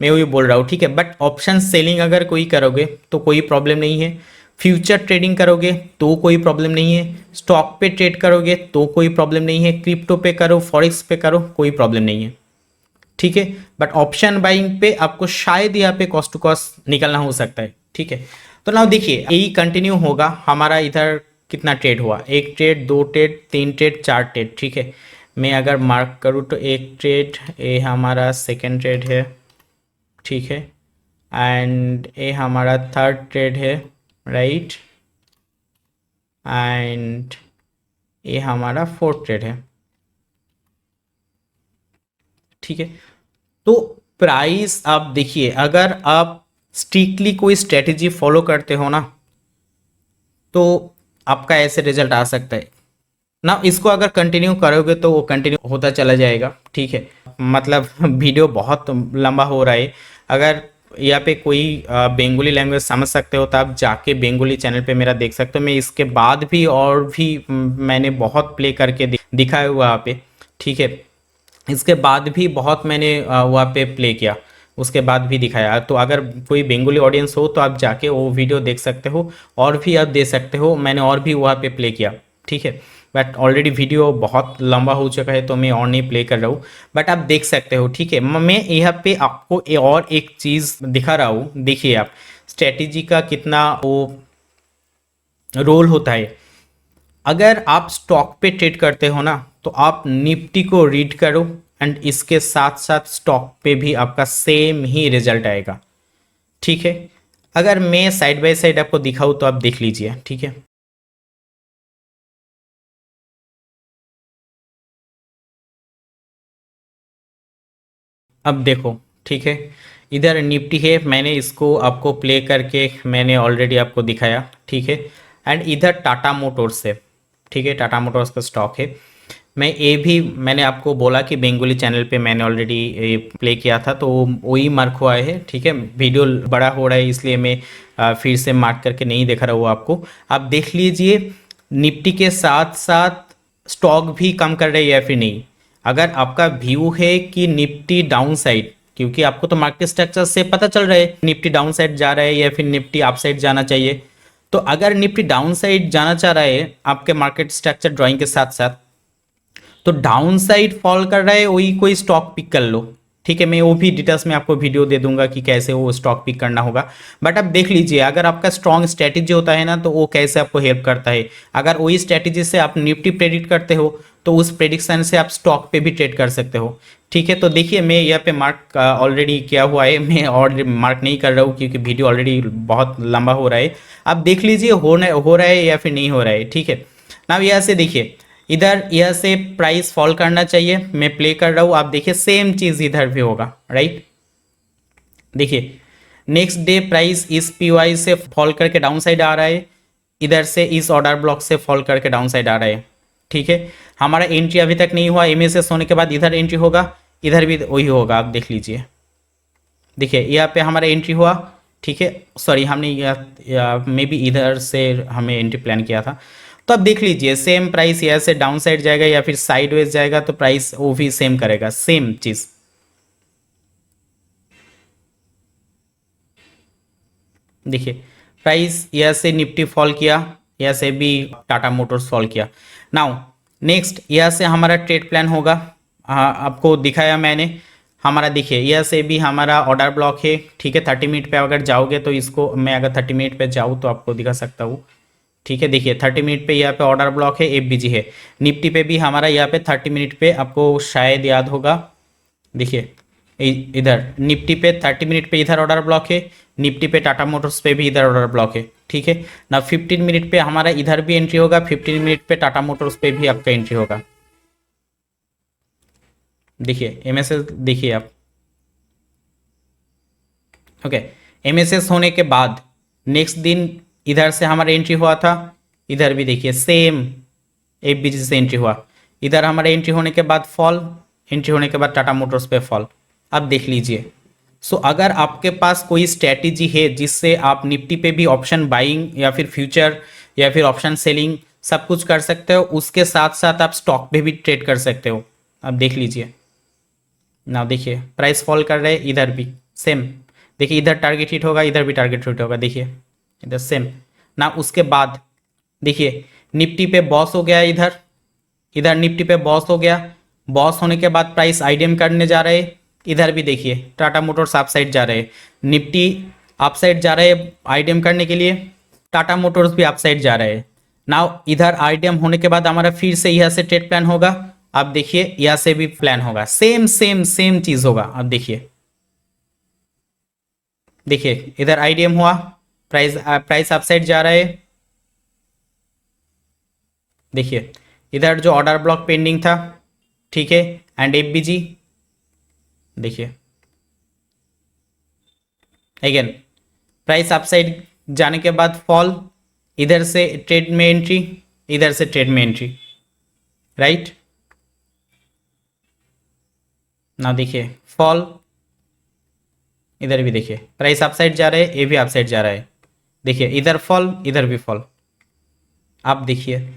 मैं वही बोल रहा हूँ, ठीक है। बट ऑप्शन सेलिंग अगर कोई करोगे तो कोई प्रॉब्लम नहीं है, फ्यूचर ट्रेडिंग करोगे तो कोई प्रॉब्लम नहीं है, स्टॉक पे ट्रेड करोगे तो कोई प्रॉब्लम नहीं है, क्रिप्टो पे करो, फॉरेक्स पे करो, कोई प्रॉब्लम नहीं है, ठीक है। बट ऑप्शन बाइंग पे आपको शायद यहाँ पे कॉस्ट टू कॉस्ट निकलना हो सकता है, ठीक है। तो नाउ देखिए यही कंटिन्यू होगा, हमारा इधर कितना ट्रेड हुआ, एक ट्रेड, दो ट्रेड, तीन ट्रेड, चार ट्रेड, ठीक है। मैं अगर मार्क करूँ तो एक ट्रेड, ये हमारा सेकेंड ट्रेड है, ठीक है, एंड ये हमारा थर्ड ट्रेड है, राइट, एंड ये हमारा फोर्थ ट्रेड है, ठीक है। तो प्राइस आप देखिए अगर आप स्ट्रिक्टली कोई स्ट्रेटेजी फॉलो करते हो ना तो आपका ऐसे रिजल्ट आ सकता है ना, इसको अगर कंटिन्यू करोगे तो वो कंटिन्यू होता चला जाएगा, ठीक है। मतलब वीडियो बहुत लंबा हो रहा है, अगर यहाँ पे कोई बंगाली लैंग्वेज समझ सकते हो तो आप जाके बंगाली चैनल पे मेरा देख सकते हो, मैं इसके बाद भी और भी मैंने बहुत प्ले करके दिखाया हुआ वहाँ पे, ठीक है। इसके बाद भी बहुत मैंने वहाँ पे प्ले किया, उसके बाद भी दिखाया, तो अगर कोई बंगाली ऑडियंस हो तो आप जाके वो वीडियो देख सकते हो और भी आप दे सकते हो, मैंने और भी वहाँ पे प्ले किया, ठीक है। बट ऑलरेडी वीडियो बहुत लंबा हो चुका है तो मैं और नहीं प्ले कर रहा हूँ, बट आप देख सकते हो, ठीक है। मैं यहाँ पे आपको और एक चीज़ दिखा रहा हूँ, देखिए आप स्ट्रेटेजी का कितना वो रोल होता है। अगर आप स्टॉक पे ट्रेड करते हो ना तो आप निफ्टी को रीड करो एंड इसके साथ साथ स्टॉक पे भी आपका सेम ही रिजल्ट आएगा, ठीक है। अगर मैं साइड बाय साइड आपको दिखाऊँ तो आप देख लीजिए, ठीक है। अब देखो, ठीक है, इधर निफ्टी है, मैंने इसको आपको प्ले करके मैंने ऑलरेडी आपको दिखाया, ठीक है। एंड इधर टाटा मोटर्स है, ठीक है, टाटा मोटर्स का स्टॉक है। मैं ये भी मैंने आपको बोला कि बेंगोली चैनल पे मैंने ऑलरेडी प्ले किया था, तो वही मार्क हुआ है, ठीक है। वीडियो बड़ा हो रहा है इसलिए मैं फिर से मार्क करके नहीं दिखा रहा हूँ आपको। आप देख लीजिए निफ्टी के साथ साथ स्टॉक भी कम कर रहे हैं या फिर नहीं। अगर आपका व्यू है कि निफ्टी डाउन साइड, क्योंकि आपको तो मार्केट स्ट्रक्चर से पता चल रहा है निफ्टी डाउन साइड जा रहा है या फिर निफ्टी अप साइड जाना चाहिए, तो अगर निफ्टी डाउन साइड जाना चाह रहा है आपके मार्केट स्ट्रक्चर ड्राइंग के साथ साथ, तो डाउन साइड फॉल कर रहा है वही कोई स्टॉक पिक कर लो, ठीक है। मैं वो भी डिटेल्स में आपको वीडियो दे दूंगा कि कैसे वो स्टॉक पिक करना होगा। बट अब देख लीजिए, अगर आपका स्ट्रॉन्ग स्ट्रैटेजी होता है ना, तो वो कैसे आपको हेल्प करता है। अगर वही स्ट्रैटेजी से आप निफ्टी प्रेडिक्ट करते हो, तो उस प्रेडिक्शन से आप स्टॉक पे भी ट्रेड कर सकते हो, ठीक है। तो देखिए मैं यहाँ पे मार्क ऑलरेडी किया हुआ है, मैं और मार्क नहीं कर रहा हूँ क्योंकि वीडियो ऑलरेडी बहुत लंबा हो रहा है। आप देख लीजिए हो रहा है या फिर नहीं हो रहा है, ठीक है ना। यहाँ से देखिए, इधर यह से प्राइस फॉल करना चाहिए, मैं प्ले कर रहा हूँ, आप देखिए सेम चीज इधर भी होगा, राइट। देखिए नेक्स्ट डे प्राइस इस पीवाई से फॉल करके डाउन साइड आ रहा है, इधर से इस ऑर्डर ब्लॉक से फॉल करके डाउन साइड आ रहा है, ठीक है। हमारा एंट्री अभी तक नहीं हुआ, एमएसएस होने के बाद इधर एंट्री होगा, इधर भी वही होगा, आप देख लीजिए। देखिए यहाँ पे हमारा एंट्री हुआ, ठीक है। सॉरी, हमने मे बी इधर से हमें एंट्री प्लान किया था। तो अब देख लीजिए सेम प्राइस यहाँ से डाउन साइड जाएगा या फिर साइडवेज जाएगा, तो प्राइस वो भी सेम करेगा, सेम चीज। देखिए प्राइस यहाँ से निफ्टी फॉल किया, यहाँ से भी टाटा मोटर्स फॉल किया। नाउ नेक्स्ट यहाँ से हमारा ट्रेड प्लान होगा, आपको दिखाया मैंने। हमारा देखिए यहाँ से भी हमारा ऑर्डर ब्लॉक है, ठीक है। 30 मिनट पे अगर जाओगे तो इसको मैं अगर 30 मिनट पे जाऊँ तो आपको दिखा सकता हूँ, ठीक है। देखिए 30 मिनट पे यहाँ पे ऑर्डर ब्लॉक है, एफबीजी है। निफ्टी पे भी हमारा यहाँ पे 30 मिनट पे आपको शायद याद होगा, देखिए इधर निफ्टी पे 30 मिनट पे इधर ऑर्डर ब्लॉक है, निफ्टी पे टाटा मोटर्स पे भी इधर ऑर्डर ब्लॉक है, ठीक है ना। 15 मिनट पे हमारा इधर भी एंट्री होगा, 15 मिनट पे टाटा मोटर्स पे भी आपका एंट्री होगा। देखिए एमएसएस देखिए आप, ओके। एमएसएस होने के बाद नेक्स्ट दिन इधर से हमारा एंट्री हुआ था, इधर भी देखिए सेम एफबीजी से एंट्री हुआ, इधर हमारा एंट्री होने के बाद फॉल, एंट्री होने के बाद टाटा मोटर्स पे फॉल। अब देख लीजिए, सो अगर आपके पास कोई स्ट्रैटेजी है जिससे आप निफ्टी पे भी ऑप्शन बाइंग या फिर फ्यूचर या फिर ऑप्शन सेलिंग सब कुछ कर सकते हो, उसके साथ साथ आप स्टॉक पे भी ट्रेड कर सकते हो। अब देख लीजिए ना, देखिए प्राइस फॉल कर रहे हैं, इधर भी सेम। देखिए इधर टारगेट हिट होगा, इधर भी टारगेट हिट होगा, देखिए इधर सेम ना। उसके बाद देखिए निफ्टी पे बॉस हो गया, इधर इधर निफ्टी पे बॉस हो गया, बॉस होने के बाद प्राइस आईडीएम करने जा रहे हैं। इधर भी देखिए टाटा मोटर्स अप साइड जा रहे हैं, निफ्टी अप साइड जा रहे हैं आईडीएम करने के लिए, टाटा मोटर्स भी अप साइड जा रहे हैं। नाउ इधर आईडीएम होने के बाद हमारा फिर से यहाँ से ट्रेड प्लान होगा, आप देखिए यहाँ से भी प्लान होगा, सेम सेम सेम चीज होगा। अब देखिए देखिए इधर आईडीएम हुआ, प्राइस अपसाइड जा रहा है। देखिए इधर जो ऑर्डर ब्लॉक पेंडिंग था, ठीक है, एंड एफबीजी देखिए अगेन प्राइस अपसाइड जाने के बाद फॉल, इधर से ट्रेड में एंट्री, इधर से ट्रेड में एंट्री, राइट ना। देखिए फॉल, इधर भी देखिए प्राइस अपसाइड जा रहा है, ये भी अपसाइड जा रहा है। देखिए इधर फॉल, इधर भी फॉल। आप देखिए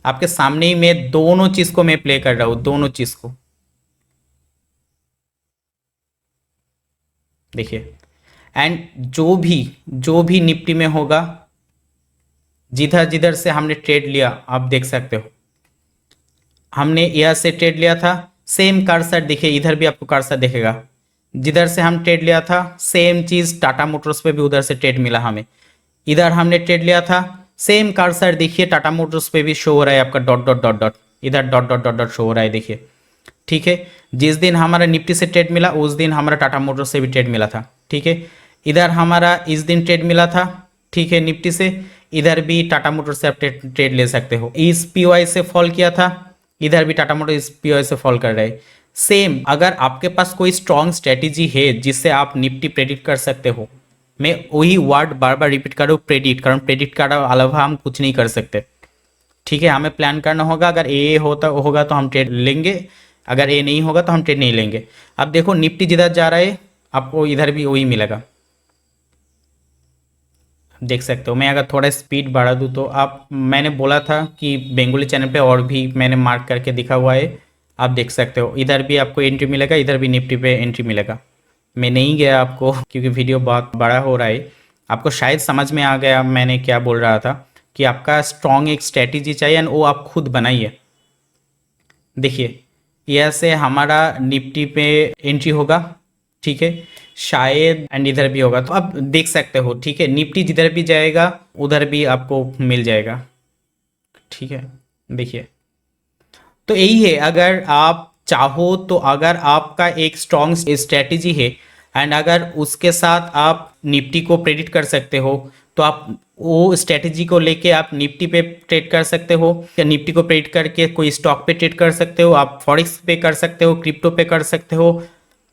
आपके सामने ही मैं दोनों चीज को मैं प्ले कर रहा हूं, दोनों चीज को देखिए। एंड जो भी निफ्टी में होगा, जिधर जिधर से हमने ट्रेड लिया आप देख सकते हो, हमने यहाँ से ट्रेड लिया था, सेम कर्सर देखिए, इधर भी आपको कर्सर दिखेगा, जिधर से हम ट्रेड लिया था सेम चीज टाटा मोटर्स पे भी उधर से ट्रेड मिला हमें। इधर हमने ट्रेड लिया था, सेम कर्सर देखिए टाटा मोटर्स पे भी शो हो रहा है आपका डॉट डॉट डॉट डॉट, इधर dot dot dot dot show हो रहा है, देखिए ठीक है। जिस दिन हमारा निफ्टी से ट्रेड मिला उस दिन हमारा टाटा मोटर्स से भी ट्रेड मिला था, ठीक है। इधर हमारा इस दिन ट्रेड मिला था, ठीक है, निफ्टी से, इधर भी टाटा मोटर्स से आप ट्रेड ले सकते हो। इस पीवाई से फॉल किया था, इधर भी टाटा मोटर्स इस पीवाई से फॉल कर रहा है। सेम अगर आपके पास कोई स्ट्रॉन्ग स्ट्रेटेजी है जिससे आप निफ्टी प्रेडिक्ट कर सकते हो, मैं वही वर्ड बार बार रिपीट कर रहा हूँ, प्रेडिक्ट, कारण प्रेडिक्ट का अलावा हम कुछ नहीं कर सकते। ठीक है, हमें प्लान करना होगा, अगर ए होता होगा तो हम ट्रेड लेंगे, अगर ए नहीं होगा तो हम ट्रेड नहीं लेंगे। अब देखो निफ्टी जिधर जा रहा है आपको इधर भी वही मिलेगा, देख सकते हो। मैं अगर थोड़ा स्पीड बढ़ा दूँ तो आप, मैंने बोला था कि बेंगोली चैनल पे और भी मैंने मार्क करके दिखा हुआ है, आप देख सकते हो। इधर भी आपको एंट्री मिलेगा, इधर भी निफ्टी पे एंट्री मिलेगा। मैं नहीं गया आपको क्योंकि वीडियो बहुत बड़ा हो रहा है, आपको शायद समझ में आ गया मैंने क्या बोल रहा था कि आपका स्ट्रॉन्ग एक स्ट्रेटेजी चाहिए एंड वो आप खुद बनाइए। देखिए यह से हमारा निफ्टी पे एंट्री होगा, ठीक है, शायद एंड इधर भी होगा, तो आप देख सकते हो। ठीक है, निफ्टी जिधर भी जाएगा उधर भी आपको मिल जाएगा। ठीक है, देखिए तो यही है, अगर आप चाहो तो अगर आपका एक स्ट्रॉन्ग स्ट्रेटेजी है एंड अगर उसके साथ आप निफ्टी को प्रेडिक्ट कर सकते हो तो आप वो स्ट्रेटेजी को लेके आप निफ्टी पे ट्रेड कर सकते हो, या निफ्टी को प्रेडिक्ट करके कोई स्टॉक पे ट्रेड कर सकते हो, आप फॉरेक्स पे कर सकते हो, क्रिप्टो पे कर सकते हो।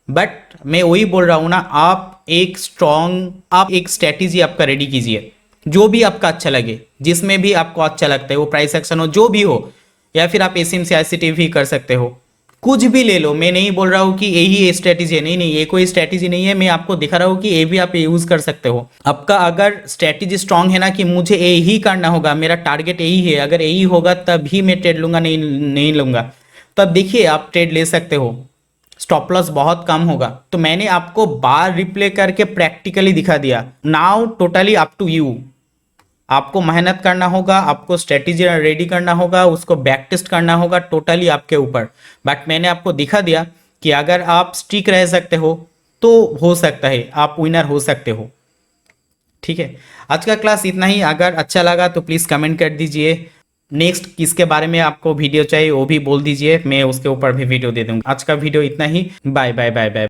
बट मैं वही बोल रहा हूँ ना, आप एक स्ट्रेटेजी आपका रेडी कीजिए, जो भी आपका अच्छा लगे, जिसमें भी आपको अच्छा लगता है, वो प्राइस एक्शन हो जो भी हो, या फिर आप एसएम से आईसीटी भी कर सकते हो, कुछ भी ले लो। मैं नहीं बोल रहा हूँ कि यही स्ट्रेटेजी है, नहीं नहीं, ये कोई स्ट्रेटेजी नहीं है, मैं आपको दिखा रहा हूँ कि ये भी आप यूज कर सकते हो। आपका अगर स्ट्रेटेजी स्ट्रांग है ना कि मुझे यही करना होगा, मेरा टारगेट यही है, अगर यही होगा तभी मैं ट्रेड लूंगा, नहीं नहीं लूंगा, तो अब देखिए आप ट्रेड ले सकते हो, स्टॉप लॉस बहुत कम होगा। तो मैंने आपको बार रिप्ले करके प्रैक्टिकली दिखा दिया। Now totally up to you, आपको मेहनत करना होगा, आपको स्ट्रेटेजी रेडी करना होगा, उसको बैक टेस्ट करना होगा, टोटली आपके ऊपर। बट मैंने आपको दिखा दिया कि अगर आप स्टिक रह सकते हो तो हो सकता है आप विनर हो सकते हो। ठीक है, आज का क्लास इतना ही। अगर अच्छा लगा तो प्लीज़ कमेंट कर दीजिए, नेक्स्ट किसके बारे में आपको वीडियो चाहिए वो भी बोल दीजिए, मैं उसके ऊपर भी वीडियो दे दूंगा। आज का वीडियो इतना ही, बाय बाय बाय बाय।